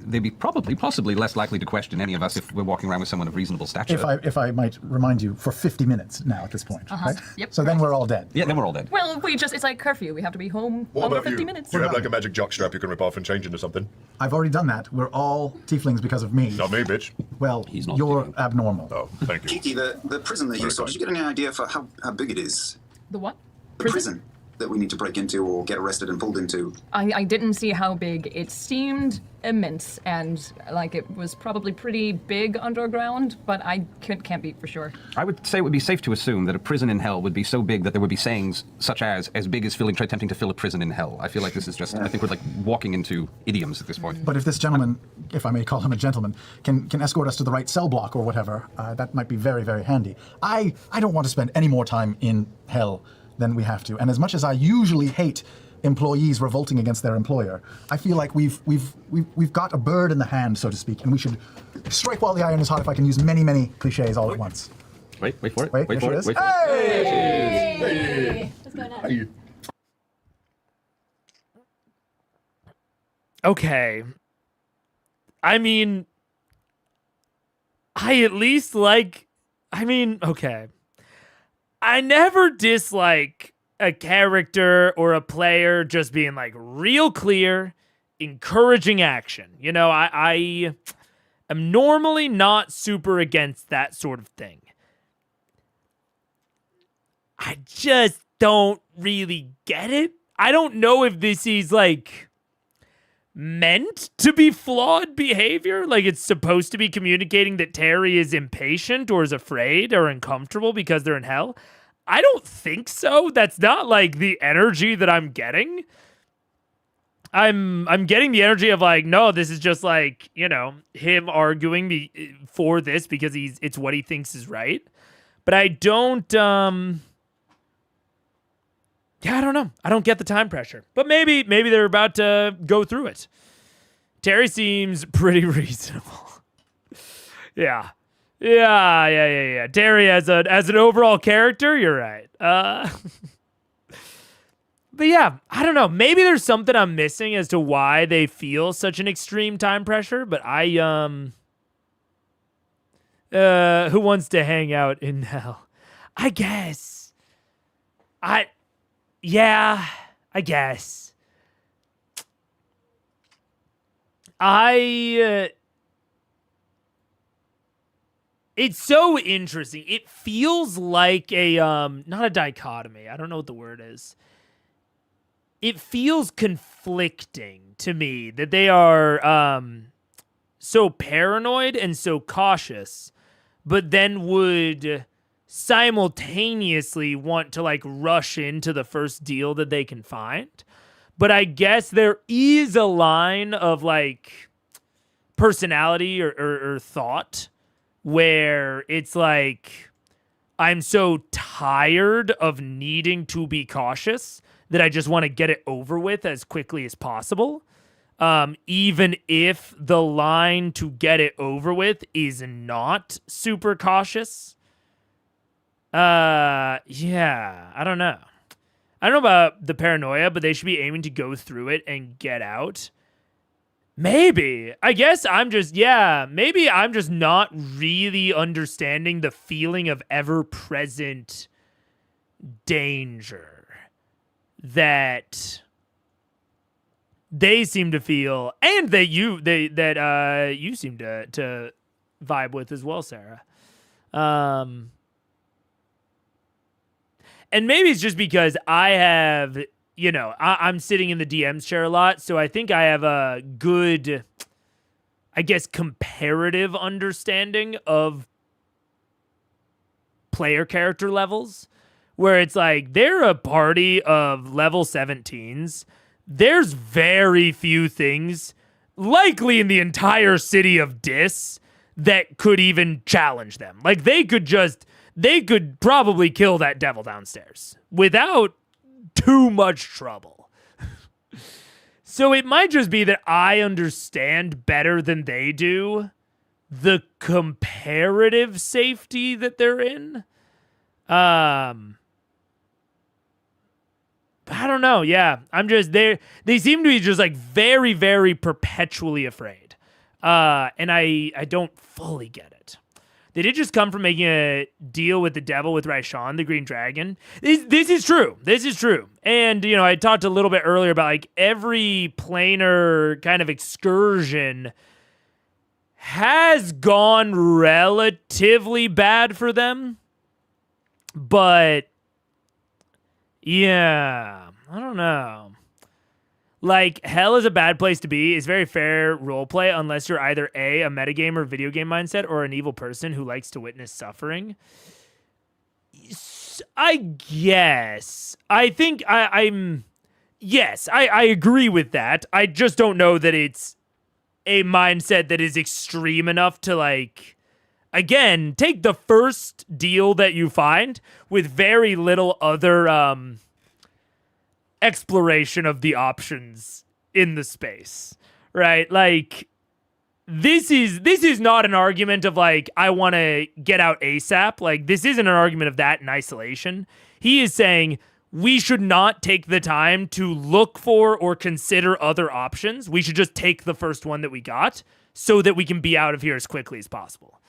they'd be possibly less likely to question any of us if we're walking around with someone of reasonable stature. If I might remind you, for 50 minutes now at this point, right? Yep. So then we're all dead. Yeah, then we're all dead. Well, it's like curfew. We have to be home What over about 50 you? minutes. Do you have like a magic jockstrap you can rip off and change into something? I've already done that. We're all tieflings because of me. Not me, bitch. Well, He's not you're tiefling. abnormal. Oh, thank you. Kiki, the prison that you Very saw, kind. did you get any idea for how big it is? The what? The prison that we need to break into or get arrested and pulled into. I didn't see how big. It seemed immense, and like it was probably pretty big underground, but I can't be for sure. I would say it would be safe to assume that a prison in hell would be so big that there would be sayings such as big as attempting to fill a prison in hell. I feel like this is just, I think we're like walking into idioms at this point. But if this gentleman, if I may call him a gentleman, can escort us to the right cell block or whatever, that might be very, very handy. I don't want to spend any more time in hell than we have to. And as much as I usually hate employees revolting against their employer, I feel like we've got a bird in the hand, so to speak, and we should strike while the iron is hot, if I can use many, many cliches all at once. Wait for it. Wait Wait there for she it. is. Wait for it. Hey! What's going on? Okay. I mean, okay. I never dislike a character or a player just being like real clear, encouraging action. You know, I am normally not super against that sort of thing. I just don't really get it. I don't know if this is like meant to be flawed behavior. Like it's supposed to be communicating that Tary is impatient or is afraid or uncomfortable because they're in hell. I don't think so. That's not like the energy that I'm getting. I'm getting the energy of like, no, this is just like, you know, him arguing for this because it's what he thinks is right. But I don't, yeah, I don't know. I don't get the time pressure. But maybe they're about to go through it. Tary seems pretty reasonable. Yeah. Yeah. Tary as an overall character, you're right. But yeah, I don't know. Maybe there's something I'm missing as to why they feel such an extreme time pressure, but who wants to hang out in hell? I guess. I guess. It's so interesting. It feels like a, not a dichotomy. I don't know what the word is. It feels conflicting to me that they are, so paranoid and so cautious, but then would simultaneously want to like rush into the first deal that they can find. But I guess there is a line of like personality or thought where it's like, I'm so tired of needing to be cautious that I just want to get it over with as quickly as possible. Even if the line to get it over with is not super cautious. Yeah, I don't know. I don't know about the paranoia, but they should be aiming to go through it and get out. Maybe. I guess maybe I'm just not really understanding the feeling of ever-present danger that they seem to feel, and that you seem to vibe with as well, Sarah. And maybe it's just because I have, I'm sitting in the DM's chair a lot, so I think I have a good, I guess, comparative understanding of player character levels, where it's like, they're a party of level 17s. There's very few things, likely in the entire city of Dis, that could even challenge them. Like, they could probably kill that devil downstairs without too much trouble. So it might just be that I understand better than they do the comparative safety that they're in. I don't know. Yeah, they seem to be just like very, very perpetually afraid. And I don't fully get it. They did just come from making a deal with the devil with Raishan, the green dragon. This is true. This is true. And, I talked a little bit earlier about like every planar kind of excursion has gone relatively bad for them. But yeah, I don't know. Like, hell is a bad place to be is very fair roleplay unless you're either a metagame or video game mindset or an evil person who likes to witness suffering. I guess. I think yes, I agree with that. I just don't know that it's a mindset that is extreme enough to, like, again, take the first deal that you find with very little other exploration of the options in the space, right? Like, this is not an argument of like, I want to get out ASAP. Like, this isn't an argument of that in isolation. He is saying we should not take the time to look for or consider other options. We should just take the first one that we got so that we can be out of here as quickly as possible.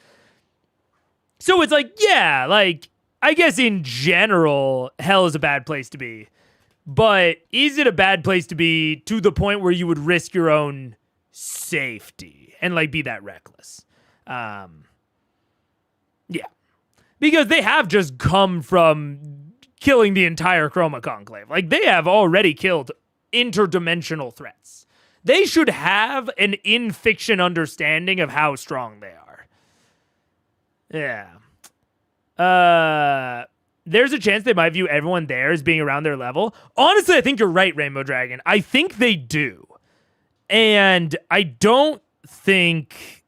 So it's like, yeah, like, I guess in general, hell is a bad place to be. But is it a bad place to be to the point where you would risk your own safety and like be that reckless? Yeah. Because they have just come from killing the entire Chroma Conclave. Like, they have already killed interdimensional threats. They should have an in-fiction understanding of how strong they are. Yeah. There's a chance they might view everyone there as being around their level. Honestly, I think you're right, Rainbow Dragon. I think they do. And I don't think...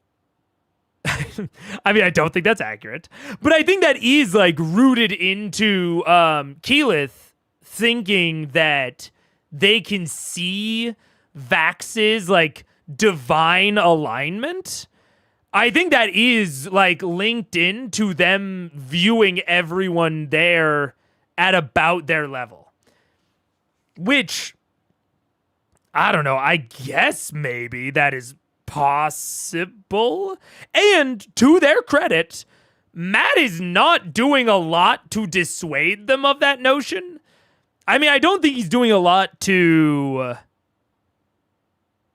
I don't think that's accurate. But I think that is, like, rooted into Keyleth thinking that they can see Vax's, like, divine alignment. I think that is, like, linked in to them viewing everyone there at about their level. Which, I don't know, I guess maybe that is possible. And to their credit, Matt is not doing a lot to dissuade them of that notion. I mean, I don't think he's doing a lot to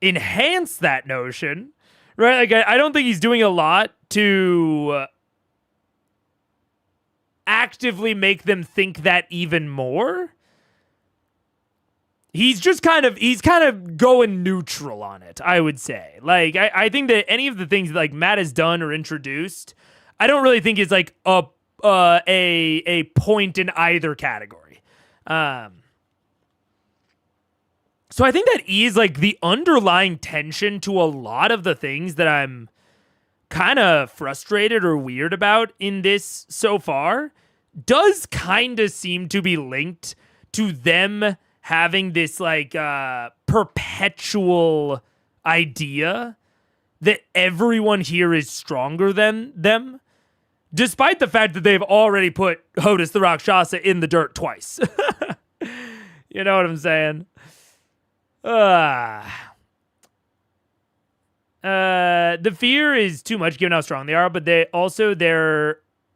enhance that notion. Right, like, I don't think he's doing a lot to actively make them think that even more. he's kind of going neutral on it, I would say. Like, I think that any of the things that, like, Matt has done or introduced, I don't really think is like a point in either category. So I think that is like the underlying tension to a lot of the things that I'm kind of frustrated or weird about in this so far does kind of seem to be linked to them having this like perpetual idea that everyone here is stronger than them, despite the fact that they've already put Hodis the Rakshasa in the dirt twice. You know what I'm saying? The fear is too much given how strong they are, but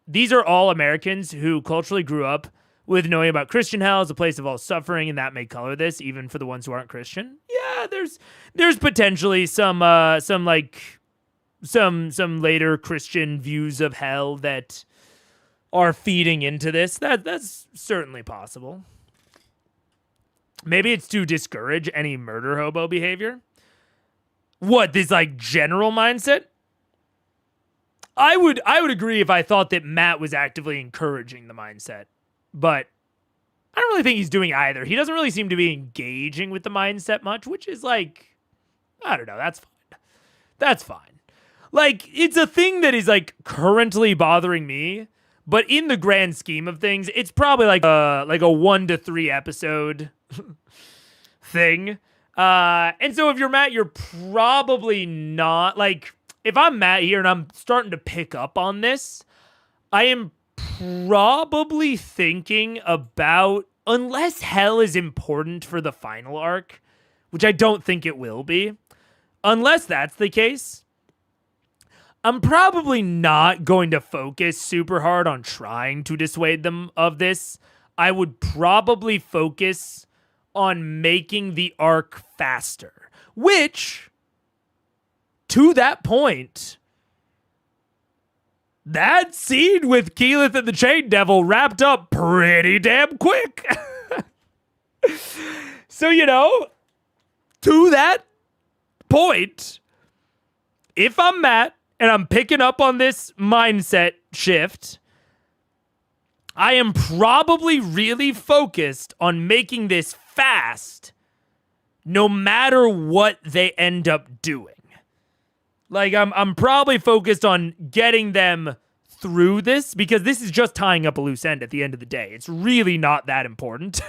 these are all Americans who culturally grew up with knowing about Christian hell as a place of all suffering, and that may color this even for the ones who aren't Christian. Yeah, there's potentially some later Christian views of hell that are feeding into this. That's certainly possible. Maybe it's to discourage any murder hobo behavior. What, this like general mindset? I would agree if I thought that Matt was actively encouraging the mindset, but I don't really think he's doing either. He doesn't really seem to be engaging with the mindset much, which is like, I don't know, that's fine. That's fine. Like, it's a thing that is like currently bothering me, but in the grand scheme of things, it's probably like a 1 to 3 episode thing. And so if you're Matt, you're probably not like, if I'm Matt here and I'm starting to pick up on this, I am probably thinking about, unless hell is important for the final arc, which I don't think it will be, unless that's the case, I'm probably not going to focus super hard on trying to dissuade them of this. I would probably focus on making the arc faster, which, to that point, that scene with Keyleth and the Chain Devil wrapped up pretty damn quick. So, you know, to that point, if I'm Matt and I'm picking up on this mindset shift, I am probably really focused on making this fast no matter what they end up doing. Like, I'm probably focused on getting them through this, because this is just tying up a loose end at the end of the day. It's really not that important.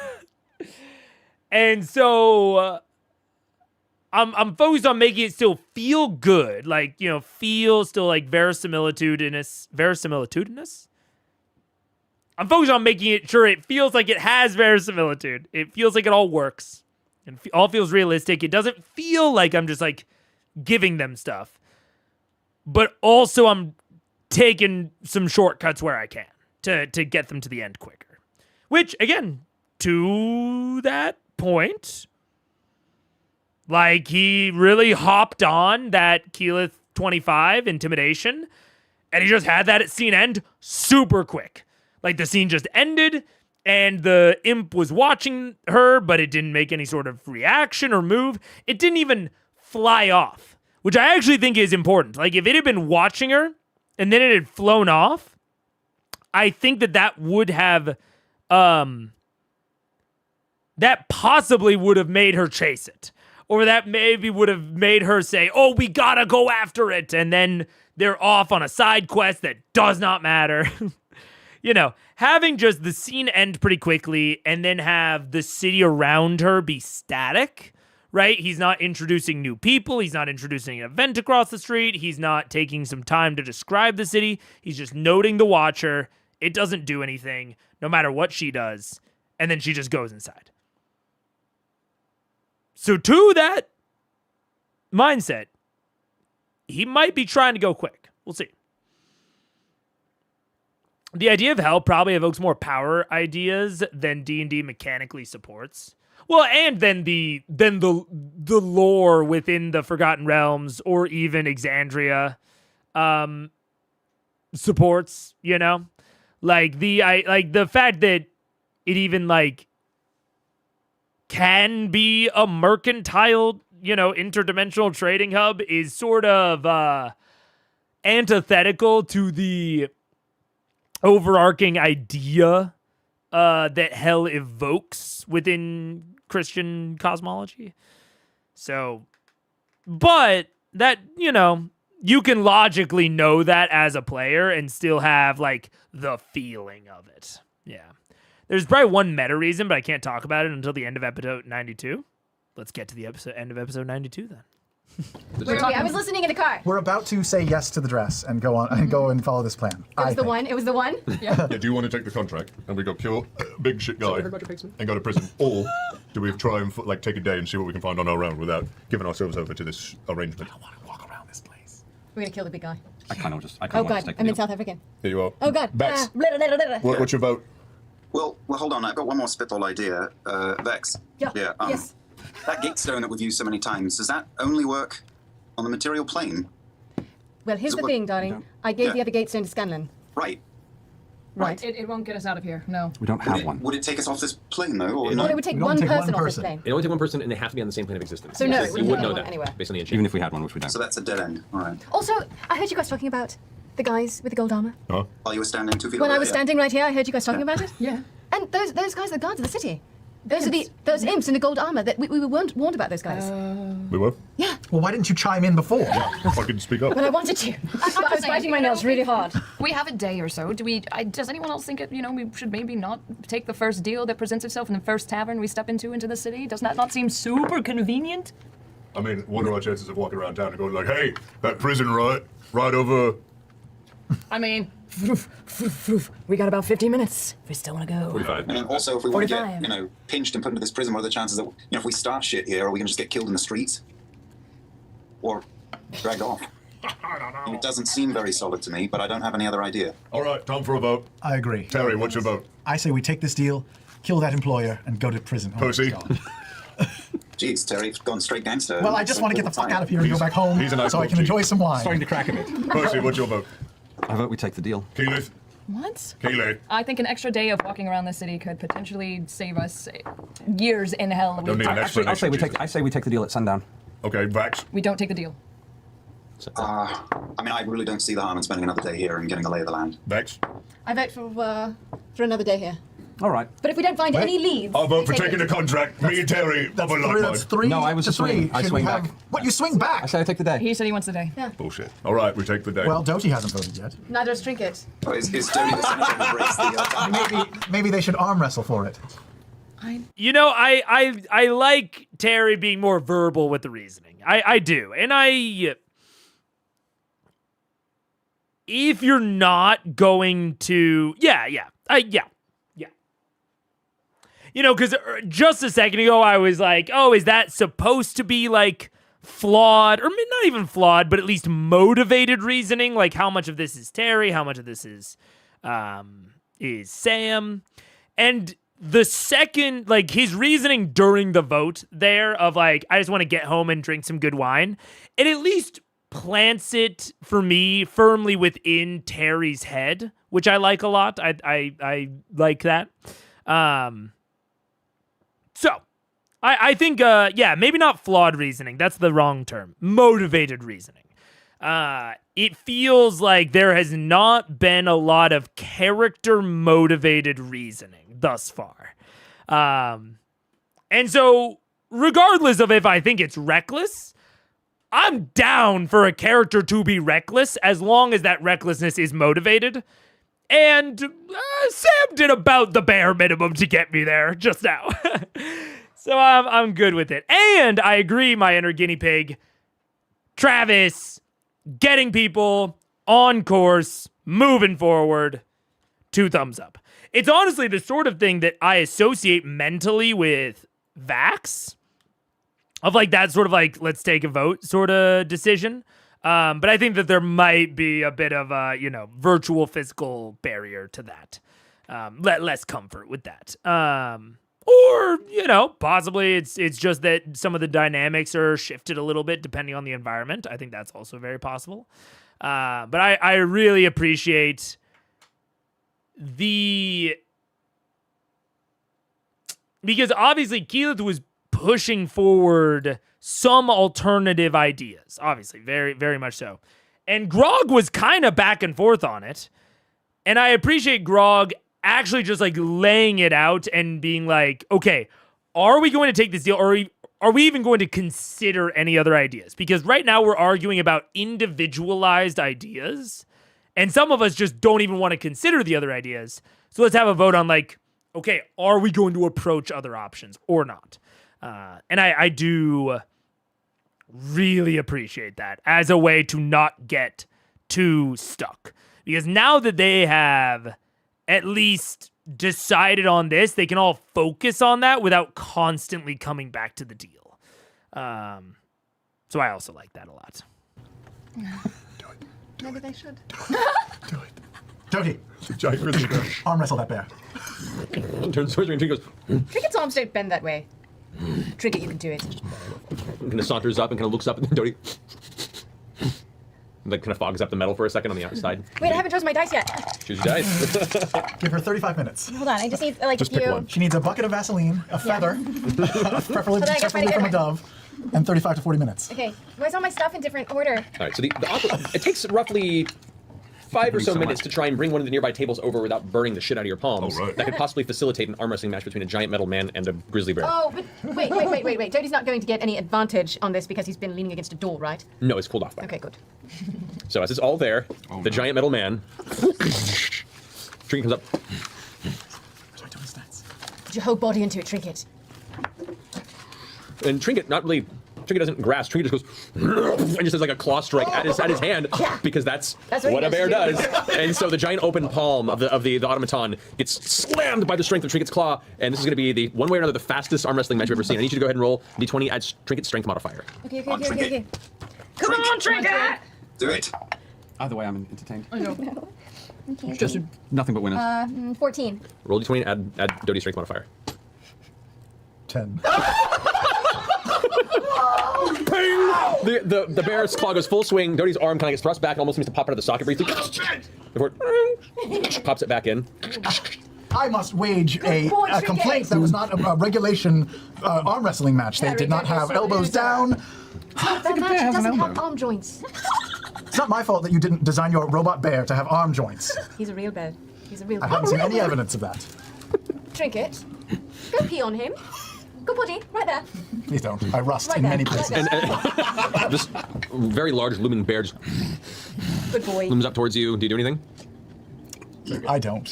And so I'm focused on making it still feel good. Like, you know, feel still like verisimilitudinous. I'm focused on making it sure it feels like it has verisimilitude. It feels like it all works and all feels realistic. It doesn't feel like I'm just like giving them stuff. But also I'm taking some shortcuts where I can to get them to the end quicker. Which, again, to that point, like, he really hopped on that Keyleth 25 intimidation, and he just had that scene end super quick. Like, the scene just ended, and the imp was watching her, but it didn't make any sort of reaction or move. It didn't even fly off, which I actually think is important. Like, if it had been watching her and then it had flown off, I think that would have, that possibly would have made her chase it. Or that maybe would have made her say, oh, we gotta go after it. And then they're off on a side quest that does not matter. You know, having just the scene end pretty quickly and then have the city around her be static, right? He's not introducing new people. He's not introducing an event across the street. He's not taking some time to describe the city. He's just noting the watcher. It doesn't do anything, no matter what she does. And then she just goes inside. So to that mindset, he might be trying to go quick. We'll see. The idea of hell probably evokes more power ideas than D&D mechanically supports. Well, and then the lore within the Forgotten Realms or even Exandria supports, you know? Like the fact that it even like can be a mercantile, interdimensional trading hub is sort of antithetical to the overarching idea that hell evokes within Christian cosmology. So, but that, you can logically know that as a player and still have like the feeling of it. Yeah. There's probably one meta reason, but I can't talk about it until the end of episode 92. Let's get to the end of episode 92 then. Where are we? I was listening in the car. We're about to say yes to the dress and go and follow this plan. It was the one. It was the one. Yeah. Do you want to take the contract and we go kill big shit guy and go to prison, or do we try and take a day and see what we can find on our own without giving ourselves over to this arrangement? I want to walk around this place. We're gonna kill the big guy. I kind of just. Oh God, I'm in South African. Here you are. Oh God. Vex. What's your vote? Well, hold on. I've got one more spitball idea. Vex. Yeah. Yes. That gate stone that we've used so many times, does that only work on the material plane? Well, here's the thing, darling. I gave the other gate stone to Scanlan. Right. Right. It won't get us out of here. No. We don't have one. Would it take us off this plane, though? Or Well, it would take one person off this plane. It only take one person, and they have to be on the same plane of existence. So no, Yes. we You would wouldn't know have that one anywhere. based on the enchantment. Even if we had one, which we don't. So that's a dead end. All right. Also, I heard you guys talking about the guys with the gold armor. Huh? While you were standing 2 feet When away, I was yeah. standing right here, I heard you guys talking about it. Yeah. And those guys are the guards of the city. Those are those imps in the gold armor that we were warned about those guys. We were? Yeah. Well, why didn't you chime in before? If I could speak up. But I wanted to. I was biting my nails really hard. We have a day or so. Does anyone else think we should maybe not take the first deal that presents itself in the first tavern we step into the city? Does that not seem super convenient? I mean, what are our chances of walking around town and going like, hey, that prison right over... I mean, we got about 50 minutes. If we still want to go. 45. And also, if we want to 45. get, pinched and put into this prison, what are the chances that, if we start shit here, are we going to just get killed in the streets? Or dragged off? I don't know. It doesn't seem very solid to me, but I don't have any other idea. All right, time for a vote. I agree. Tary, what's your vote? I say we take this deal, kill that employer, and go to prison. Oh my Pussy. God. Jeez, Terry, you've gone straight gangster. Well, I just want to get the fuck out of here and go back home he's a nice so I can little enjoy some wine. Starting to crack a bit. Pussy, what's your vote? I vote we take the deal. Keyleth? What? Keyleth? I think an extra day of walking around the city could potentially save us years in hell. Don't need an Actually, explanation. I say we take the deal at sundown. Okay, Vax. We don't take the deal. I mean, I really don't see the harm in spending another day here and getting a lay of the land. Vax? I vote for another day here. All right. But if we don't find any leads, I'll vote for we take taking the it. contract. Me and Terry, That's double three. like That's three. No, I was to a swing. three. I Should swing we have- back. What? You swing back? I say I take the day. He said he wants the day. Yeah. Bullshit. All right, we take the day. Well, Doty hasn't voted yet. Neither does Trinket. Oh, is Tony the senator who breaks the... Maybe they should arm wrestle for it. I like Tary being more verbal with the reasoning. I do. And if you're not going to, yeah. Because just a second ago, I was like, oh, is that supposed to be like flawed, or not even flawed, but at least motivated reasoning? Like how much of this is Tary, how much of this is Sam? And the second, like his reasoning during the vote there of like, I just want to get home and drink some good wine, it at least plants it for me firmly within Tary's head, which I like a lot. I like that. So I think, maybe not flawed reasoning. That's the wrong term. Motivated reasoning. It feels like there has not been a lot of character motivated reasoning thus far. And so regardless of if I think it's reckless, I'm down for a character to be reckless as long as that recklessness is motivated. And Sam did about the bare minimum to get me there just now. So I'm good with it. And I agree, my inner guinea pig, Travis, getting people on course, moving forward, 2 thumbs up. It's honestly the sort of thing that I associate mentally with Vax, of like that sort of like, let's take a vote sort of decision. But I think that there might be a bit of a, virtual physical barrier to that. Less comfort with that. Or, possibly it's just that some of the dynamics are shifted a little bit depending on the environment. I think that's also very possible. But I really appreciate the because obviously Keyleth was pushing forward some alternative ideas, obviously, very, very much so. And Grog was kind of back and forth on it. And I appreciate Grog actually just like laying it out and being like, okay, are we going to take this deal, or are we even going to consider any other ideas? Because right now we're arguing about individualized ideas, and some of us just don't even want to consider the other ideas. So let's have a vote on like, okay, are we going to approach other options or not? And I do really appreciate that as a way to not get too stuck. Because now that they have at least decided on this, they can all focus on that without constantly coming back to the deal. So I also like that a lot. Maybe they should. Do it. Doty, Giant grizzly bear. arm wrestle that bear. Turns towards you and Trinket goes, Tricket's arms don't bend that way. Tricket, you can do it. kind of saunters up and kind of looks up, and then Doty like kind of fogs up the metal for a second on the outside. Wait, I haven't chosen my dice yet. Choose your dice. Give her 35 minutes. Hold on, I just need like Just a few. pick one. She needs a bucket of Vaseline, a feather, preferably Hold on, I gotta find a good from a one. dove, and 35 to 40 minutes. Okay, where's all my stuff in different order? All right, so the it takes roughly 5 or so minutes to try and bring one of the nearby tables over without burning the shit out of your palms. Oh, right. That could possibly facilitate an arm wrestling match between a giant metal man and a grizzly bear. Oh, but wait. Doty's not going to get any advantage on this because he's been leaning against a door, right? No, it's cooled off by. Okay, good. So as it's all there, the giant metal man, Trinket comes up. Put your whole body into it, Trinket. And Trinket doesn't grasp. Trinket just goes and just does like a claw strike at his hand because that's what what he a bear does. does. And so the giant open palm of the automaton gets slammed by the strength of Trinket's claw, and this is going to be the one way or another the fastest arm wrestling match you've ever seen. I need you to go ahead and roll d20, add Trinket's strength modifier. Okay. Come on, Trinket! Do it. Either way, I'm entertained. I know. Just nothing but winners. 14. Roll d20 and add Doty's strength modifier. 10. The bear's claw goes full swing. Doty's arm kind of gets thrust back and almost seems to pop out of the socket briefly. Before it pops it back in. I must wage a Trinket. complaint that was not a regulation arm wrestling match. They did not have elbows down. That match doesn't have arm joints. It's not my fault that you didn't design your robot bear to have arm joints. He's a real bear. He's a real I bear. haven't seen any evidence of that. Trinket, go pee on him. Go potty, right there. Please don't. I rust Right in there. many places. This very large looming bear just Good boy. looms up towards you. Do you do anything? I don't.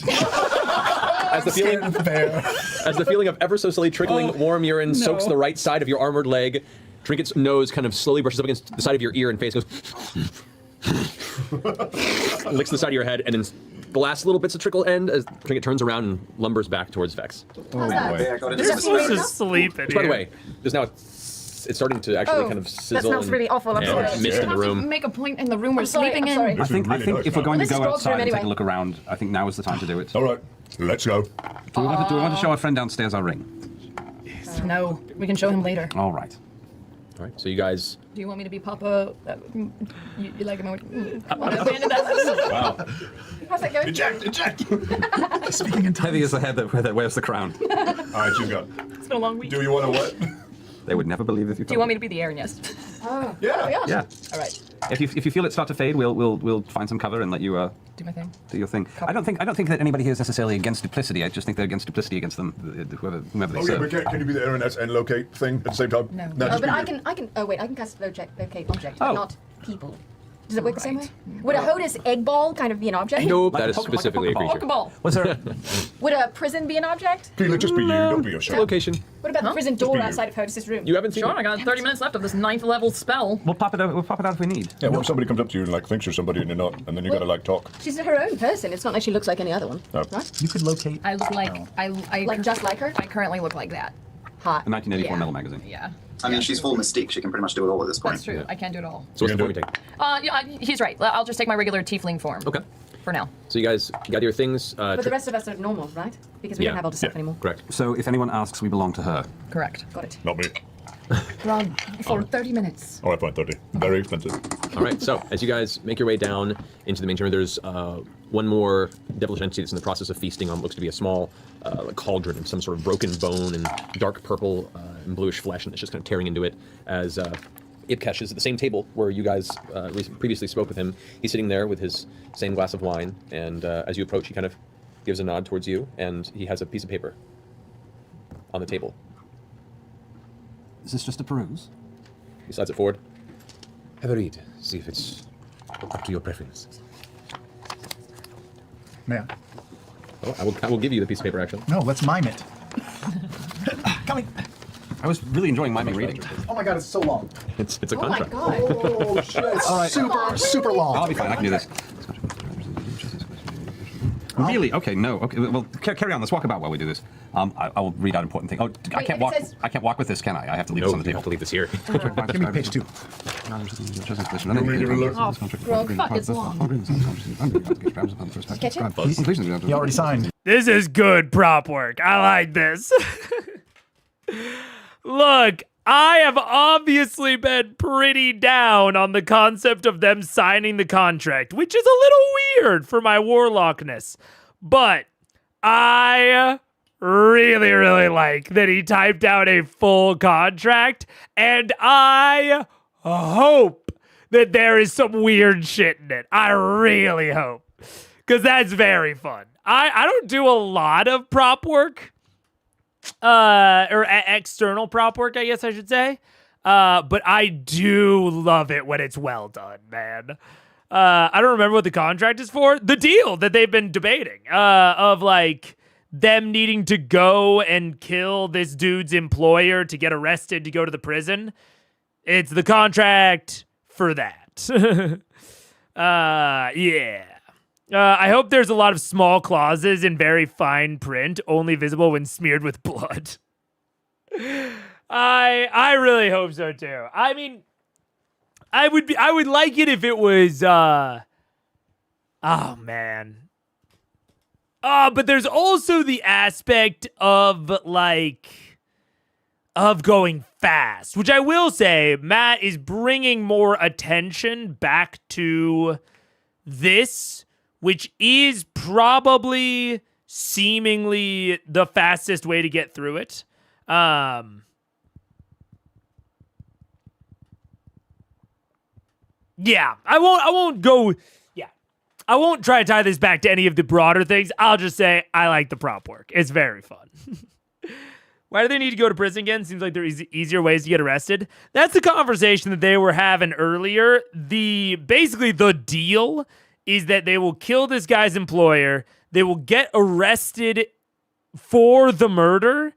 As the feeling Scared of the bear. As the feeling of ever so slowly trickling warm urine soaks the right side of your armored leg, Trinket's nose kind of slowly brushes up against the side of your ear and face, goes licks the side of your head, and then the last little bits of trickle end as Trinket turns around and lumbers back towards Vex. How's that? Okay, I got it. You're supposed to sleep in Which, by the here. way, there's now it's starting to actually kind of sizzle. That smells and, really awful. I'm and sorry. there's mist in the room. Make a point in the room we're I'm sorry, sleeping I'm sorry. in. I think really nice if we're going to This is go Grog's room outside and take anyway. a look around, I think now is the time to do it. All right, let's go. Do we want to show our friend downstairs our ring? No, we can show him later. All right. All right, so you guys. Do you want me to be Papa? You like him? Come on, abandon that. Wow. How's that going? Eject! Speaking in Heavy is the head that wears the crown. All right, she's got. It's been a long week. Do you want to what? They would never believe if you told Do you want me to be the air nest? Oh. Yeah. Yeah. All right, If you feel it start to fade, we'll find some cover and let you do my thing. do your thing. I don't think that anybody here is necessarily against duplicity. I just think they're against duplicity against them, whomever they Oh yeah, serve. but can you be the Aaron and locate thing at the same time? No. No, Oh, just but be I you. can. Oh wait, I can cast locate object, Oh. but not people. Does it work the same way? Right. Would a Hodis egg ball kind of be an object? Nope, Like that a is Pokeball. specifically a creature. Pokeball. Was there? Would a prison be an object? Keela, just be you. Don't be a shark. Location. What about the prison Just be door you. outside of Hodis' room? You haven't seen Sure, it. I got 30 minutes left of this 9th level spell. We'll pop it out. We'll pop it out if we need. Yeah, what if somebody comes up to you and like thinks you're somebody and you're not, and then you gotta like talk? She's her own person. It's not like she looks like any other one, No. right? You could locate. I look like I Like just like her? I currently look like that. Hot. A 1984 Yeah. Metal magazine. Yeah, I mean, she's full Mystique. She can pretty much do it all at this point. that's true. I can't do it all. So what's the You point we can take? Yeah, he's right. I'll just take my regular tiefling form. Okay. For now. So you guys got your things. But the rest of us are normal, right? Because we Yeah. don't have all the stuff Yeah. anymore. Correct. So if anyone asks, we belong to her. Correct. Got it. Not me. Run for 30 minutes. All right, fine, 30. Very expensive. All right. So as you guys make your way down into the main chamber, there's one more devilish entity that's in the process of feasting on what looks to be a small like cauldron of some sort of broken bone and dark purple and bluish flesh, and it's just kind of tearing into it as Ibkesh is at the same table where you guys previously spoke with him. He's sitting there with his same glass of wine, and as you approach, he kind of gives a nod towards you, and he has a piece of paper on the table. Is this just a peruse? He slides it forward. Have a read. See if it's up to your preference. May I? Oh, I will give you the piece of paper, actually. No, let's mime it. Coming. I was really enjoying miming reading. Oh my god, it's so long. It's a contract. Oh my god. Oh shit, it's super long. I'll be fine, I can do this. Really? Okay, no. Okay, well, carry on. Let's walk about while we do this. I will read out important things. Oh, I can't walk. I can't walk with this, can I? I have to leave this on the table. You have to leave this here. Give me page 2. Oh, Grog, fuck, it's long. Catch it? He already signed. This is good prop work. I like this. Look, I have obviously been pretty down on the concept of them signing the contract, which is a little weird for my warlockness. But I really, really like that he typed out a full contract, and I hope that there is some weird shit in it. I really hope, because that's very fun. I don't do a lot of prop work. Or external prop work, I guess I should say. But I do love it when it's well done, man. I don't remember what the contract is for. The deal that they've been debating, of like them needing to go and kill this dude's employer to get arrested to go to the prison. It's the contract for that. Yeah. I hope there's a lot of small clauses in very fine print, only visible when smeared with blood. I really hope so too. I mean, I would like it if it was oh man. But there's also the aspect of going fast, which I will say Matt is bringing more attention back to this, which is probably seemingly the fastest way to get through it. Yeah, I won't try to tie this back to any of the broader things. I'll just say I like the prop work. It's very fun. Why do they need to go to prison again? Seems like there's easier ways to get arrested. That's the conversation that they were having earlier. Basically the deal is that they will kill this guy's employer, they will get arrested for the murder,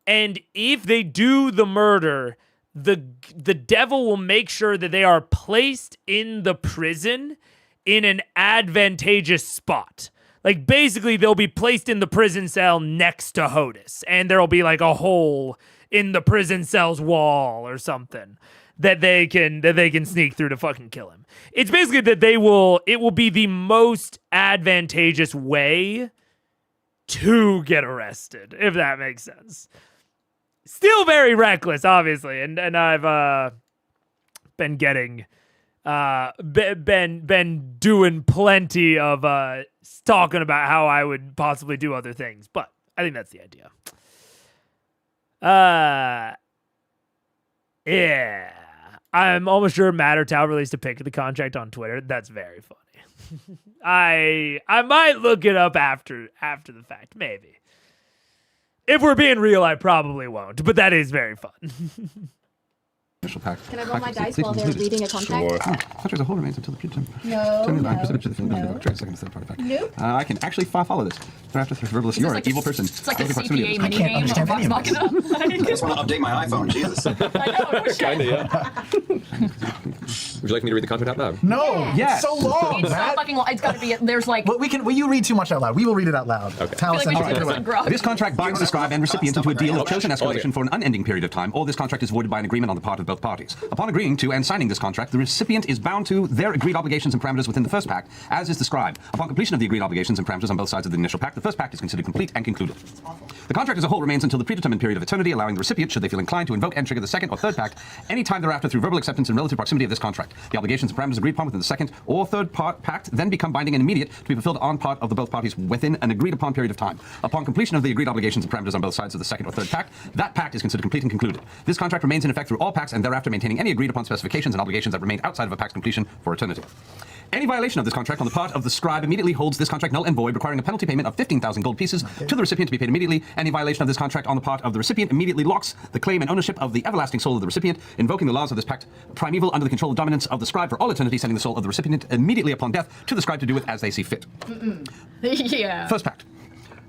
and if they do the murder, the devil will make sure that they are placed in the prison in an advantageous spot. Like, basically, they'll be placed in the prison cell next to Hodis, and there'll be, like, a hole in the prison cell's wall or something that they can sneak through to fucking kill him. It's basically that it will be the most advantageous way to get arrested, if that makes sense. Still very reckless, obviously, and I've been getting been doing plenty of talking about how I would possibly do other things, but I think that's the idea. Yeah. I'm almost sure Matt or Tao released a pic of the contract on Twitter. That's very funny. I might look it up after the fact, maybe. If we're being real, I probably won't, but that is very fun. Pack. Can I roll my dice while they're reading a contract? Sure. Contract's a hold remains until the future. No. Nope. I can actually follow this. After Verbalist, you're an evil person. It's like a CPA minigame of Vox Machina. I just want to update my iPhone. Jesus. I know, no shit. Kinda, yeah. Would you like me to read the contract out loud? No, it's so long. It's so fucking long. It's got to be. There's like. Well, will you read too much out loud? We will read it out loud. Okay. Tell us I feel like we anything. should do this on This contract binds the scribe and recipient into a deal of chosen escalation for an unending period of time, or this contract is voided by an agreement on the part of both both parties. Upon agreeing to and signing this contract, the recipient is bound to their agreed obligations and parameters within the first pact, as is described. Upon completion of the agreed obligations and parameters on both sides of the initial pact, the first pact is considered complete and concluded. The contract as a whole remains until the predetermined period of eternity, allowing the recipient, should they feel inclined, to invoke and trigger the second or third pact any time thereafter through verbal acceptance in relative proximity of this contract. The obligations and parameters agreed upon within the second or third pact then become binding and immediate to be fulfilled on part of the both parties within an agreed upon period of time. Upon completion of the agreed obligations and parameters on both sides of the second or third pact, that pact is considered complete and concluded. This contract remains in effect through all pacts and thereafter maintaining any agreed upon specifications and obligations that remained outside of a pact's completion for eternity. Any violation of this contract on the part of the scribe immediately holds this contract null and void, requiring a penalty payment of 15,000 gold pieces to the recipient to be paid immediately. Any violation of this contract on the part of the recipient immediately locks the claim and ownership of the everlasting soul of the recipient, invoking the laws of this pact primeval under the control and dominance of the scribe for all eternity, sending the soul of the recipient immediately upon death to the scribe to do with as they see fit. Yeah. First pact.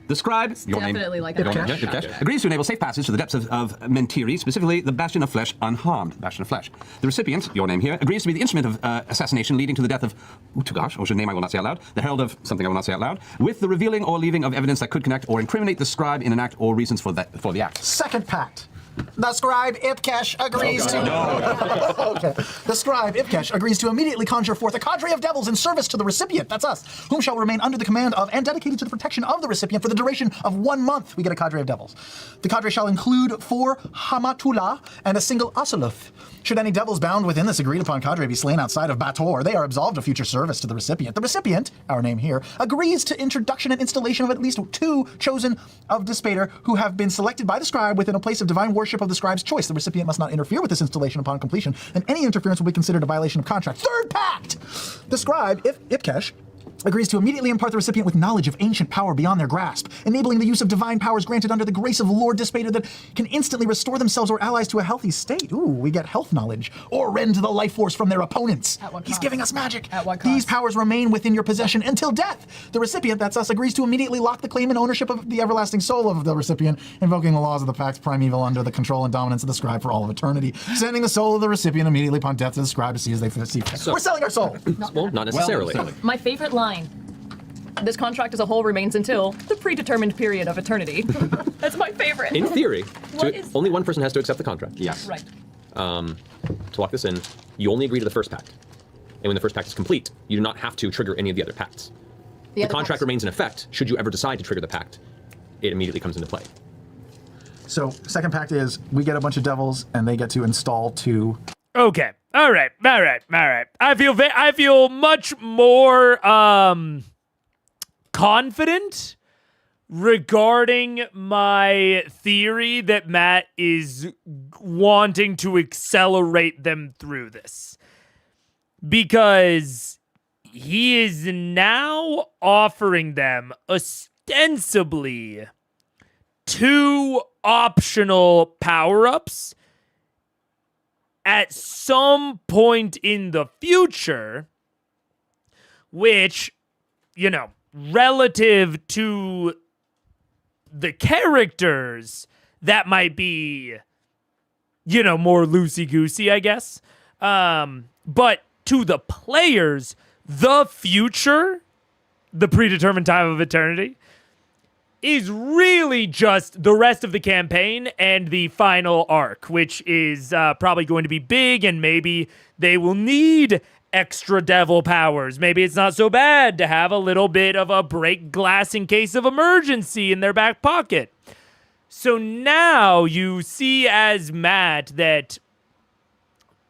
The scribe, your Definitely name, like your that. name, Ipkesh, agrees to enable safe passage to the depths of Mentiri, specifically the Bastion of Flesh, unharmed. Bastion of Flesh. The recipient, your name here, agrees to be the instrument of assassination leading to the death of Utugash, or whose name I will not say out loud, the herald of something I will not say out loud, with the revealing or leaving of evidence that could connect or incriminate the scribe in an act or reasons for the act. Second pact. The scribe Ipkesh agrees to. Okay. The scribe Ipkesh agrees to immediately conjure forth a cadre of devils in service to the recipient, that's us, whom shall remain under the command of and dedicated to the protection of the recipient for the duration of 1 month. We get a cadre of devils. The cadre shall include 4 Hamatula and a single Asuluth. Should any devils bound within this agreed upon cadre be slain outside of Bator, they are absolved of future service to the recipient. The recipient, our name here, agrees to introduction and installation of at least 2 chosen of Despater who have been selected by the scribe within a place of divine worship of the scribe's choice. The recipient must not interfere with this installation upon completion, and any interference will be considered a violation of contract. Third pact! The scribe, Ipkesh, agrees to immediately impart the recipient with knowledge of ancient power beyond their grasp, enabling the use of divine powers granted under the grace of Lord Despater that can instantly restore themselves or allies to a healthy state. Ooh, we get health knowledge. Or rend the life force from their opponents. He's giving us magic. At what cost? These powers remain within your possession until death. The recipient, that's us, agrees to immediately lock the claim and ownership of the everlasting soul of the recipient, invoking the laws of the Pax Primeval under the control and dominance of the scribe for all of eternity, sending the soul of the recipient immediately upon death to the scribe to see as they see fit. So- We're selling our soul. Well, not necessarily. My favorite line. This contract as a whole remains until the predetermined period of eternity. That's my favorite. In theory, What is- only one person has to accept the contract. Yes. Right. To lock this in, you only agree to the first pact. And when the first pact is complete, you do not have to trigger any of the other pacts. The other contract pacts. remains in effect. Should you ever decide to trigger the pact, it immediately comes into play. So, second pact is we get a bunch of devils and they get to install 2. Okay. All right. I feel much more confident regarding my theory that Matt is wanting to accelerate them through this. Because he is now offering them ostensibly 2 optional power-ups at some point in the future, which, you know, relative to the characters, that might be, you know, more loosey-goosey, I guess. But to the players, the future, the predetermined time of eternity, is really just the rest of the campaign and the final arc, which is probably going to be big, and maybe they will need extra devil powers. Maybe it's not so bad to have a little bit of a break glass in case of emergency in their back pocket. So now you see as Matt that,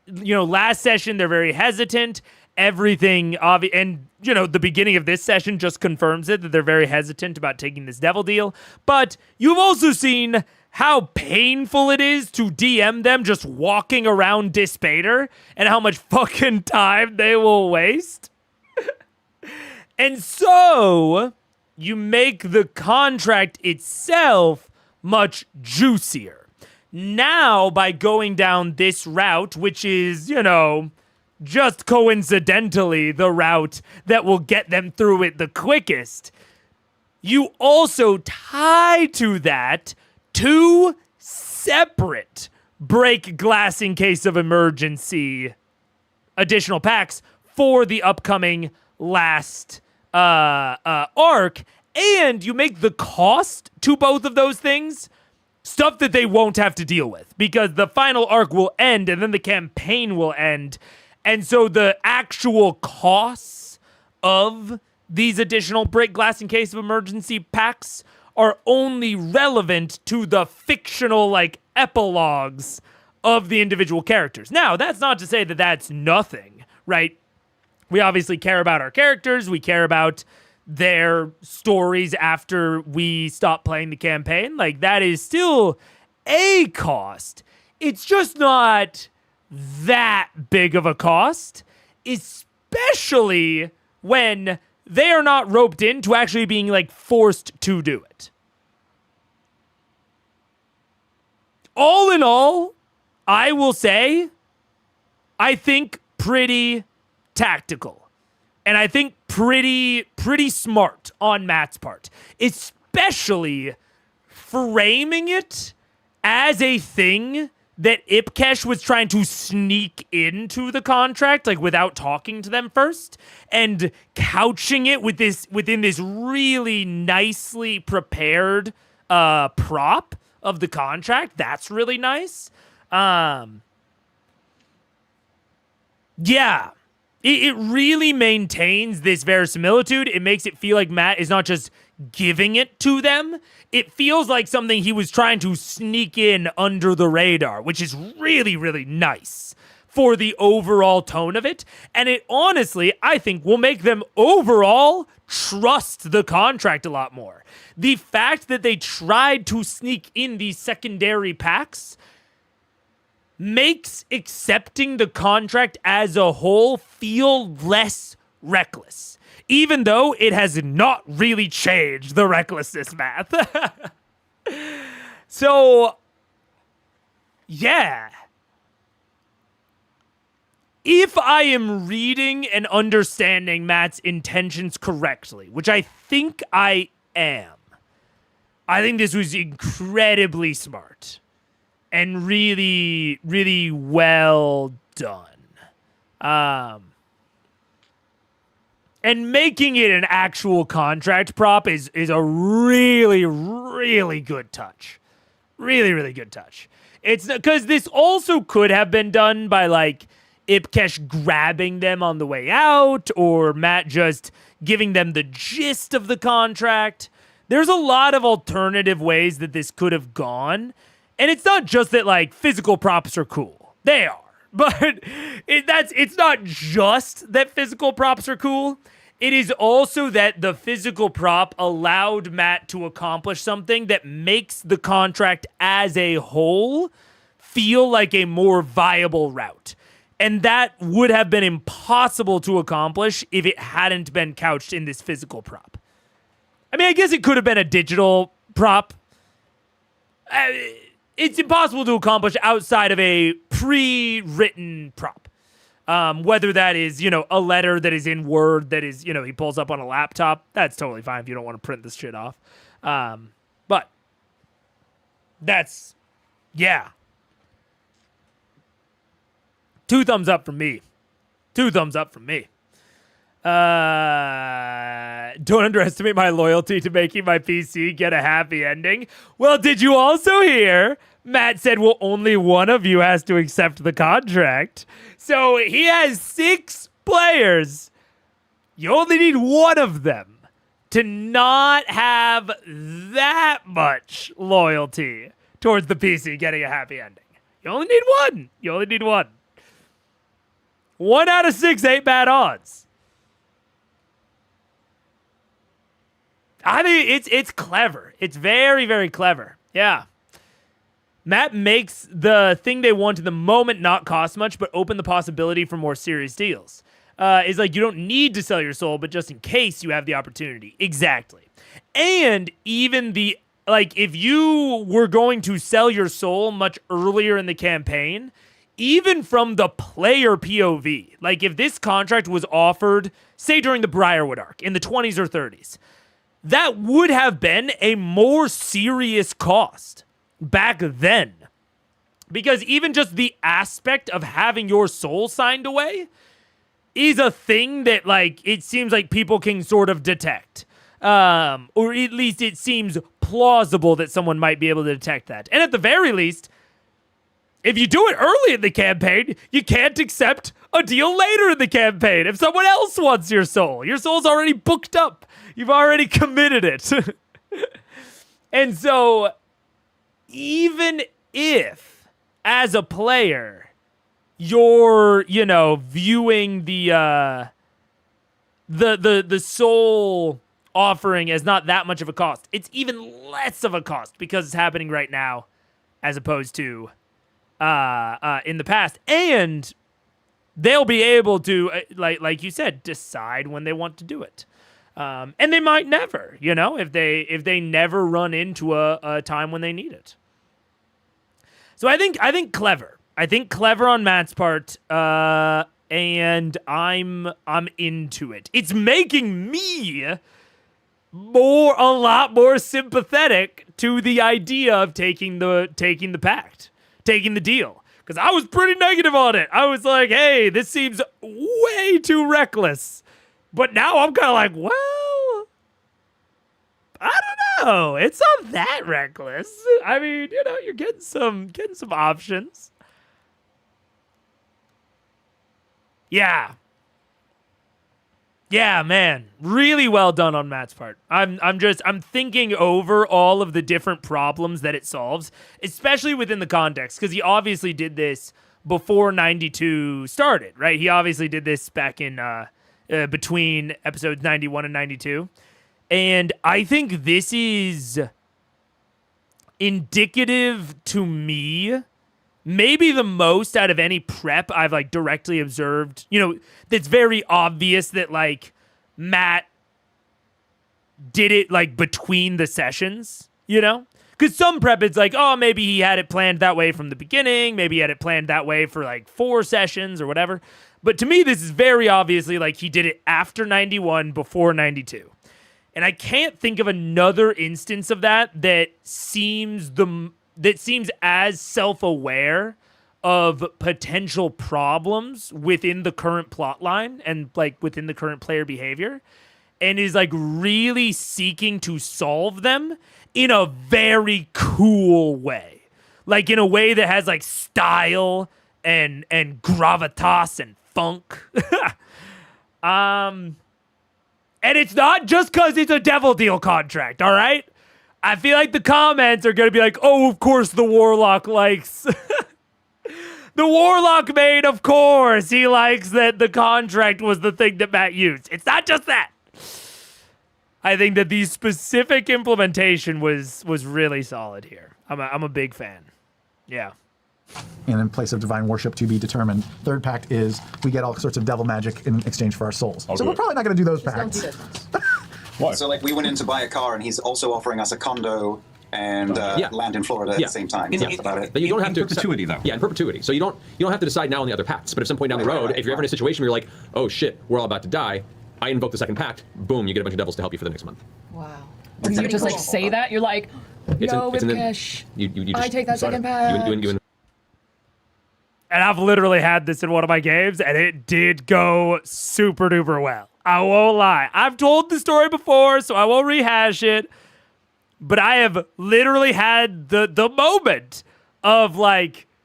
you know, last session they're very hesitant. Everything, and, you know, the beginning of this session just confirms it, that they're very hesitant about taking this devil deal. But you've also seen how painful it is to DM them just walking around Despater and how much fucking time they will waste. And so you make the contract itself much juicier. Now, by going down this route, which is, you know, just coincidentally the route that will get them through it the quickest, you also tie to that 2 separate break glass in case of emergency additional packs for the upcoming last arc, and you make the cost to both of those things stuff that they won't have to deal with because the final arc will end and then the campaign will end. And so the actual costs of these additional break glass in case of emergency packs are only relevant to the fictional like epilogues of the individual characters. Now, that's not to say that that's nothing, right? We obviously care about our characters. We care about their stories after we stop playing the campaign. Like, that is still a cost. It's just not that big of a cost, especially when they are not roped into actually being, like, forced to do it. All in all, I will say, I think pretty tactical. And I think pretty smart on Matt's part. Especially framing it as a thing that Ipkesh was trying to sneak into the contract, like without talking to them first, and couching it with within this really nicely prepared prop of the contract. That's really nice. Yeah. It really maintains this verisimilitude. It makes it feel like Matt is not just giving it to them. It feels like something he was trying to sneak in under the radar, which is really, really nice for the overall tone of it. And it honestly, I think, will make them overall trust the contract a lot more. The fact that they tried to sneak in these secondary packs makes accepting the contract as a whole feel less reckless, even though it has not really changed the recklessness math. So, yeah. If I am reading and understanding Matt's intentions correctly, which I think I am, I think this was incredibly smart. And really, really well done. And making it an actual contract prop is a really, really good touch. Really, really good touch. It's because this also could have been done by like Ipkesh grabbing them on the way out, or Matt just giving them the gist of the contract. There's a lot of alternative ways that this could have gone. And it's not just that, like, physical props are cool. They are. But it's not just that physical props are cool. It is also that the physical prop allowed Matt to accomplish something that makes the contract as a whole feel like a more viable route. And that would have been impossible to accomplish if it hadn't been couched in this physical prop. I mean, I guess it could have been a digital prop. It's impossible to accomplish outside of a pre-written prop. Whether that is, a letter that is in Word that is, he pulls up on a laptop. That's totally fine if you don't want to print this shit off. But that's, yeah. 2 thumbs up from me. 2 thumbs up from me. Don't underestimate my loyalty to making my PC get a happy ending. Well, did you also hear Matt said, well, only one of you has to accept the contract. So he has 6 players. You only need one of them to not have that much loyalty towards the PC getting a happy ending. You only need one. You only need one. 1 out of 6 ain't bad odds. I think it's clever. It's very, very clever. Yeah. Matt makes the thing they want in the moment not cost much, but open the possibility for more serious deals. It's like you don't need to sell your soul, but just in case you have the opportunity. Exactly. And even if you were going to sell your soul much earlier in the campaign, even from the player POV, like if this contract was offered, say during the Briarwood arc in the 20s or 30s, that would have been a more serious cost back then. Because even just the aspect of having your soul signed away is a thing that, it seems like people can sort of detect. Or at least it seems plausible that someone might be able to detect that. And at the very least, if you do it early in the campaign, you can't accept a deal later in the campaign. If someone else wants your soul's already booked up. You've already committed it. And so, even if, as a player, you're, viewing the soul offering as not that much of a cost, it's even less of a cost because it's happening right now as opposed to in the past. And they'll be able to, like you said, decide when they want to do it. And they might never, if they never run into a time when they need it. So I think clever. I think clever on Matt's part, and I'm into it. It's making me a lot more sympathetic to the idea of taking the pact, taking the deal. Because I was pretty negative on it. I was like, hey, this seems way too reckless. But now I'm kind of like, well, I don't know. It's not that reckless. I mean, you're getting some options. Yeah. Yeah, man. Really well done on Matt's part. I'm thinking over all of the different problems that it solves, especially within the context, because he obviously did this before 92 started, right? He obviously did this back in between episodes 91 and 92. And I think this is indicative to me, maybe the most out of any prep I've directly observed. That's very obvious that Matt did it between the sessions, Because some prep, it's maybe he had it planned that way from the beginning. Maybe he had it planned that way for 4 sessions or whatever. But to me, this is very obviously he did it after 91, before 92. And I can't think of another instance of that seems as self-aware of potential problems within the current plot line and within the current player behavior, and is really seeking to solve them in a very cool way. In a way that has style and gravitas and funk. And it's not just because it's a Devil Deal contract, all right? I feel like the comments are going to be oh, of course the Warlock likes... The Warlock main, of course, he likes that the contract was the thing that Matt used. It's not just that. I think that the specific implementation was really solid here. I'm a big fan. Yeah. And in place of divine worship to be determined, third pact is we get all sorts of devil magic in exchange for our souls. So we're probably not going to do those pacts. Why? So we went in to buy a car and he's also offering us a condo and land in Florida at the same time. That's about it. But you don't have to perpetuity, though. Yeah, in perpetuity. So you don't have to decide now on the other pacts. But at some point down the road, if you're ever in a situation where you're oh shit, we're all about to die, I invoke the second pact. Boom, you get a bunch of devils to help you for the next month. Wow. Do you just say that? You're Ripkesh, I take that second pact. And I've literally had this in one of my games, and it did go super duper well. I won't lie. I've told the story before, so I won't rehash it. But I have literally had the moment of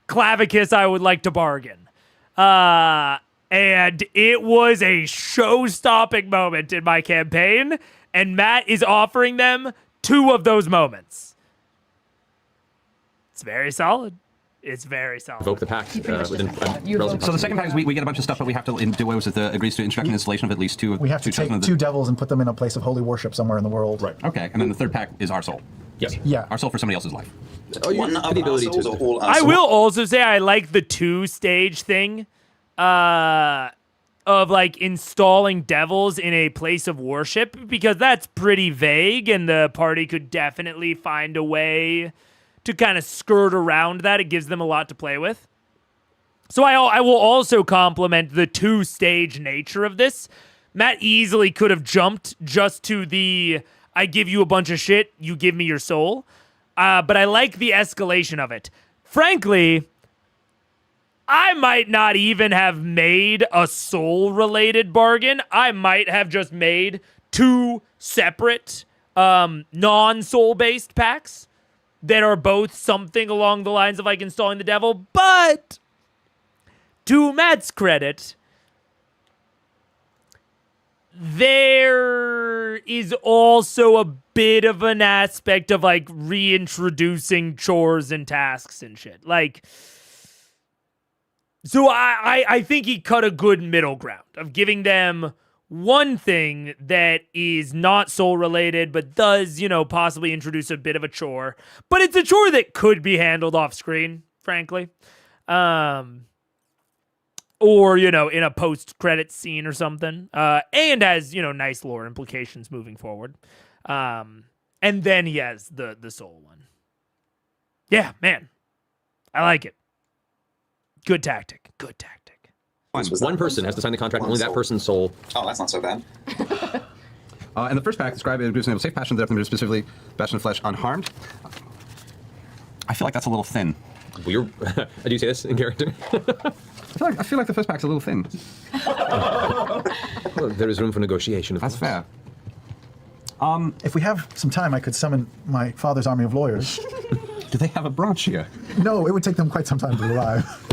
Clavicus, I would like to bargain. And it was a show-stopping moment in my campaign, and Matt is offering them 2 of those moments. It's very solid. It's very solid. Invoke the pact. So the second pact is we get a bunch of stuff, but we have to do agrees to instruct an installation of at least 2. We have to take 2 devils and put them in a place of holy worship somewhere in the world. Right. Okay, and then the third pact is our soul. Yes. Yeah. Our soul for somebody else's life. One of our souls or all our I souls? will also say I like the 2-stage thing of installing devils in a place of worship, because that's pretty vague and the party could definitely find a way to kind of skirt around that. It gives them a lot to play with. So I will also compliment the 2-stage nature of this. Matt easily could have jumped just to the, I give you a bunch of shit, you give me your soul. But I like the escalation of it. Frankly, I might not even have made a soul-related bargain. I might have just made two separate non-soul based packs that are both something along the lines of like installing the devil, but to Matt's credit, there is also a bit of an aspect of like reintroducing chores and tasks and shit. Like, so I think he cut a good middle ground of giving them one thing that is not soul related, but does, you know, possibly introduce a bit of a chore. But it's a chore that could be handled off screen, frankly. Or, you know, in a post-credit scene or something. And has, you know, nice lore implications moving forward. And then he has the soul one. Yeah, man. I like it. Good tactic. Good tactic. One person has to sign the contract, only that person's soul. Oh, that's not so bad. And the first pack described it as safe passion, depth, and specifically passion of flesh unharmed. I feel like that's a little thin. Do you say this in character? I feel like the first pack's a little thin. Well, there is room for negotiation. That's fair. If we have some time, I could summon my father's army of lawyers. Do they have a branch here? No, it would take them quite some time to arrive.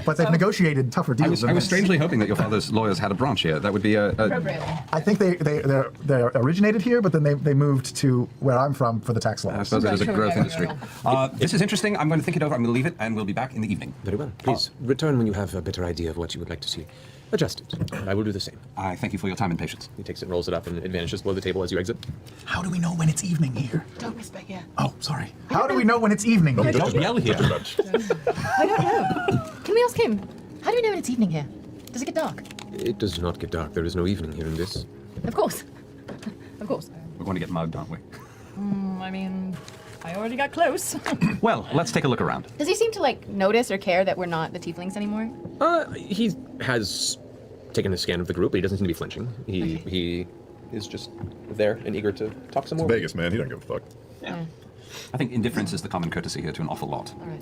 But they've negotiated tougher deals. I was strangely hoping that your father's lawyers had a branch here. That would be I think they originated here, but then they moved to where I'm from for the tax laws. I suppose it is a growth industry. This is interesting. I'm going to think it over. I'm going to leave it, and we'll be back in the evening. Very well. Please return when you have a better idea of what you would like to see. Adjust it. I will do the same. I thank you for your time and patience. He takes it and rolls it up and it vanishes below the table as you exit. How do we know when it's evening here? Don't whisper here. Oh, sorry. How do we know when it's evening here? Don't yell here. I don't know. Can we ask him? How do we know when it's evening here? Does it get dark? It does not get dark. There is no evening here in this. Of course. Of course. We're going to get mugged, aren't we? I mean, I already got close. Well, let's take a look around. Does he seem to like notice or care that we're not the tieflings anymore? He has taken a scan of the group, but he doesn't seem to be flinching. He is just there and eager to talk some more. Vegas, man. He don't give a fuck. Yeah. I think indifference is the common courtesy here to an awful lot. All right.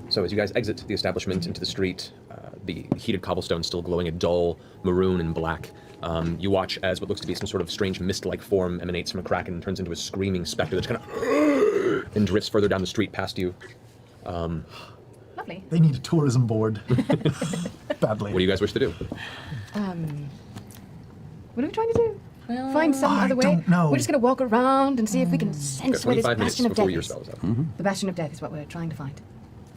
So as you guys exit the establishment into the street, the heated cobblestone still glowing a dull maroon and black, you watch as what looks to be some sort of strange mist-like form emanates from a crack and turns into a screaming specter that's kind of and drifts further down the street past you. Lovely. They need a tourism board. Badly. What do you guys wish to do? What are we trying to do? Find some I other way? don't know. We're just going to walk around and see if we can sense where this 25 minutes bastion of before death your is. spell is up. The bastion of death is what we're trying to find.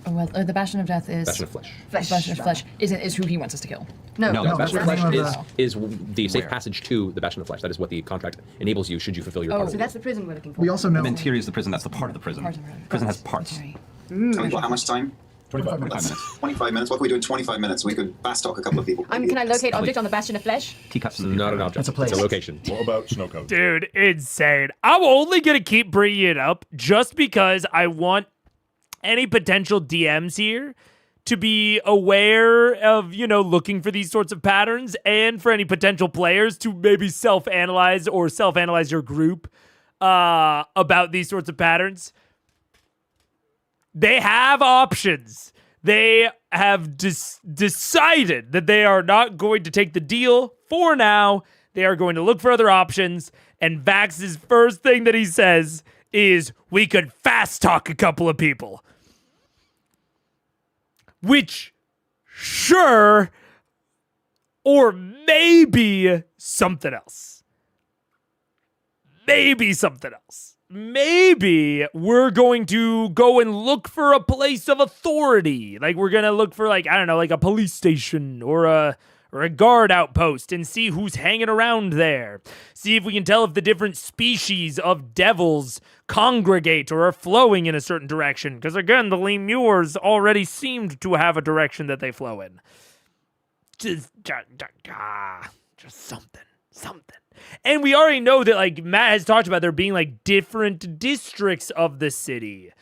Oh, well, the Bastion of Death is... Bastion of Flesh. Bastion of Flesh is who he wants us to kill. No, No, Bastion of that's Flesh the name of is the safe passage to the Bastion of Flesh. That is what the contract enables you should you fulfill your part. So that's the prison we're looking for. We also know. Mentiri is the prison. That's the part of the prison. Prison has parts. Tell me what, how much time? 25 minutes. 5 minutes. 25 minutes? What can we do in 25 minutes? We could fast talk a couple of people. Can I locate object on the Bastion of Flesh? Teacups. Not an object. It's a place. It's a location. What about snow cone? Dude, insane. I'm only going to keep bringing it up just because I want any potential DMs here to be aware of, you know, looking for these sorts of patterns, and for any potential players to maybe self-analyze your group about these sorts of patterns. They have options. They have decided that they are not going to take the deal for now. They are going to look for other options. And Vax's first thing that he says is, we could fast talk a couple of people. Which, sure, or maybe something else. Maybe something else. Maybe we're going to go and look for a place of authority. Like, we're going to look for, like, I don't know, like a police station or a guard outpost and see who's hanging around there. See if we can tell if the different species of devils congregate or are flowing in a certain direction. Because, again, the lemurs already seemed to have a direction that they flow in. Just something. And we already know that, like, Matt has talked about there being, like, different districts of the city.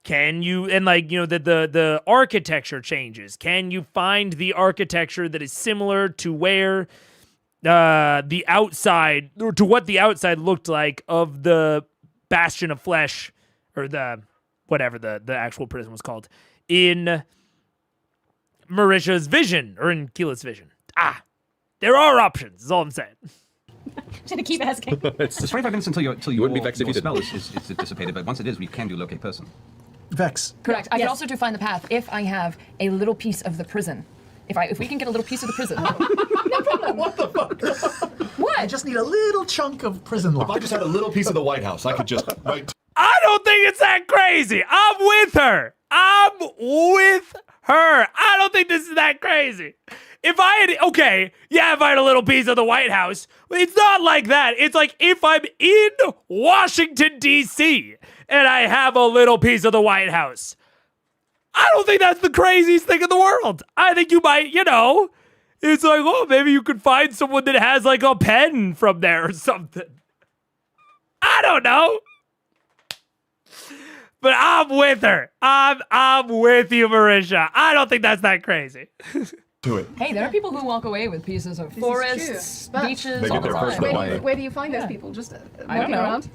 Can you, and like, you know, that the architecture changes. Can you find the architecture that is similar to where the outside, or to what the outside looked like of the Bastion of Flesh, or the, whatever the actual prison was called, in Marisha's vision, or in Keela's vision? There are options, is all I'm saying. Just gonna keep asking. It's 25 minutes until your wouldn't be vexed if you spell didn't. is dissipated, but once it is, we can do locate person. Vex. Correct. I Yes. can also do find the path if I have a little piece of the prison. If we can get a little piece of the prison. What the fuck? What? I just need a little chunk of prison lock. If I just had a little piece of the White House, I could just I don't think it's that crazy. I'm with her. I don't think this is that crazy. If I had a little piece of the White House, but it's not like that. It's like if I'm in Washington, D.C., and I have a little piece of the White House. I don't think that's the craziest thing in the world. I think you might, it's like, oh, maybe you could find someone that has like a pen from there or something. I don't know. But I'm with her. I'm with you, Marisha. I don't think that's that crazy. do it. Hey, there are people who walk away with pieces of forests, true. But- beaches. They get their all the personal time. life. Where do you find those people? Just I don't walking know. around?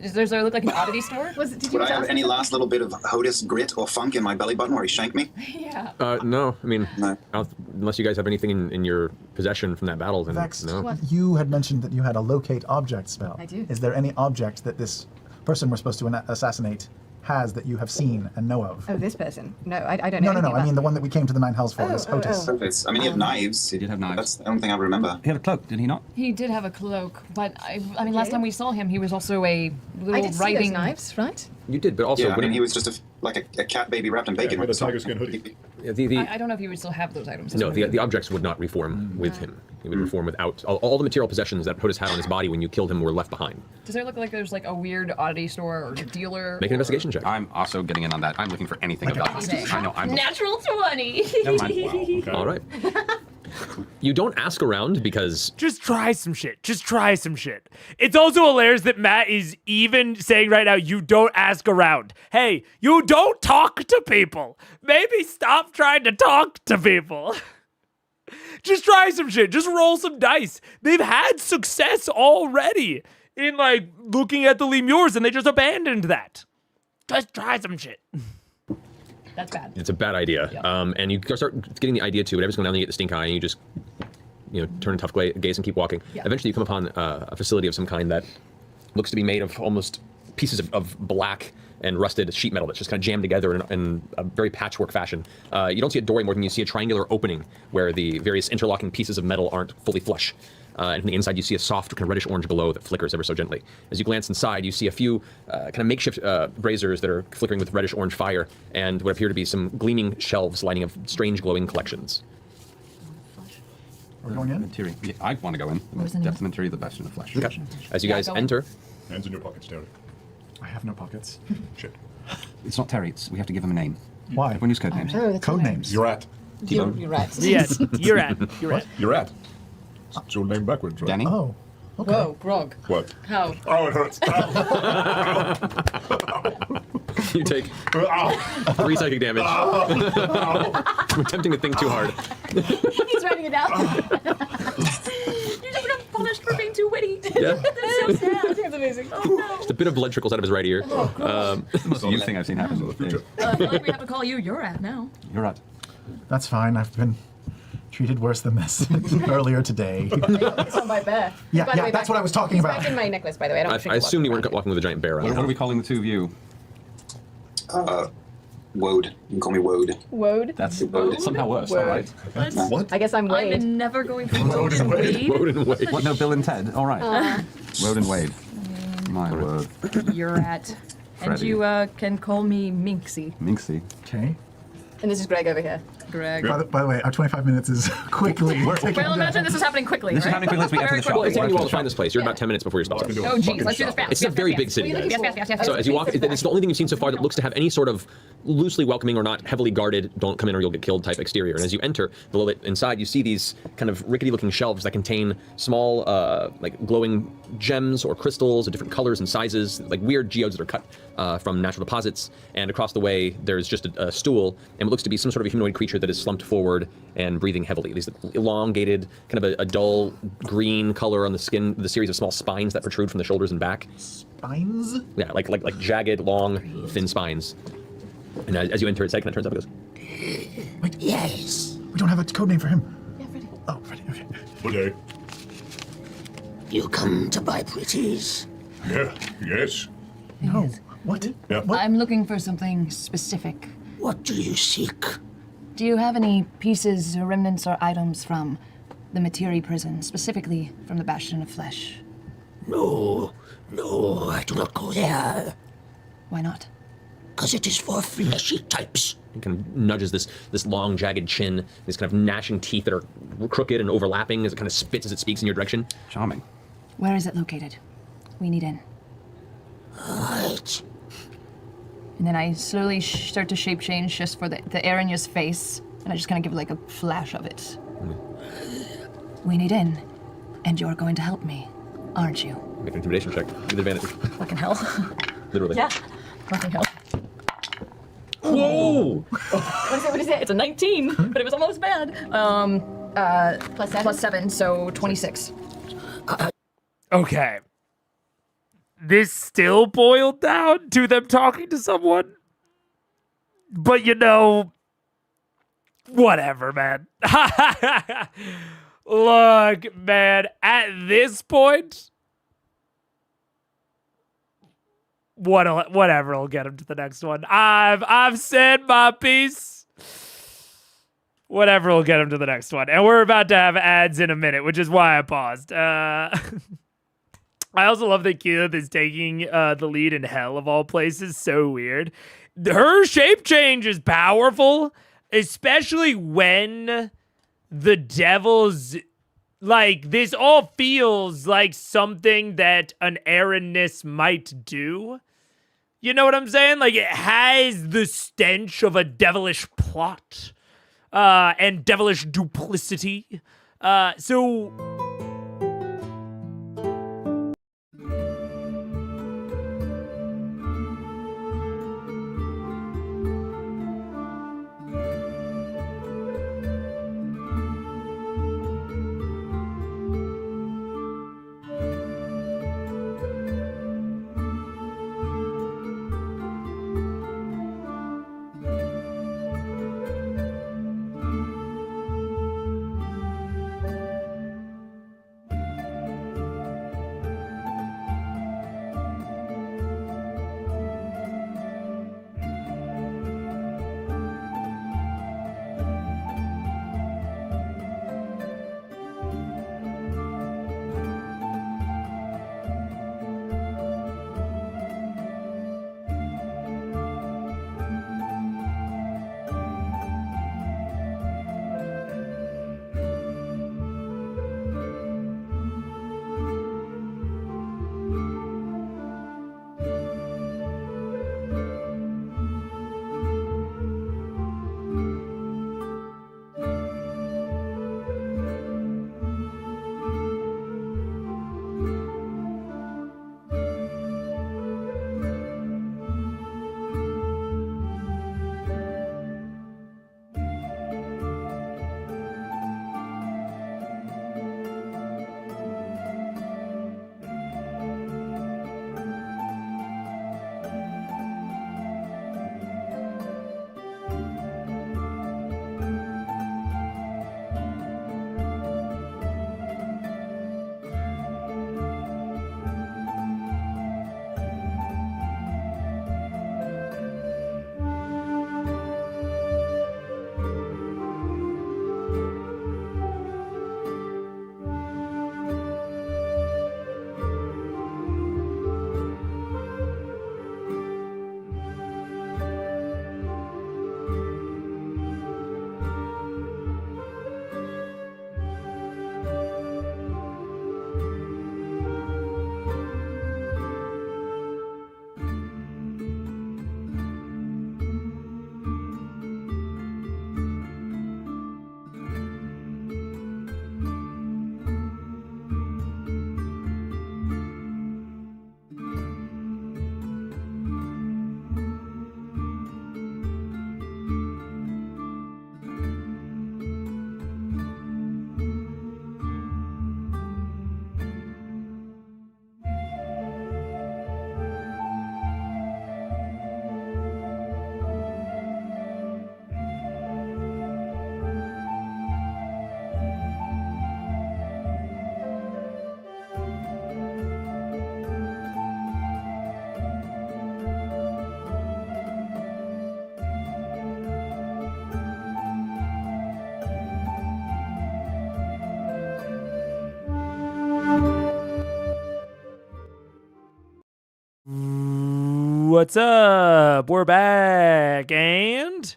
Does there look like an oddity store? Did you Would I ask have us any something? last little bit of Hodis grit or funk in my belly button where he shanked me? Yeah. No, I mean, No. unless you guys have anything in your possession from that battle, then Vex, no. you had mentioned that you had a locate object spell. I do. Is there any object that this person we're supposed to assassinate has that you have seen and know of? Oh, this person? No, I don't know. No. anything I mean the about- one that we came to the Nine Hells for, this Otis. Perfect. I mean, he had knives. He did have knives. That's the only thing I remember. He had a cloak, did he not? He did have a cloak, but I mean, last Okay. time we saw him, he was also a I little did see riding those knives, right? You did, but also Yeah, I when mean, he was just like a cat baby wrapped in bacon. with a tiger skin hoodie. I don't know if he would still have those items. No, the objects would not reform with him. He would reform without all the material possessions that Potus had on his body when you killed him were left behind. Does there look like there's like a weird oddity store or dealer? Make an investigation check. I'm also getting in on that. I'm looking for anything of value. Okay. I know. I'm. Natural 20. Never mind. All right. You don't ask around because Just try some shit. It's also hilarious that Matt is even saying right now, you don't ask around. Hey, you don't talk to people. Maybe stop trying to talk to people. Just try some shit. Just roll some dice. They've had success already in like looking at the lemures and they just abandoned that. Just try some shit. That's bad. it's a bad idea. Yeah. And you start getting the idea too. Whatever's going on, you get the stink eye, and you just turn a tough gaze and keep walking. Yeah. Eventually, you come upon a facility of some kind that looks to be made of almost pieces of black and rusted sheet metal that's just kind of jammed together in a very patchwork fashion. You don't see a doorway more than you see a triangular opening where the various interlocking pieces of metal aren't fully flush. And from the inside, you see a soft, kind of reddish-orange glow that flickers ever so gently. As you glance inside, you see a few kind of makeshift braziers that are flickering with reddish-orange fire, and what appear to be some gleaming shelves lining of strange glowing collections. We're going in? Material. Yeah, I want to go in. The was the depth name? of material, the best in the flesh. Okay. As you Yeah, guys go in. enter, Hands in your pockets, Tary. I have no pockets. Shit. It's not Terry. We have to give him a name. Why? Everyone use code names. Oh, that's Code right. names. You're at. You're right. Yes, you're at. You're at. It's your name backwards, right? Danny? Oh. Okay. Whoa, Grog. What? How? Oh, it hurts. you take 3 psychic damage. I'm attempting to think too hard. He's writing it down. You just got punished for being too witty. Yeah. That's so sad. That's amazing. Oh no. Just a bit of blood trickles out of his right ear. It's the most you thing I've seen happen in the future. I feel like we have to call you You're at now. You're right. That's fine. I've been treated worse than this earlier today. It's on my bear. Yeah, By the yeah, way, that's back- what I was talking he's about. back in my necklace, by the way. I don't I assumed you weren't walking with a giant bear What around. are we calling the two of you? Wode. You can call me Wode. Woad. That's Wode. somehow worse, Wode. all right? What? I guess I'm Wade. I'm never going for Woad and Wade. Woden and Wade. What? No, Bill and Ted. All right. Road and Wade. My word. You're at. And Freddy. you can call me Minxie. Minxie. Okay. And this is Greg over here. Greg. By the way, our 25 minutes is quickly ticking Well, down. imagine this is happening quickly. This is right? happening quickly as we enter Very the shop. Well, it's quickly. taking you a while to find this place. You're about 10 minutes before you're supposed to go. Oh, jeez, let's do this fast. It's a very big city, guys. Yes. So as you walk, it's the only thing you've seen so far that looks to have any sort of loosely welcoming or not heavily guarded, don't come in or you'll get killed type exterior. And as you enter, below it, inside, you see these kind of rickety-looking shelves that contain small, like glowing gems or crystals of different colors and sizes, like weird geodes that are cut from natural deposits. And across the way, there's just a stool, and what looks to be some sort of a humanoid creature that is slumped forward and breathing heavily. These elongated, kind of a dull green color on the skin, with a series of small spines that protrude from the shoulders and back. Spines? Yeah, like jagged, long, thin spines. And as you enter it, kind of turns up and goes, Wait. Yes. We don't have a code name for him. Yeah, Freddie. Oh, Freddie. Okay. Good day. You come to buy pretties? Yeah, yes. No. What? Yeah. I'm looking for something specific. What do you seek? Do you have any pieces or remnants or items from the Materi prison, specifically from the Bastion of Flesh? No, I do not go there. Why not? Because it is for fleshy types. He kind of nudges this long, jagged chin, these kind of gnashing teeth that are crooked and overlapping as it kind of spits as it speaks in your direction. Charming. Where is it located? We need in. Right. And then I slowly start to shape change just for the Aranya's face, and I just kind of give like a flash of it. We need in, and you're going to help me, aren't you? Make an intimidation check with advantage. Fucking hell. Literally. Yeah. Fucking hell. Whoa! What is it? It's a 19, but it was almost bad. Plus 7, so 26. Okay. This still boiled down to them talking to someone. But whatever, man. Look, man, at this point, whatever will get him to the next one. I've said my piece. Whatever will get him to the next one. And we're about to have ads in a minute, which is why I paused. I also love that Keyleth is taking the lead in Hell of all places. So weird. Her shape change is powerful, especially when the devil's like, this all feels like something that an Aranness might do. You know what I'm saying? Like, it has the stench of a devilish plot and devilish duplicity. So What's up? We're back, and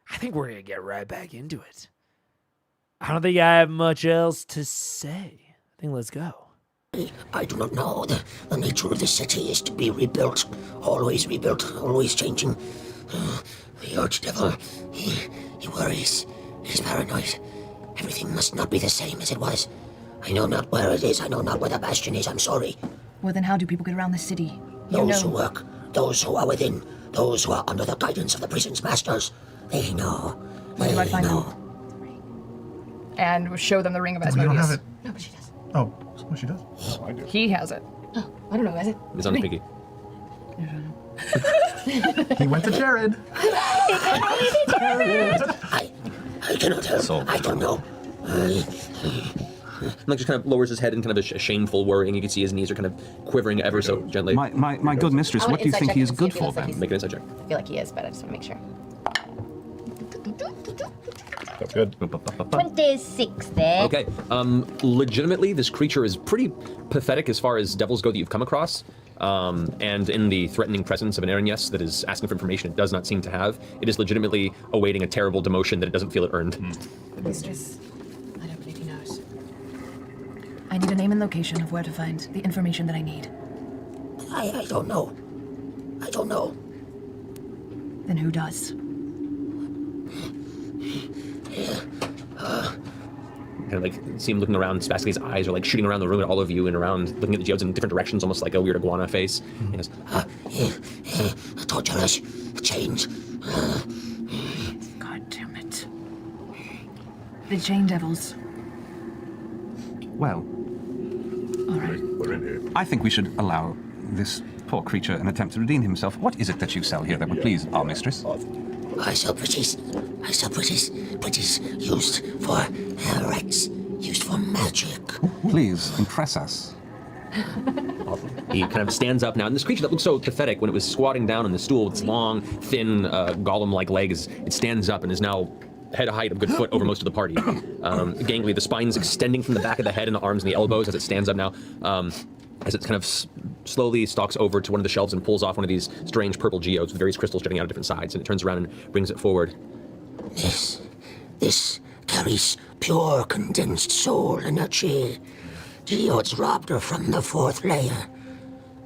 I think we're gonna get right back into it. I don't think I have much else to say. I think let's go. I do not know. The nature of the city is to be rebuilt, always changing. The Archdevil, he worries, he's paranoid. Everything must not be the same as it was. I know not where it is, I know not where the bastion is, I'm sorry. Well, then how do people get around the city? Those who work, those who are within, those who are under the guidance of the prison's masters, they know. Where do I find them? And show them the ring of We don't have Asmodeus. it. No, but she does. Oh, well, she does. Oh, I do. He has it. Oh, I don't know who has it. It's on the piggy. He went to Jared. I cannot help. I don't know. Like just kind of lowers his head in kind of a shameful worrying. You can see his knees are kind of quivering ever so gently. My good mistress, what do you think he is good for, then? Make an insight check. I feel like he is, but I just want to make sure. That's good. 26 there. Okay. Legitimately, this creature is pretty pathetic as far as devils go that you've come across. And in the threatening presence of an Erinyes that is asking for information it does not seem to have, it is legitimately awaiting a terrible demotion that it doesn't feel it earned. Mistress, I don't believe he knows. I need a name and location of where to find the information that I need. I don't know. I don't know. Then who does? Kind of like see him looking around. Spassky's eyes are like shooting around the room at all of you and around, looking at the geodes in different directions, almost like a weird iguana face. He goes, torturous, chains. God damn it. The chain devils. Well, All right. We're in here. I think we should allow this poor creature an attempt to redeem himself. What is it that you sell here that would please our mistress? I sell pretties. I sell pretties. Pretties used for rites, used for magic. Please, impress us. He kind of stands up now, and this creature that looked so pathetic when it was squatting down on the stool with its long, thin, golem-like legs, it stands up and is now head height, a good foot over most of the party. Gangly, the spine's extending from the back of the head and the arms and the elbows as it stands up now. As it kind of slowly stalks over to one of the shelves and pulls off one of these strange purple geodes with various crystals jutting out of different sides, and it turns around and brings it forward. This carries pure condensed soul energy. Geodes robbed her from the fourth layer.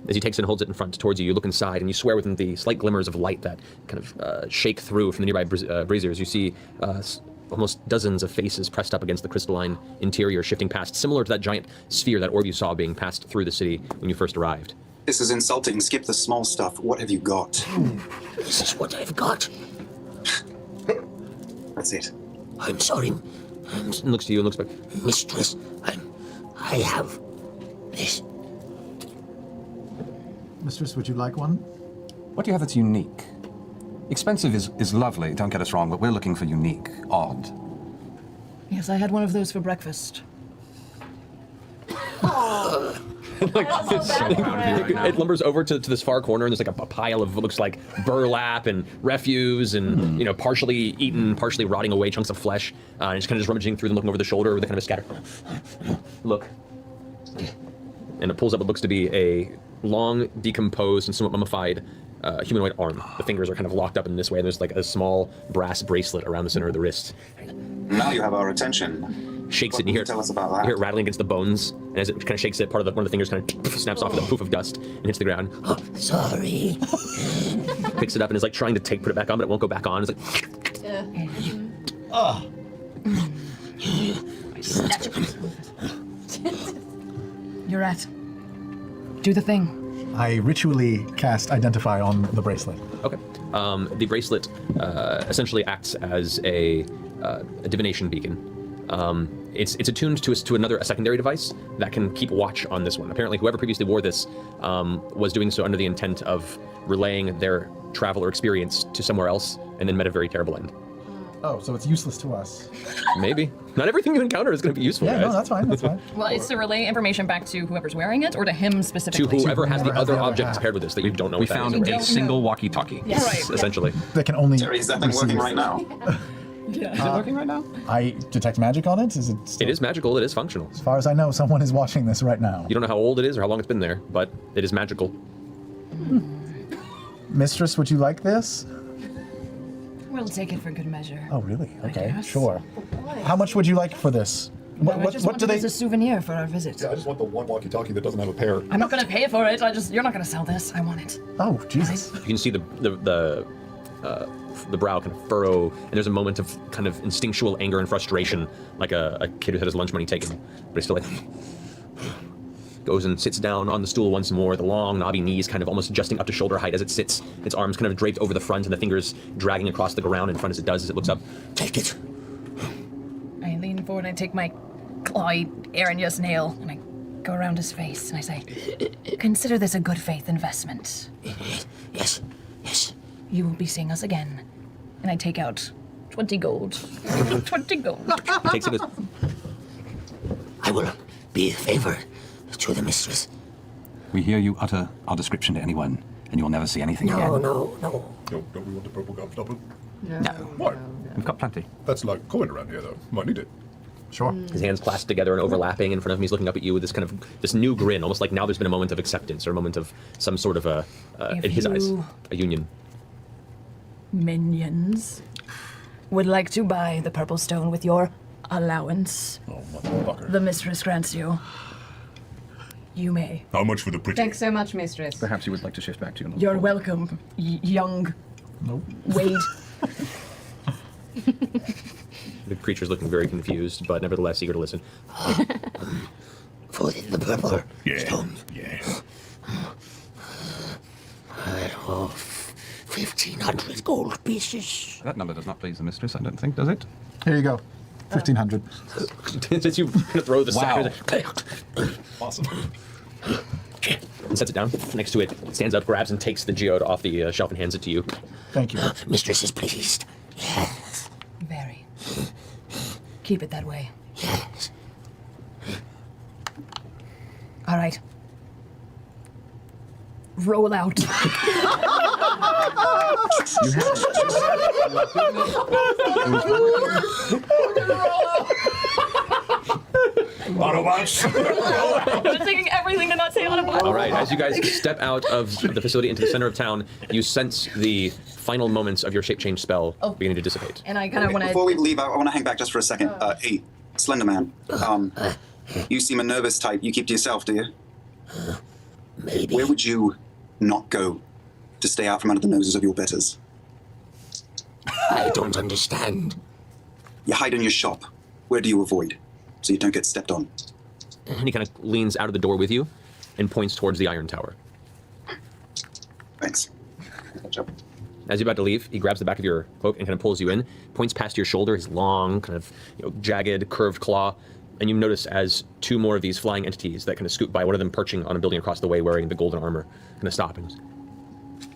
As he takes it and holds it in front towards you, you look inside and you swear within the slight glimmers of light that kind of shake through from the nearby braziers. You see almost dozens of faces pressed up against the crystalline interior, shifting past, similar to that giant sphere, that orb you saw being passed through the city when you first arrived. This is insulting. Skip the small stuff. What have you got? This is what I've got. That's it. I'm sorry. And looks to you and looks back. Mistress, I have this. Mistress, would you like one? What do you have that's unique? Expensive is lovely, don't get us wrong, but we're looking for unique, odd. Yes, I had one of those for breakfast. It lumbers over to this far corner, and there's like a pile of what looks like burlap and refuse and, you know, partially eaten, partially rotting away chunks of flesh. And it's kind of just rummaging through them, looking over the shoulder with a kind of a scattered look. And it pulls up what looks to be a long, decomposed, and somewhat mummified humanoid arm. The fingers are kind of locked up in this way, and there's like a small brass bracelet around the center of the wrist. Now you have our attention. Shakes What it, and you hear can you tell us about that? You hear it rattling against the bones, and as it kind of shakes it, one of the fingers kind of snaps off with a poof of dust and hits the ground. Oh, sorry. Picks it up and is like trying to put it back on, but it won't go back on. It's like, Oh. You're at. Do the thing. I ritually cast Identify on the bracelet. Okay. The bracelet essentially acts as a divination beacon. It's attuned to a secondary device that can keep watch on this one. Apparently, whoever previously wore this was doing so under the intent of relaying their travel or experience to somewhere else, and then met a very terrible end. Oh, so it's useless to us. Maybe. Not everything you encounter is going to be useful, Yeah, guys. no, that's fine, that's fine. Well, it's to relay information back to whoever's wearing it, or to him To specifically? whoever has the other objects paired with this that you don't know We what that found is. a single walkie-talkie. Yes. Right. Essentially. They can only. Tary, is that thing working right now? Yeah. Is it working right now? I detect magic on it? Is it still... It is magical. It is functional. As far as I know, someone is watching this right now. You don't know how old it is or how long it's been there, but it is magical. Mistress, would you like this? We'll take it for good measure. Oh, really? Okay, guess. sure. How much would you like for this? I just want it as a souvenir for our visit. Yeah, I just want the one walkie-talkie that doesn't have a pair. I'm not gonna pay for it. You're not gonna sell this. I want it. Oh, Jesus. You can see the brow kind of furrow, and there's a moment of kind of instinctual anger and frustration, like a kid who had his lunch money taken, but he's still like goes and sits down on the stool once more, the long knobby knees kind of almost adjusting up to shoulder height as it sits, its arms kind of draped over the front and the fingers dragging across the ground in front as it does as it looks up. Take it. I lean forward and I take my clawy Aranya's nail and I go around his face and I say, consider this a good faith investment. Yes. You will be seeing us again. And I take out 20 gold. 20 gold. He takes it as... I will be a favor to the mistress. We hear you utter our description to anyone, and you will never see anything again. No. No, don't we want the purple gobstopper? No. What? We've got plenty. That's like coin around here, though. Might need it. Sure. His hands clasped together and overlapping in front of him. He's looking up at you with this kind of this new grin, almost like now there's been a moment of acceptance or a moment of some sort of in his eyes, a union. Minions would like to buy the purple stone with your allowance. Oh, motherfucker. The mistress grants you. You may. How much for the pretty? Thanks so much, mistress. Perhaps you would like to shift back to your... You're welcome, young Wade. The creature's looking very confused, but nevertheless eager to listen. For the purple stone. Yeah. 1,500 gold pieces. That number does not please the mistress, I don't think, does it? Here you go. 1,500. Since you kind of throw the sack, Awesome. and sets it down next to it, stands up, grabs and takes the geode off the shelf and hands it to you. Thank you. Mistress is pleased. Yes. Very. Keep it that way. Yes. All right. Roll out. Autobots! I was thinking everything to not say Autobots. All right, as you guys step out of the facility into the center of town, you sense the final moments of your shape change spell beginning to dissipate. And I kind of want to... Before we leave, I want to hang back just for a second. Hey, Slender Man. You seem a nervous type. You keep to yourself, do you? Maybe. Where would you not go to stay out from under the noses of your betters? I don't understand. You hide in your shop. Where do you avoid? So you don't get stepped on. And he kind of leans out of the door with you and points towards the Iron Tower. Thanks. As you're about to leave, he grabs the back of your cloak and kind of pulls you in, points past your shoulder, his long, kind of jagged, curved claw, and you notice as two more of these flying entities that kind of scoot by, one of them perching on a building across the way wearing the golden armor, kind of stop and goes,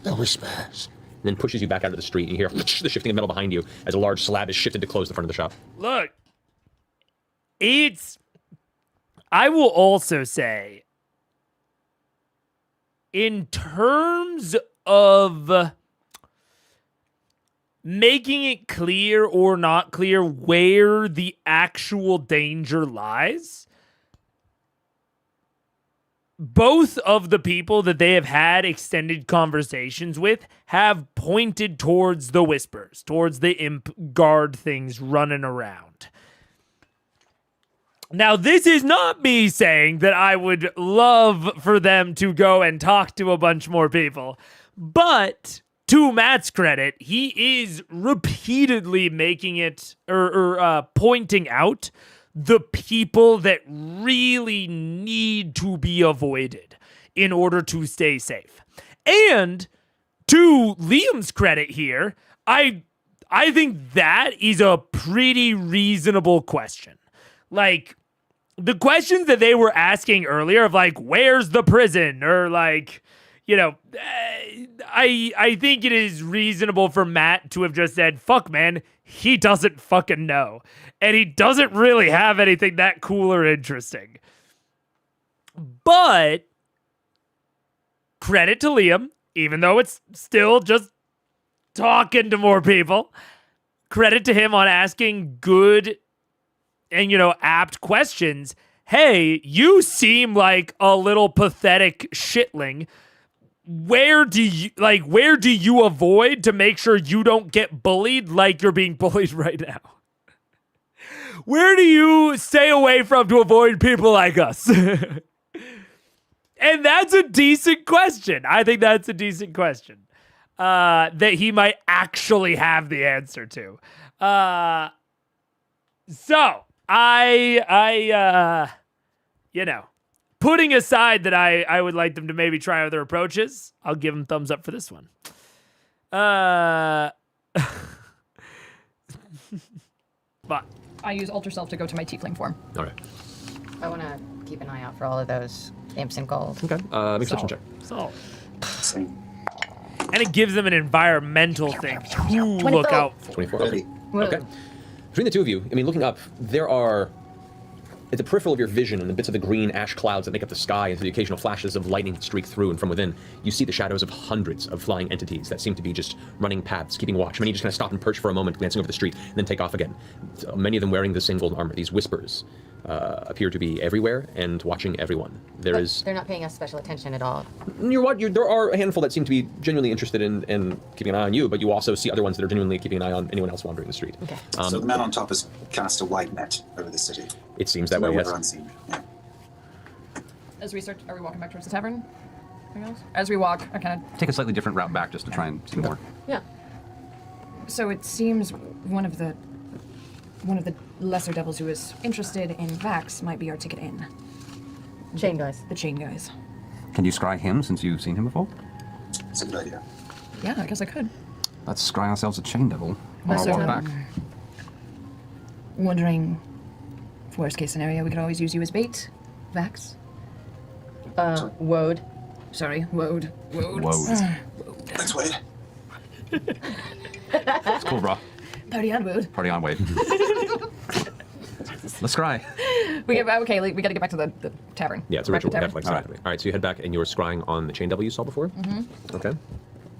The whispers. and then pushes you back out of the street. And you hear the shifting of metal behind you as a large slab is shifted to close the front of the shop. Look, I will also say, in terms of making it clear or not clear where the actual danger lies, both of the people that they have had extended conversations with have pointed towards the whispers, towards the imp guard things running around. Now, this is not me saying that I would love for them to go and talk to a bunch more people, but to Matt's credit, he is repeatedly making it or pointing out the people that really need to be avoided in order to stay safe. And to Liam's credit here, I think that is a pretty reasonable question. Like, the questions that they were asking earlier of like, where's the prison? Or like, I think it is reasonable for Matt to have just said, fuck, man, he doesn't fucking know. And he doesn't really have anything that cool or interesting. But credit to Liam, even though it's still just talking to more people, credit to him on asking good and, apt questions. Hey, you seem like a little pathetic shitling. where do you avoid to make sure you don't get bullied like you're being bullied right now? Where do you stay away from to avoid people like us? And that's a decent question. I think that's a decent question that he might actually have the answer to. So I putting aside that I would like them to maybe try other approaches, I'll give them thumbs up for this one. But I use Alter Self to go to my tiefling form. All right. I want to keep an eye out for all of those imps and gold. Okay. Make a perception check. So, and it gives them an environmental thing to look out for. 24. Okay. Between the two of you, I mean, looking up, there are, at the peripheral of your vision and the bits of the green ash clouds that make up the sky and the occasional flashes of lightning streak through and from within, you see the shadows of hundreds of flying entities that seem to be just running paths, keeping watch. Many just kind of stop and perch for a moment, glancing over the street, and then take off again. So many of them wearing the same golden armor. These whispers appear to be everywhere and watching everyone. They're not paying us special attention at all. There are a handful that seem to be genuinely interested in keeping an eye on you, but you also see other ones that are genuinely keeping an eye on anyone else wandering the street. Okay. So the man on top has cast a wide net over the city. It seems that way, Nowhere yes. unseen. Yeah. As we start, are we walking back towards the tavern? As we walk, I kind of Take a slightly different route back just to try and see more. Yeah. So it seems one of the lesser devils who is interested in Vax might be our ticket in. Chain guys. The chain guys. Can you scry him since you've seen him before? It's a good idea. Yeah, I guess I could. Let's scry ourselves a chain devil on our Also, walk back. Wondering, worst case scenario, we could always use you as bait. Vax. Woad. Sorry, Woad. Woad. Thanks, Wade. It's cool, bro. Party on, Woad. Party on, Wade. Let's scry. We gotta get back to the tavern. Yeah, it's a Back to ritual. tavern. Definitely. All right, so you head back and you're scrying on the chain devil you saw before? Mm-hmm. Okay.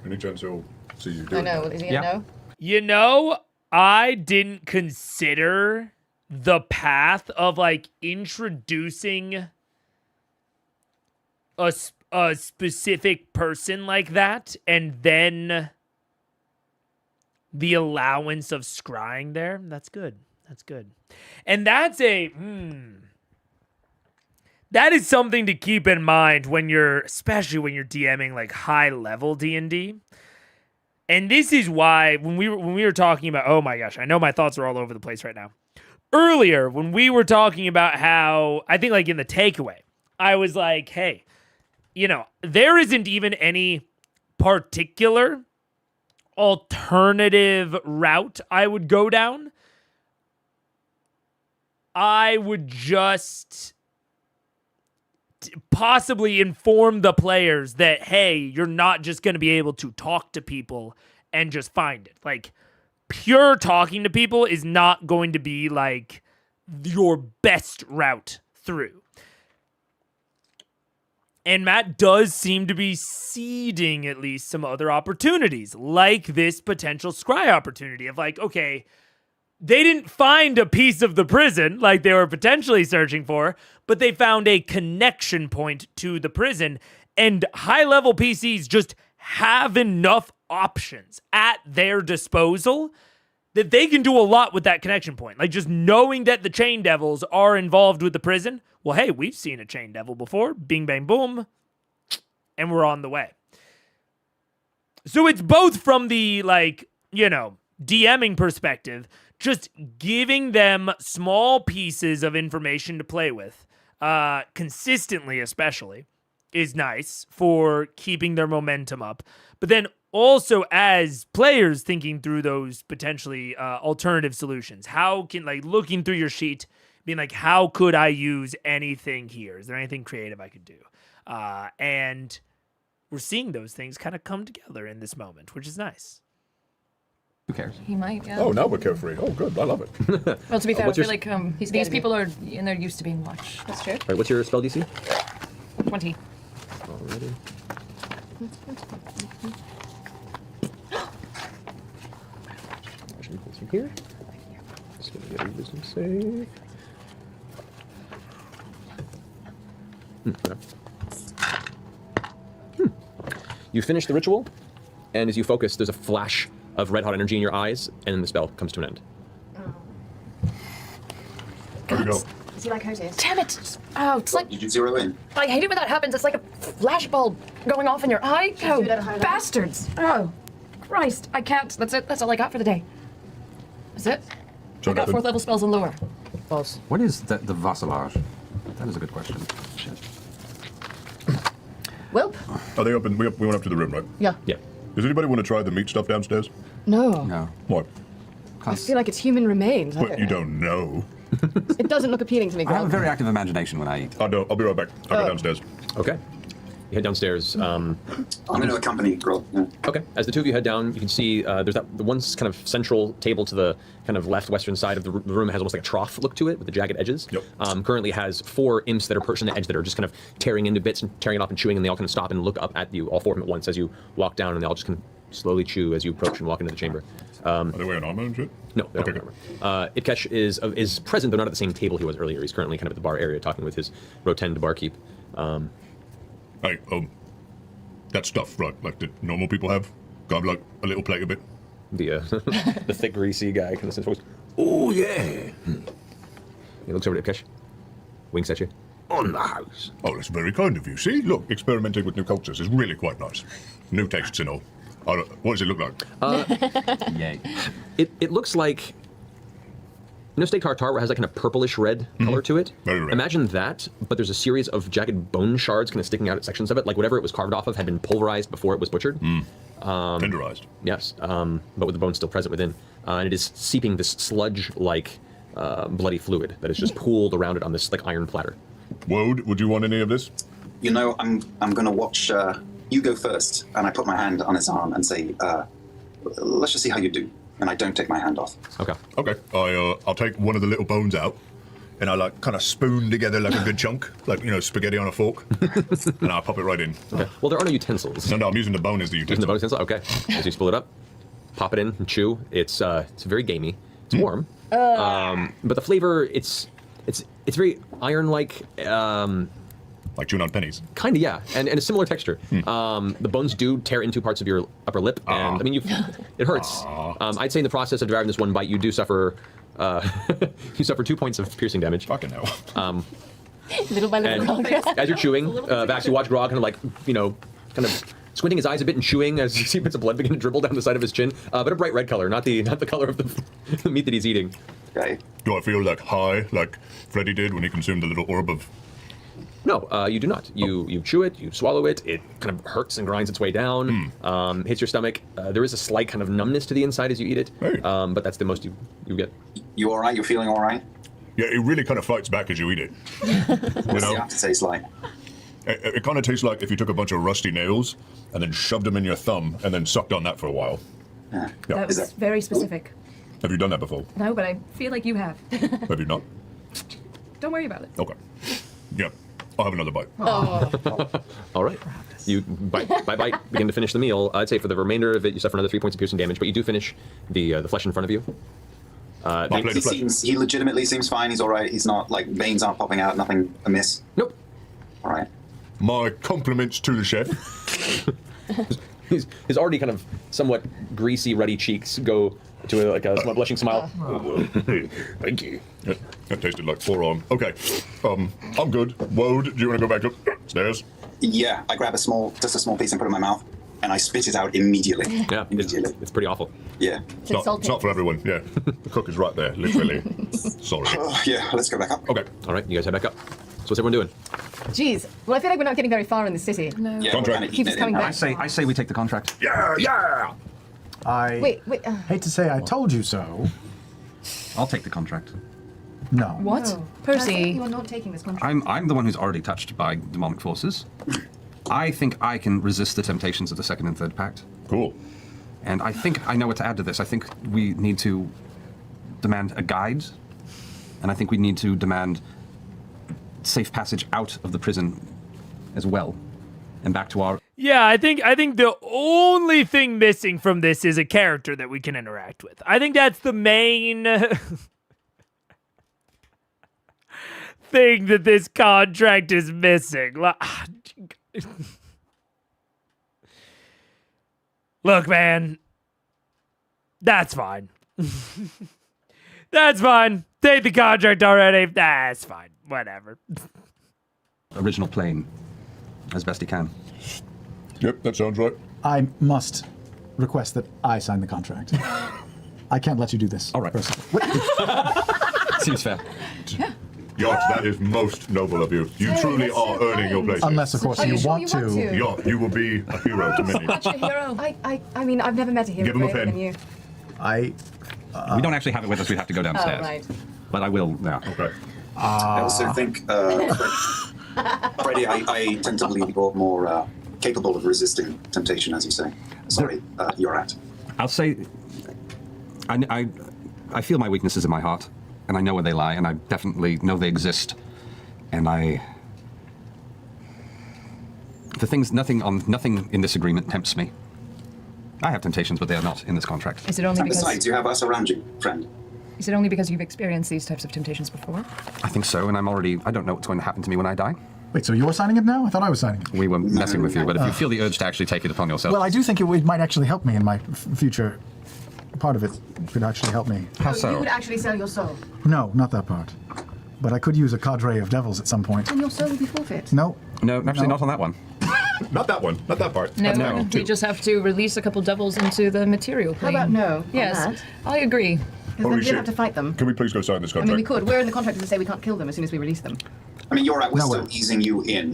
Any chance he'll see you I doing know. that? Is he gonna know? You know, I didn't consider the path of like introducing a specific person like that and then the allowance of scrying there. That's good. That's good. And that's that is something to keep in mind when especially when you're DMing like high level D&D. And this is why when we were talking about, oh my gosh, I know my thoughts are all over the place right now. Earlier, when we were talking about how, I think like in the takeaway, I was like, hey, there isn't even any particular alternative route I would go down. I would just possibly inform the players that, hey, you're not just going to be able to talk to people and just find it. Like, pure talking to people is not going to be, like, your best route through. And Matt does seem to be seeding at least some other opportunities, like this potential scry opportunity of, like, okay, they didn't find a piece of the prison like they were potentially searching for, but they found a connection point to the prison, and high-level PCs just have enough options at their disposal that they can do a lot with that connection point. Like, just knowing that the Chain Devils are involved with the prison, well, hey, we've seen a Chain Devil before, bing, bang, boom, and we're on the way. So it's both from the, like, DMing perspective, just giving them small pieces of information to play with, consistently especially, is nice for keeping their momentum up. But then also as players thinking through those potentially alternative solutions, how can, like, looking through your sheet, being like, how could I use anything here? Is there anything creative I could do? And we're seeing those things kind of come together in this moment, which is nice. Who cares? He might, yeah. Oh, now we're carefree. Oh, good. I love it. Well, to be fair, I what's feel your- like these people are, and they're used to being watched. That's true. All right, what's your spell DC? 20. Alrighty. Actually, put some here. Just gonna get a wisdom save. Okay. You finish the ritual, and as you focus, there's a flash of red-hot energy in your eyes, and the spell comes to an end. There we go. Is he like Curtis? Damn it! Oh, it's like Did you zero in? I hate it when that happens. It's like a flashbulb going off in your eye. Oh, do it at a high level? bastards! Oh, Christ! I can't. That's it. That's all I got for the day. That's it. So I got nothing. 4th level spells and lower. False. What is the vassalage? That is a good question. Shit. Welp? Are they open? We went up to the room, right? Yeah. Yeah. Does anybody want to try the meat stuff downstairs? No. No. Why? I feel like it's human remains. Well, you don't know. It doesn't look appealing to me, I have a Grog. very active imagination when I eat. I'll be right back. I'll go downstairs. Okay. You head downstairs. I'm going to accompany girl. Yeah. Okay. As the two of you head down, you can see there's the one kind of central table to the kind of left western side of the room has almost like a trough look to it with the jagged edges. Yep. Currently has 4 imps that are perched on the edge that are just kind of tearing into bits and tearing it off and chewing, and they all kind of stop and look up at you, all 4 of them at once, as you walk down, and they all just kind of slowly chew as you approach and walk into the chamber. Are they wearing armor and shit? No, they don't have armor. Itkesh is present, though not at the same table he was earlier. He's currently kind of at the bar area talking with his rotund barkeep. Hey, that stuff, right? Like the normal people have. Got like a little plate of it. The the thick, greasy guy kind of says, Oh, yeah. he looks over at Itkesh, winks at you. On the house. Oh, that's very kind of you. See, look, experimenting with new cultures is really quite nice. New tastes and all. What does it look like? Yay. It looks like, you know, steak tartare where it has that kind of purplish red color to it? Very red. Imagine that, but there's a series of jagged bone shards kind of sticking out at sections of it, like whatever it was carved off of had been pulverized before it was butchered. Tenderized. Yes, but with the bone still present within. And it is seeping this sludge-like bloody fluid that is just pooled around it on this like iron platter. Woad, would you want any of this? You know, I'm going to watch. You go first, and I put my hand on his arm and say, "Let's just see how you do." And I don't take my hand off. Okay. Okay. I'll take one of the little bones out, and I like kind of spoon together like a good chunk, like spaghetti on a fork, and I'll pop it right in. Okay. Well, there are no utensils. No, I'm using the bone as the utensil. Using the bone utensil. Okay. As you spool it up, pop it in and chew. It's very gamey. It's warm. But the flavor, it's very iron-like. Like chewing on pennies. Kind of, yeah, and a similar texture. The bones do tear into parts of your upper lip, and I mean, it hurts. I'd say in the process of devouring this one bite, you do suffer. You suffer 2 points of piercing damage. Fucking hell. Little by little. As you're chewing, Vax, you watch Grog kind of like, kind of squinting his eyes a bit and chewing as you see bits of blood begin to dribble down the side of his chin, but a bright red color, not the color of the meat that he's eating. Okay. Do I feel like high, like Freddy did when he consumed the little orb of... No, you do not. You chew it, you swallow it, it kind of hurts and grinds its way down, hits your stomach. There is a slight kind of numbness to the inside as you eat it, but that's the most you get. You all right? You're feeling all right? Yeah, it really kind of fights back as you eat it. What's the aftertaste like? It kind of tastes like if you took a bunch of rusty nails and then shoved them in your thumb and then sucked on that for a while. Yeah. That was very specific. Have you done that before? No, but I feel like you have. Have you not? Don't worry about it. Okay. Yeah, I'll have another bite. All right. You bite, begin to finish the meal. I'd say for the remainder of it, you suffer another 3 points of piercing damage, but you do finish the flesh in front of you. He legitimately seems fine. He's all right. He's not, like, veins aren't popping out, nothing amiss. Nope. All right. My compliments to the chef. His already kind of somewhat greasy, ruddy cheeks go to a somewhat blushing smile. Thank you. That tasted like forearm. Okay, I'm good. Woad, do you want to go back upstairs? Yeah, I grab just a small piece and put it in my mouth, and I spit it out immediately. Yeah, it's pretty awful. Yeah. It's not for everyone, yeah. The cook is right there, literally. Sorry. Yeah, let's go back up. Okay. All right, you guys head back up. So what's everyone doing? Jeez. Well, I feel like we're not getting very far in the city. No. Yeah, Contract. Keeps us coming back. I say we take the contract. Yeah! I Wait. hate to say I told you so. I'll take the contract. No. What? No. Percy. You are not taking this contract. I'm the one who's already touched by demonic forces. I think I can resist the temptations of the second and third pact. Cool. And I think I know what to add to this. I think we need to demand a guide, and I think we need to demand safe passage out of the prison as well, and back to our... Yeah, I think the only thing missing from this is a character that we can interact with. I think that's the main thing that this contract is missing. Look, man. That's fine. That's fine. Take the contract already. That's fine. Whatever. Original plane, as best he can. Yep, that sounds right. I must request that I sign the contract. I can't let you do this. All right. Seems fair. Yacht, that is most noble of you. You truly are earning your place. Unless, of course, you want to. Yacht, you will be a hero to many. Such a hero. I mean, I've never met a hero Give him a braver pen. than you. We don't actually have it with us. We have to go downstairs. Oh, right. But I will now. Okay. I also think, Freddie, I tend to believe you're more capable of resisting temptation, as you say. Sorry, you're at. I'll say, I feel my weaknesses in my heart, and I know where they lie, and I definitely know they exist. And nothing in this agreement tempts me. I have temptations, but they are not in this contract. Is it only And because... besides, you have us around you, friend. Is it only because you've experienced these types of temptations before? I think so, and I don't know what's going to happen to me when I die. Wait, so you're signing it now? I thought I was signing it. We were messing with you, but if you feel the urge to actually take it upon yourself... Well, I do think it might actually help me in my future. Part of it could actually help me. How so? You would actually sell your soul. No, not that part. But I could use a cadre of devils at some point. And your soul would be forfeit. No. No, actually not on that one. Not that one. Not that part. No, we just have to release a couple devils into the material How plane. about no? Yes, I agree. Because then we don't have to fight them. Can we please go sign this I mean, contract? we could. We're in the contract to say we can't kill them as soon as we release them. I mean, you're at. We're still easing you in.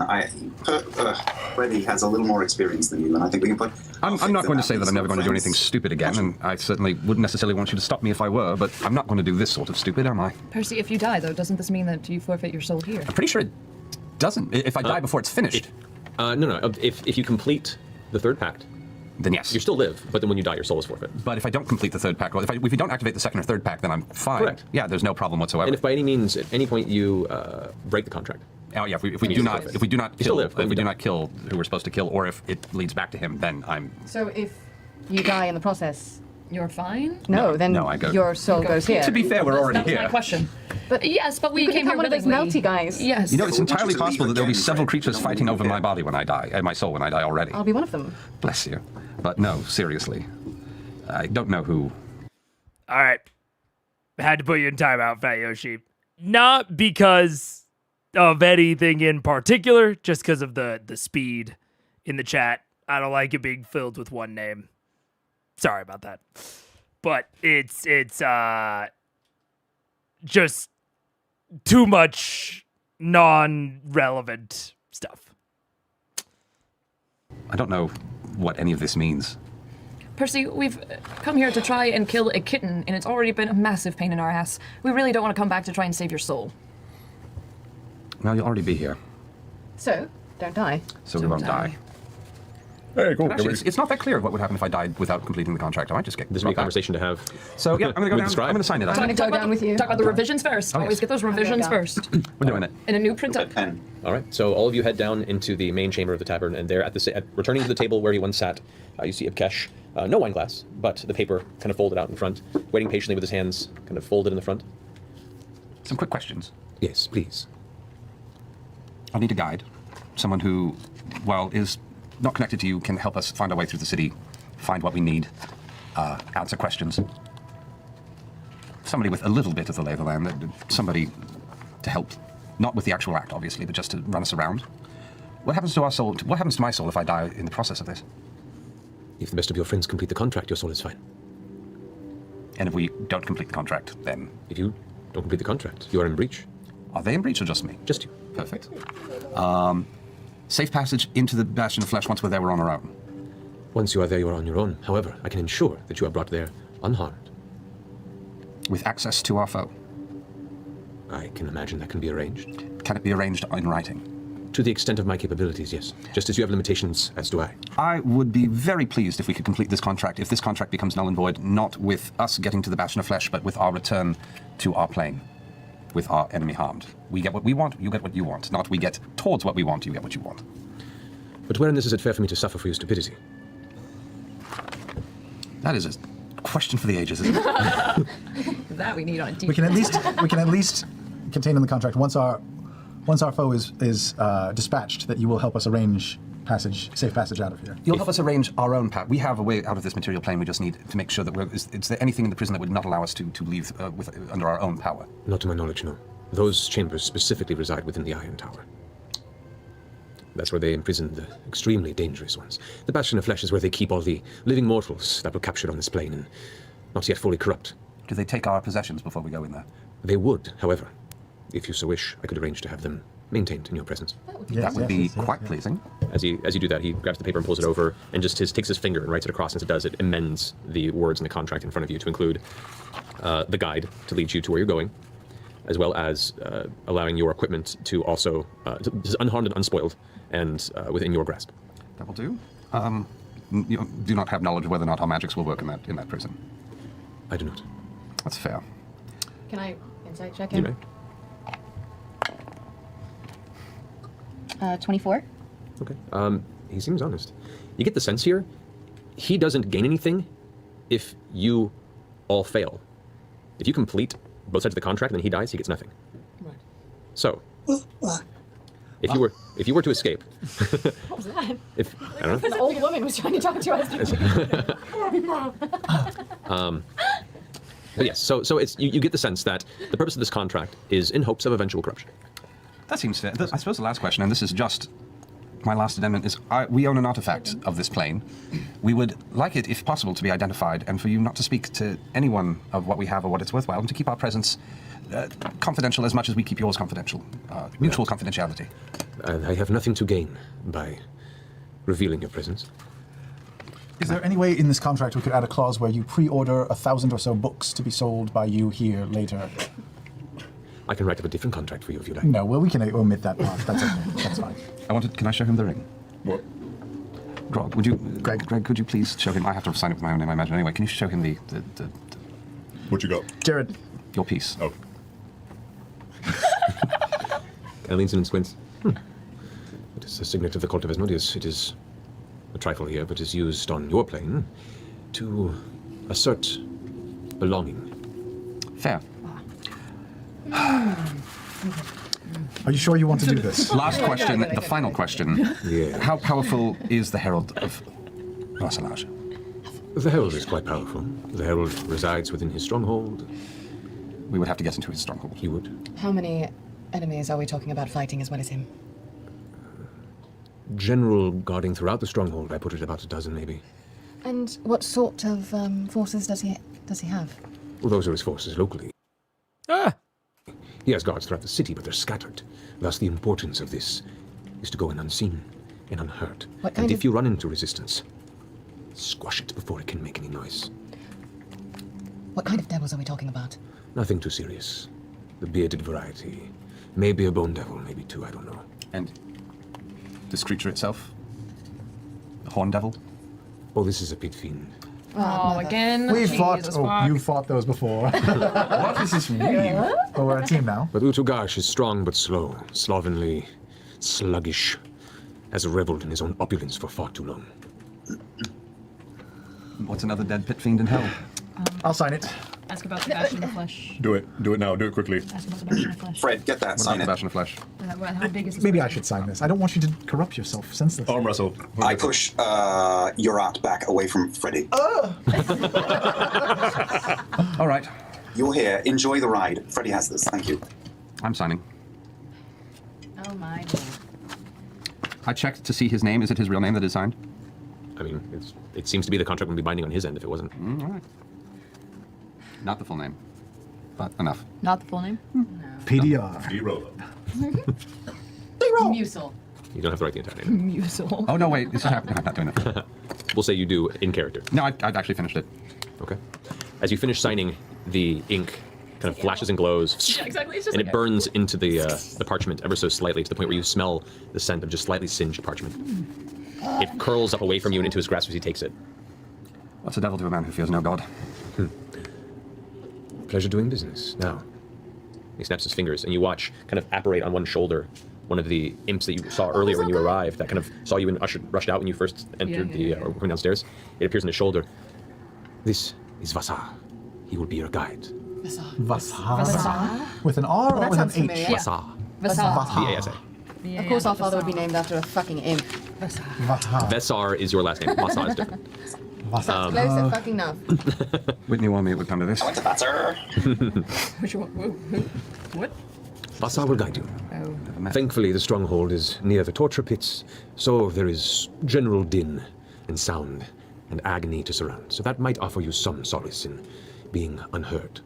Freddie has a little more experience than you, and I think we can put. I'm not going to say that I'm never going to do anything stupid again, and I certainly wouldn't necessarily want you to stop me if I were, but I'm not going to do this sort of stupid, am I? Percy, if you die, though, doesn't this mean that you forfeit your soul here? I'm pretty sure it doesn't. If I die before it's finished. No. If you complete the third pact, then yes. You still live, but then when you die, your soul is forfeit. But if I don't complete the third pact, well, if we don't activate the second or third pact, then I'm fine. Correct. Yeah, there's no problem whatsoever. And if by any means, at any point, you break the contract. Oh yeah, if we do not kill who we're supposed to kill, or if it leads back to him, then I'm. So if you die in the process, you're fine? No, then no, I go. your soul goes here. To be fair, we're already That was here. my question. But yes, but we You could came become here one of those willingly. melty guys. Yes. You know, it's entirely possible that there'll be several creatures fighting over my body when I die, and my soul when I die already. I'll be one of them. Bless you. But no, seriously. I don't know who. All right. I had to put you in timeout, Fat Yoshi. Not because of anything in particular, just because of the speed in the chat. I don't like it being filled with one name. Sorry about that. But it's just too much non-relevant stuff. I don't know what any of this means. Percy, we've come here to try and kill a kitten, and it's already been a massive pain in our ass. We really don't want to come back to try and save your soul. Well, you'll already be here, So, don't die. so we won't die. Hey, cool. Actually, it's not that clear what would happen if I died without completing the contract. I might just get This would be a conversation to have. So yeah, I'm going to go down. I'm going to sign it. I'm going to go down with you. Talk about the revisions first. Oh, yes. Always get those revisions down. first. We're doing it. In a new print-up. All right, so all of you head down into the main chamber of the tavern, and there, returning to the table where he once sat, you see Ibkesh. No wine glass, but the paper kind of folded out in front, waiting patiently with his hands kind of folded in the front. Some quick questions. Yes, please. I need a guide. Someone who, while is not connected to you, can help us find our way through the city, find what we need, answer questions. Somebody with a little bit of the lay of the land, somebody to help, not with the actual act, obviously, but just to run us around. What happens to our soul? What happens to my soul if I die in the process of this? If the best of your friends complete the contract, your soul is fine. And if we don't complete the contract, then? If you don't complete the contract, you are in breach. Are they in breach or just me? Just you. Perfect. Safe passage into the Bastion of Flesh once we're there, we're on our own. Once you are there, you are on your own. However, I can ensure that you are brought there unharmed. With access to our foe? I can imagine that can be arranged. Can it be arranged in writing? To the extent of my capabilities, yes. Just as you have limitations, as do I. I would be very pleased if we could complete this contract, if this contract becomes null and void, not with us getting to the Bastion of Flesh, but with our return to our plane, with our enemy harmed. We get what we want, you get what you want. Not we get towards what we want, you get what you want. But wherein this is it fair for me to suffer for your stupidity? That is a question for the ages, isn't it? That we need on a We can at least contain in the contract once our foe is dispatched that you will help us arrange safe passage out of here. You'll help us arrange our own path. We have a way out of this material plane. We just need to make sure that is there anything in the prison that would not allow us to leave under our own power? Not to my knowledge, no. Those chambers specifically reside within the Iron Tower. That's where they imprison the extremely dangerous ones. The Bastion of Flesh is where they keep all the living mortals that were captured on this plane and not yet fully corrupt. Do they take our possessions before we go in there? They would, however. If you so wish, I could arrange to have them maintained in your presence. That would be quite pleasing. As you do that, he grabs the paper and pulls it over and just takes his finger and writes it across. And as it does, it amends the words in the contract in front of you to include the guide to lead you to where you're going, as well as allowing your equipment to also is unharmed and unspoiled and within your grasp. That will do. You do not have knowledge of whether or not our magics will work in that prison. I do not. That's fair. Can I insight check You him? may. 24. Okay. He seems honest. You get the sense here, he doesn't gain anything if you all fail. If you complete both sides of the contract and then he dies, he gets nothing. Right. So, if you were to escape, What was that? I don't know. An old woman was trying to talk to us. But yes, so it's you get the sense that the purpose of this contract is in hopes of eventual corruption. That seems fair. I suppose the last question, and this is just my last amendment, is we own an artifact of this plane. We would like it, if possible, to be identified, and for you not to speak to anyone of what we have or what it's worthwhile, and to keep our presence confidential as much as we keep yours confidential. Mutual confidentiality. I have nothing to gain by revealing your presence. Is there any way in this contract we could add a clause where you pre-order 1,000 or so books to be sold by you here later? I can write up a different contract for you if you like. No, well, we can omit that part. That's okay. That's fine. Can I show him the ring? What? Grog, Greg, could you please show him? I have to sign it with my own name, I imagine. Anyway, can you show him the What you got? Jared. Your piece. Oh. Kind of leans in and squints. It is a signet of the Cult of Asmodeus. It is a trifle here, but is used on your plane to assert belonging. Fair. Are you sure you want to do this? Last question, the final question. Yeah. How powerful is the Herald of Rassalage? The Herald is quite powerful. The Herald resides within his stronghold. We would have to get into his stronghold. You would. How many enemies are we talking about fighting as well as him? General guarding throughout the stronghold, I put it about a dozen, maybe. And what sort of forces does he have? Well, those are his forces locally. Ah! He has guards throughout the city, but they're scattered. Thus, the importance of this is to go in unseen and unheard. What kind And of- if you run into resistance, squash it before it can make any noise. What kind of devils are we talking about? Nothing too serious. The bearded variety. Maybe a bone devil, maybe two, I don't know. And this creature itself? The Horn Devil? Oh, this is a pit fiend. Oh, again? We've fought. Jesus, Oh, fuck. you fought those before. What does this mean? But we're a team now. But Utugash is strong but slow, slovenly, sluggish, has reveled in his own opulence for far too long. What's another dead pit fiend in hell? I'll sign it. Ask about the Bastion of Flesh. Do it. Do it now. Do it quickly. Ask about the Bastion of Flesh. Fred, get that. What about Sign the it. Bastion of Flesh? How big is this? Maybe I should sign this. I don't want you to corrupt yourself senselessly. Arm wrestle. I push your art back away from Freddy. All right. You're here. Enjoy the ride. Freddy has this. Thank you. I'm signing. Oh my God. I checked to see his name. Is it his real name that is signed? I mean, it seems to be the contract would be binding on his end if it wasn't. All right. Not the full name, but enough. Not the full name? PDR. D-roller. Musel. You don't have to write the entire name. Musel. Oh, no, wait. This is happening. I'm not doing it. We'll say you do in character. No, I've actually finished it. Okay. As you finish signing, the ink kind of flashes and glows, Yeah, exactly. It's just and like it burns into the parchment ever so slightly, to the point where you smell the scent of just slightly singed parchment. It curls up away from you and into his grasp as he takes it. What's a devil to a man who fears no god? Pleasure doing business. Now, he snaps his fingers, and you watch kind of apparate on one shoulder one of the imps that you saw earlier when you arrived, that kind of saw you and rushed out when you first entered or went downstairs. It appears on his shoulder. This is Vasar. He will be your guide. Vasar? With an R or with an H? familiar. Vasar. Vasar. V-A-S-A. Of course our father would be named after a fucking imp. Vesar is your last name. Vasar is different. Close and fucking enough. Whitney warned me it would come to this. I went to Vassar. What? Vasar will guide you. Thankfully, the stronghold is near the torture pits, so there is general din and sound and agony to surround. So that might offer you some solace in being unheard.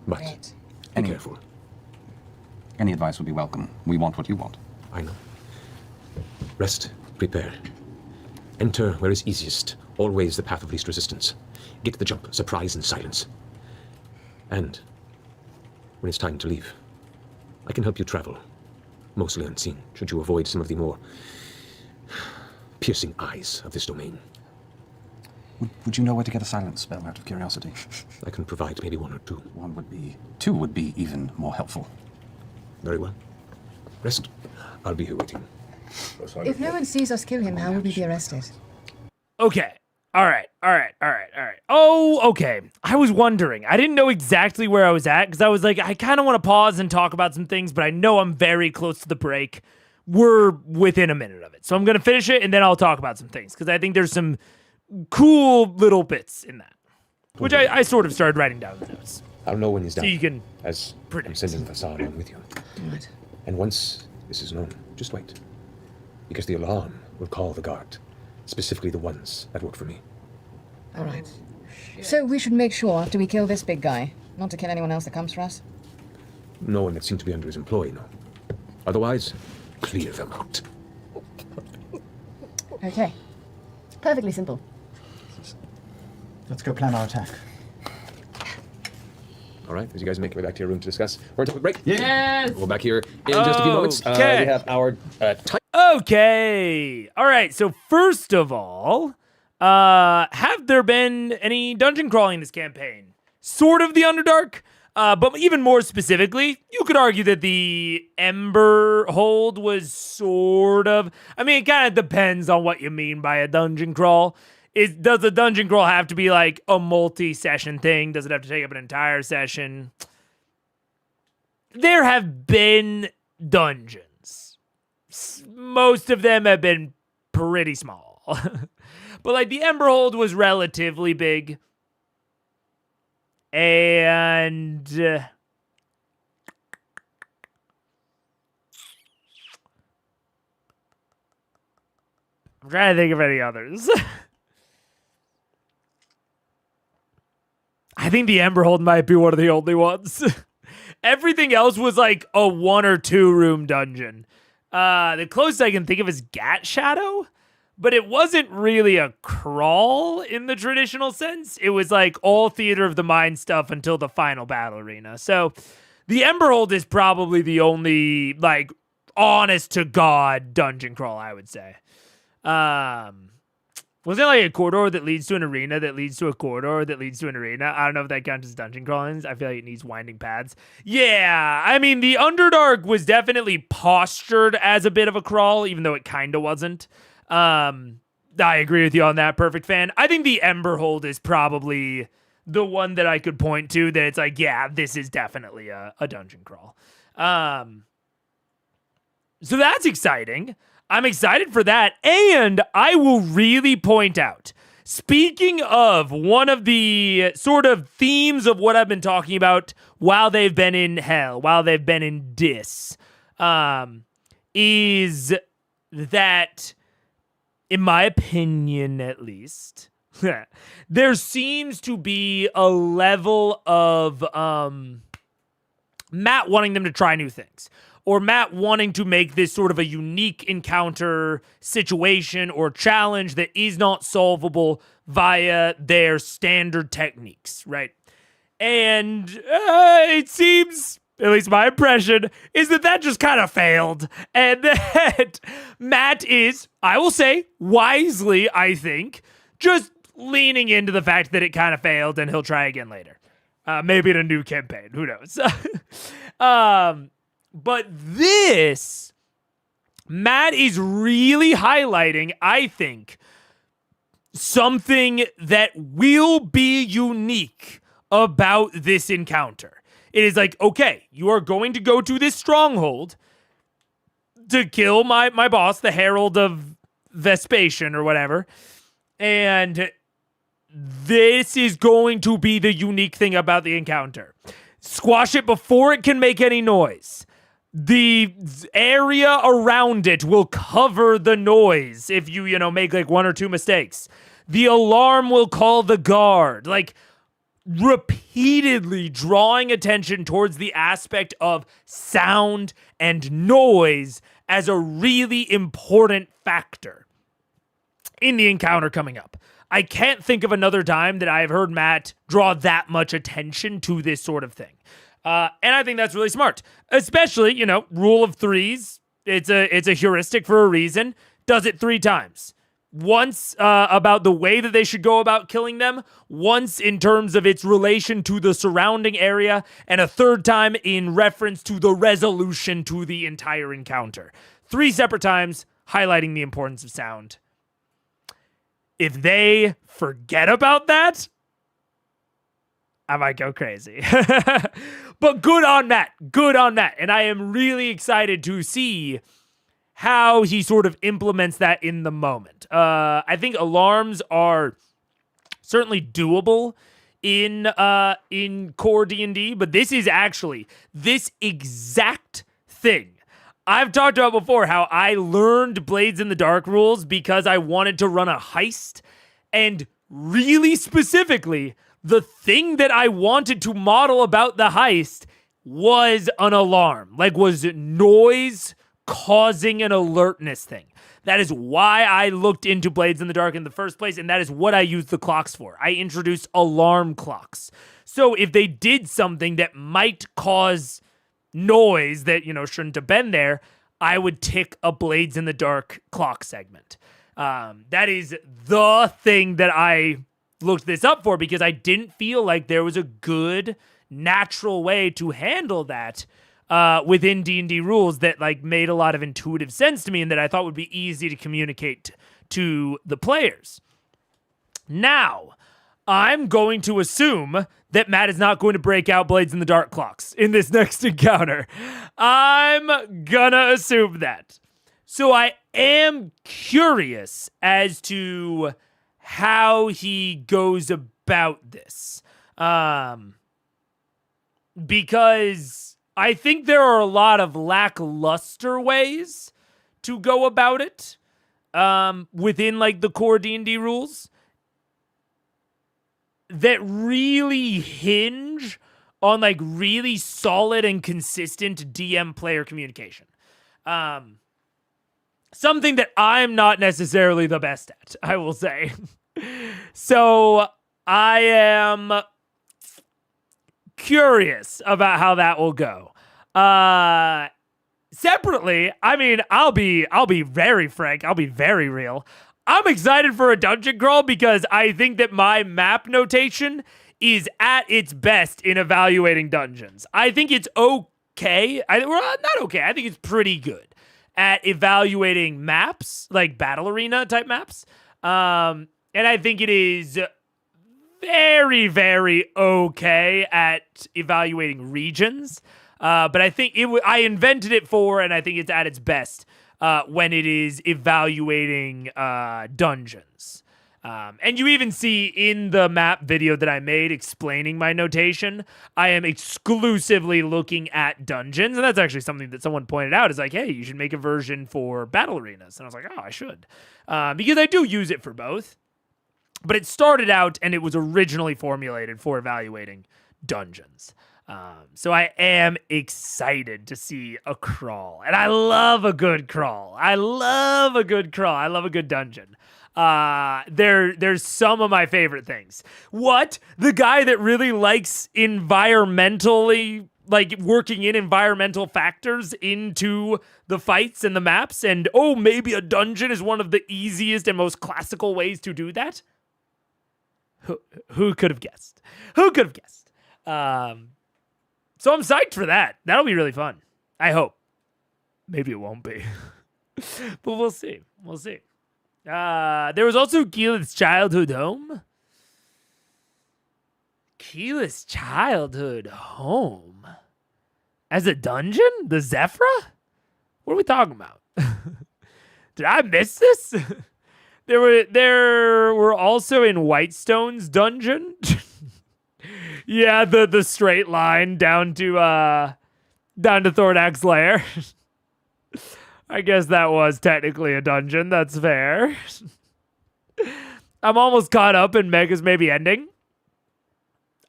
But be careful. Any advice would be welcome. We want what you want. I know. Rest, prepare. Enter where is easiest, always the path of least resistance. Get the jump, surprise and silence. And when it's time to leave, I can help you travel, mostly unseen, should you avoid some of the more piercing eyes of this domain. Would you know where to get a silence spell, out of curiosity? I can provide maybe one or two. Two would be even more helpful. Very well. Rest. I'll be here waiting. If no one sees us kill him, how will we be arrested? Okay. All right. Oh, okay. I was wondering. I didn't know exactly where I was at because I was like, I kind of want to pause and talk about some things, but I know I'm very close to the break. We're within a minute of it. So I'm going to finish it and then I'll talk about some things because I think there's some cool little bits in that, which I sort of started writing down in the notes. I'll know when he's done. So you can as predict. I'm sending Vasar along with you. Right. And once this is known, just wait. Because the alarm will call the guard. Specifically the ones that work for me. All right. So we should make sure after we kill this big guy, not to kill anyone else that comes for us? No one that seemed to be under his employ, no. Otherwise, clear them out. Okay. Perfectly simple. Let's go plan our attack. All right, as you guys make your way back to your room to discuss, we're going to take a break. Yes! We'll back here in just a few moments. We Okay. have our Okay. All right. So first of all, have there been any dungeon crawling this campaign? Sort of the Underdark, but even more specifically, you could argue that the Ember Hold was sort of. I mean, it kind of depends on what you mean by a dungeon crawl. Does a dungeon crawl have to be like a multi-session thing? Does it have to take up an entire session? There have been dungeons. Most of them have been pretty small. But like the Emberhold was relatively big. And I'm trying to think of any others. I think the Emberhold might be one of the only ones. Everything else was like a 1 or 2 room dungeon. The closest I can think of is Gat Shadow, but it wasn't really a crawl in the traditional sense. It was like all theater of the mind stuff until the final battle arena. So the Emberhold is probably the only like honest to God dungeon crawl, I would say. Was there like a corridor that leads to an arena that leads to a corridor that leads to an arena? I don't know if that counts as dungeon crawling. I feel like it needs winding paths. Yeah, I mean, the Underdark was definitely postured as a bit of a crawl, even though it kind of wasn't. I agree with you on that, Perfect Fan. I think the Emberhold is probably the one that I could point to that it's like, yeah, this is definitely a dungeon crawl. So that's exciting. I'm excited for that, and I will really point out, speaking of one of the sort of themes of what I've been talking about while they've been in Hell, while they've been in Dis, is that, in my opinion at least, there seems to be a level of Matt wanting them to try new things. Or Matt wanting to make this sort of a unique encounter situation or challenge that is not solvable via their standard techniques, right? And it seems, at least my impression, is that just kind of failed. And that Matt is, I will say, wisely, I think, just leaning into the fact that it kind of failed and he'll try again later. Maybe in a new campaign, who knows? But this, Matt is really highlighting, I think, something that will be unique about this encounter. It is like, okay, you are going to go to this stronghold to kill my boss, the Herald of Vespasian or whatever. And this is going to be the unique thing about the encounter. Squash it before it can make any noise. The area around it will cover the noise if you make like one or two mistakes. The alarm will call the guard. Like, repeatedly drawing attention towards the aspect of sound and noise as a really important factor in the encounter coming up. I can't think of another time that I've heard Matt draw that much attention to this sort of thing. And I think that's really smart, especially, rule of threes. It's a heuristic for a reason. Does it 3 times. Once about the way that they should go about killing them, once in terms of its relation to the surrounding area, and a 3rd time in reference to the resolution to the entire encounter. 3 separate times highlighting the importance of sound. If they forget about that, I might go crazy. But good on Matt. Good on Matt. And I am really excited to see how he sort of implements that in the moment. I think alarms are certainly doable in core D&D, but this is actually this exact thing. I've talked about before how I learned Blades in the Dark rules because I wanted to run a heist, and really specifically, the thing that I wanted to model about the heist was an alarm, was noise causing an alertness thing. That is why I looked into Blades in the Dark in the first place, and that is what I used the clocks for. I introduced alarm clocks. So if they did something that might cause noise that, shouldn't have been there, I would tick a Blades in the Dark clock segment. That is the thing that I looked this up for, because I didn't feel like there was a good natural way to handle that within D&D rules that made a lot of intuitive sense to me and that I thought would be easy to communicate to the players. Now, I'm going to assume that Matt is not going to break out Blades in the Dark clocks in this next encounter. I'm gonna assume that. So I am curious as to how he goes about this. Because I think there are a lot of lackluster ways to go about it within the core D&D rules that really hinge on really solid and consistent DM player communication. Something that I'm not necessarily the best at, I will say. So I am curious about how that will go. Separately, I'll be very frank, I'll be very real. I'm excited for a dungeon crawl because I think that my map notation is at its best in evaluating dungeons. I think it's okay. Not okay. I think it's pretty good at evaluating maps, like battle arena type maps. And I think it is very, very okay at evaluating regions. But I think I invented it for, and I think it's at its best when it is evaluating dungeons. And you even see in the map video that I made explaining my notation, I am exclusively looking at dungeons. And that's actually something that someone pointed out is hey, you should make a version for battle arenas. And I was like, oh, I should. Because I do use it for both. But it started out and it was originally formulated for evaluating dungeons. So I am excited to see a crawl. And I love a good crawl. I love a good dungeon. There's some of my favorite things. What? The guy that really likes environmentally, working in environmental factors into the fights and the maps, and maybe a dungeon is one of the easiest and most classical ways to do that? Who could have guessed? So I'm psyched for that. That'll be really fun. I hope. Maybe it won't be. But we'll see. There was also Keyleth's childhood home. Keyleth's childhood home? As a dungeon? The Zephyra? What are we talking about? Did I miss this? There were also in Whitestone's dungeon. Yeah, the straight line down to Thornak's lair. I guess that was technically a dungeon. That's fair. I'm almost caught up in Mega's maybe ending.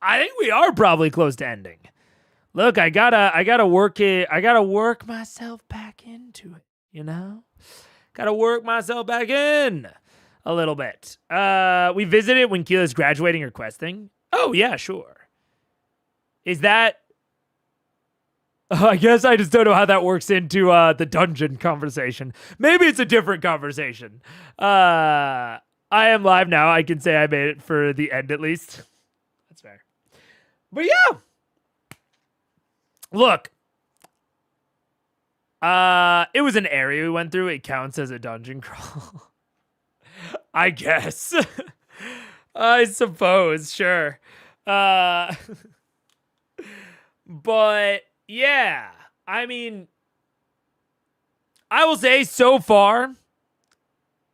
I think we are probably close to ending. Look, I gotta work it. I gotta work myself back into it. You know, gotta work myself back in a little bit. We visited when Keela's graduating or questing. Oh yeah, sure. Is that? I guess I just don't know how that works into the dungeon conversation. Maybe it's a different conversation. I am live now. I can say I made it for the end at least. That's fair. But yeah. Look. It was an area we went through. It counts as a dungeon crawl. I guess. I suppose, sure. But yeah, I mean, I will say so far,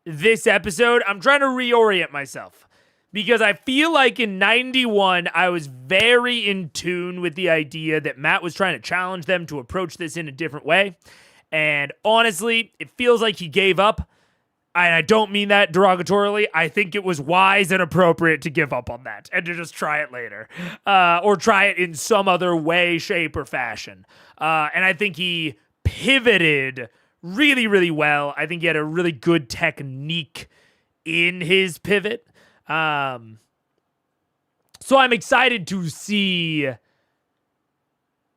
this episode, I'm trying to reorient myself because I feel like in 91, I was very in tune with the idea that Matt was trying to challenge them to approach this in a different way. And honestly, it feels like he gave up. And I don't mean that derogatorily. I think it was wise and appropriate to give up on that and to just try it later. Or try it in some other way, shape, or fashion. And I think he pivoted really, really well. I think he had a really good technique in his pivot. So I'm excited to see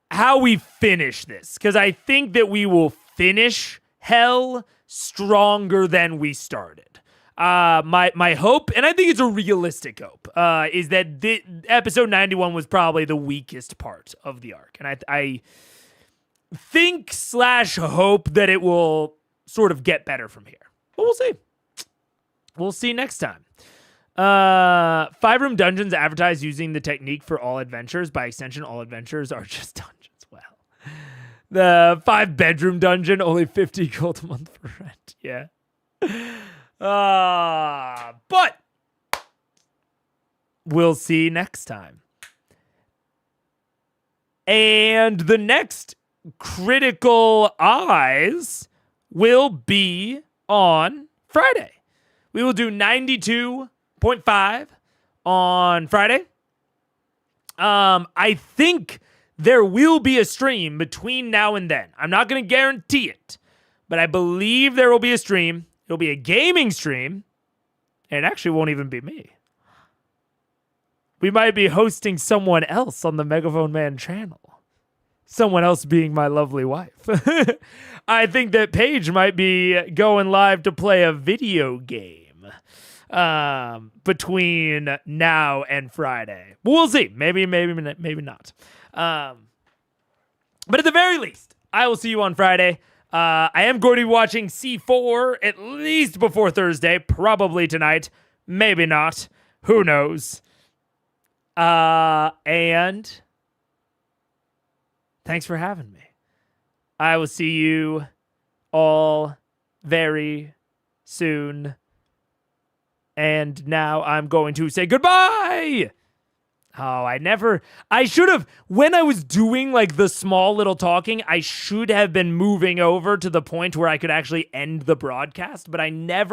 how we finish this. Because I think that we will finish Hell stronger than we started. My hope, and I think it's a realistic hope, is that episode 91 was probably the weakest part of the arc. And I think / hope that it will sort of get better from here. But we'll see. We'll see next time. 5-room dungeons advertised using the technique for all adventures. By extension, all adventures are just dungeons. Well, the 5-bedroom dungeon, only 50 gold a month for rent. Yeah. But we'll see next time. And the next Critical Eyes will be on Friday. We will do 92.5 on Friday. I think there will be a stream between now and then. I'm not going to guarantee it, but I believe there will be a stream. It'll be a gaming stream, and it actually won't even be me. We might be hosting someone else on the Megaphone Man channel. Someone else being my lovely wife. I think that Paige might be going live to play a video game between now and Friday. We'll see. Maybe not. But at the very least, I will see you on Friday. I am going to be watching C4 at least before Thursday, probably tonight, maybe not. Who knows? And thanks for having me. I will see you all very soon. And now I'm going to say goodbye. Oh, I should have, when I was doing like the small little talking, I should have been moving over to the point where I could actually end the broadcast, but I never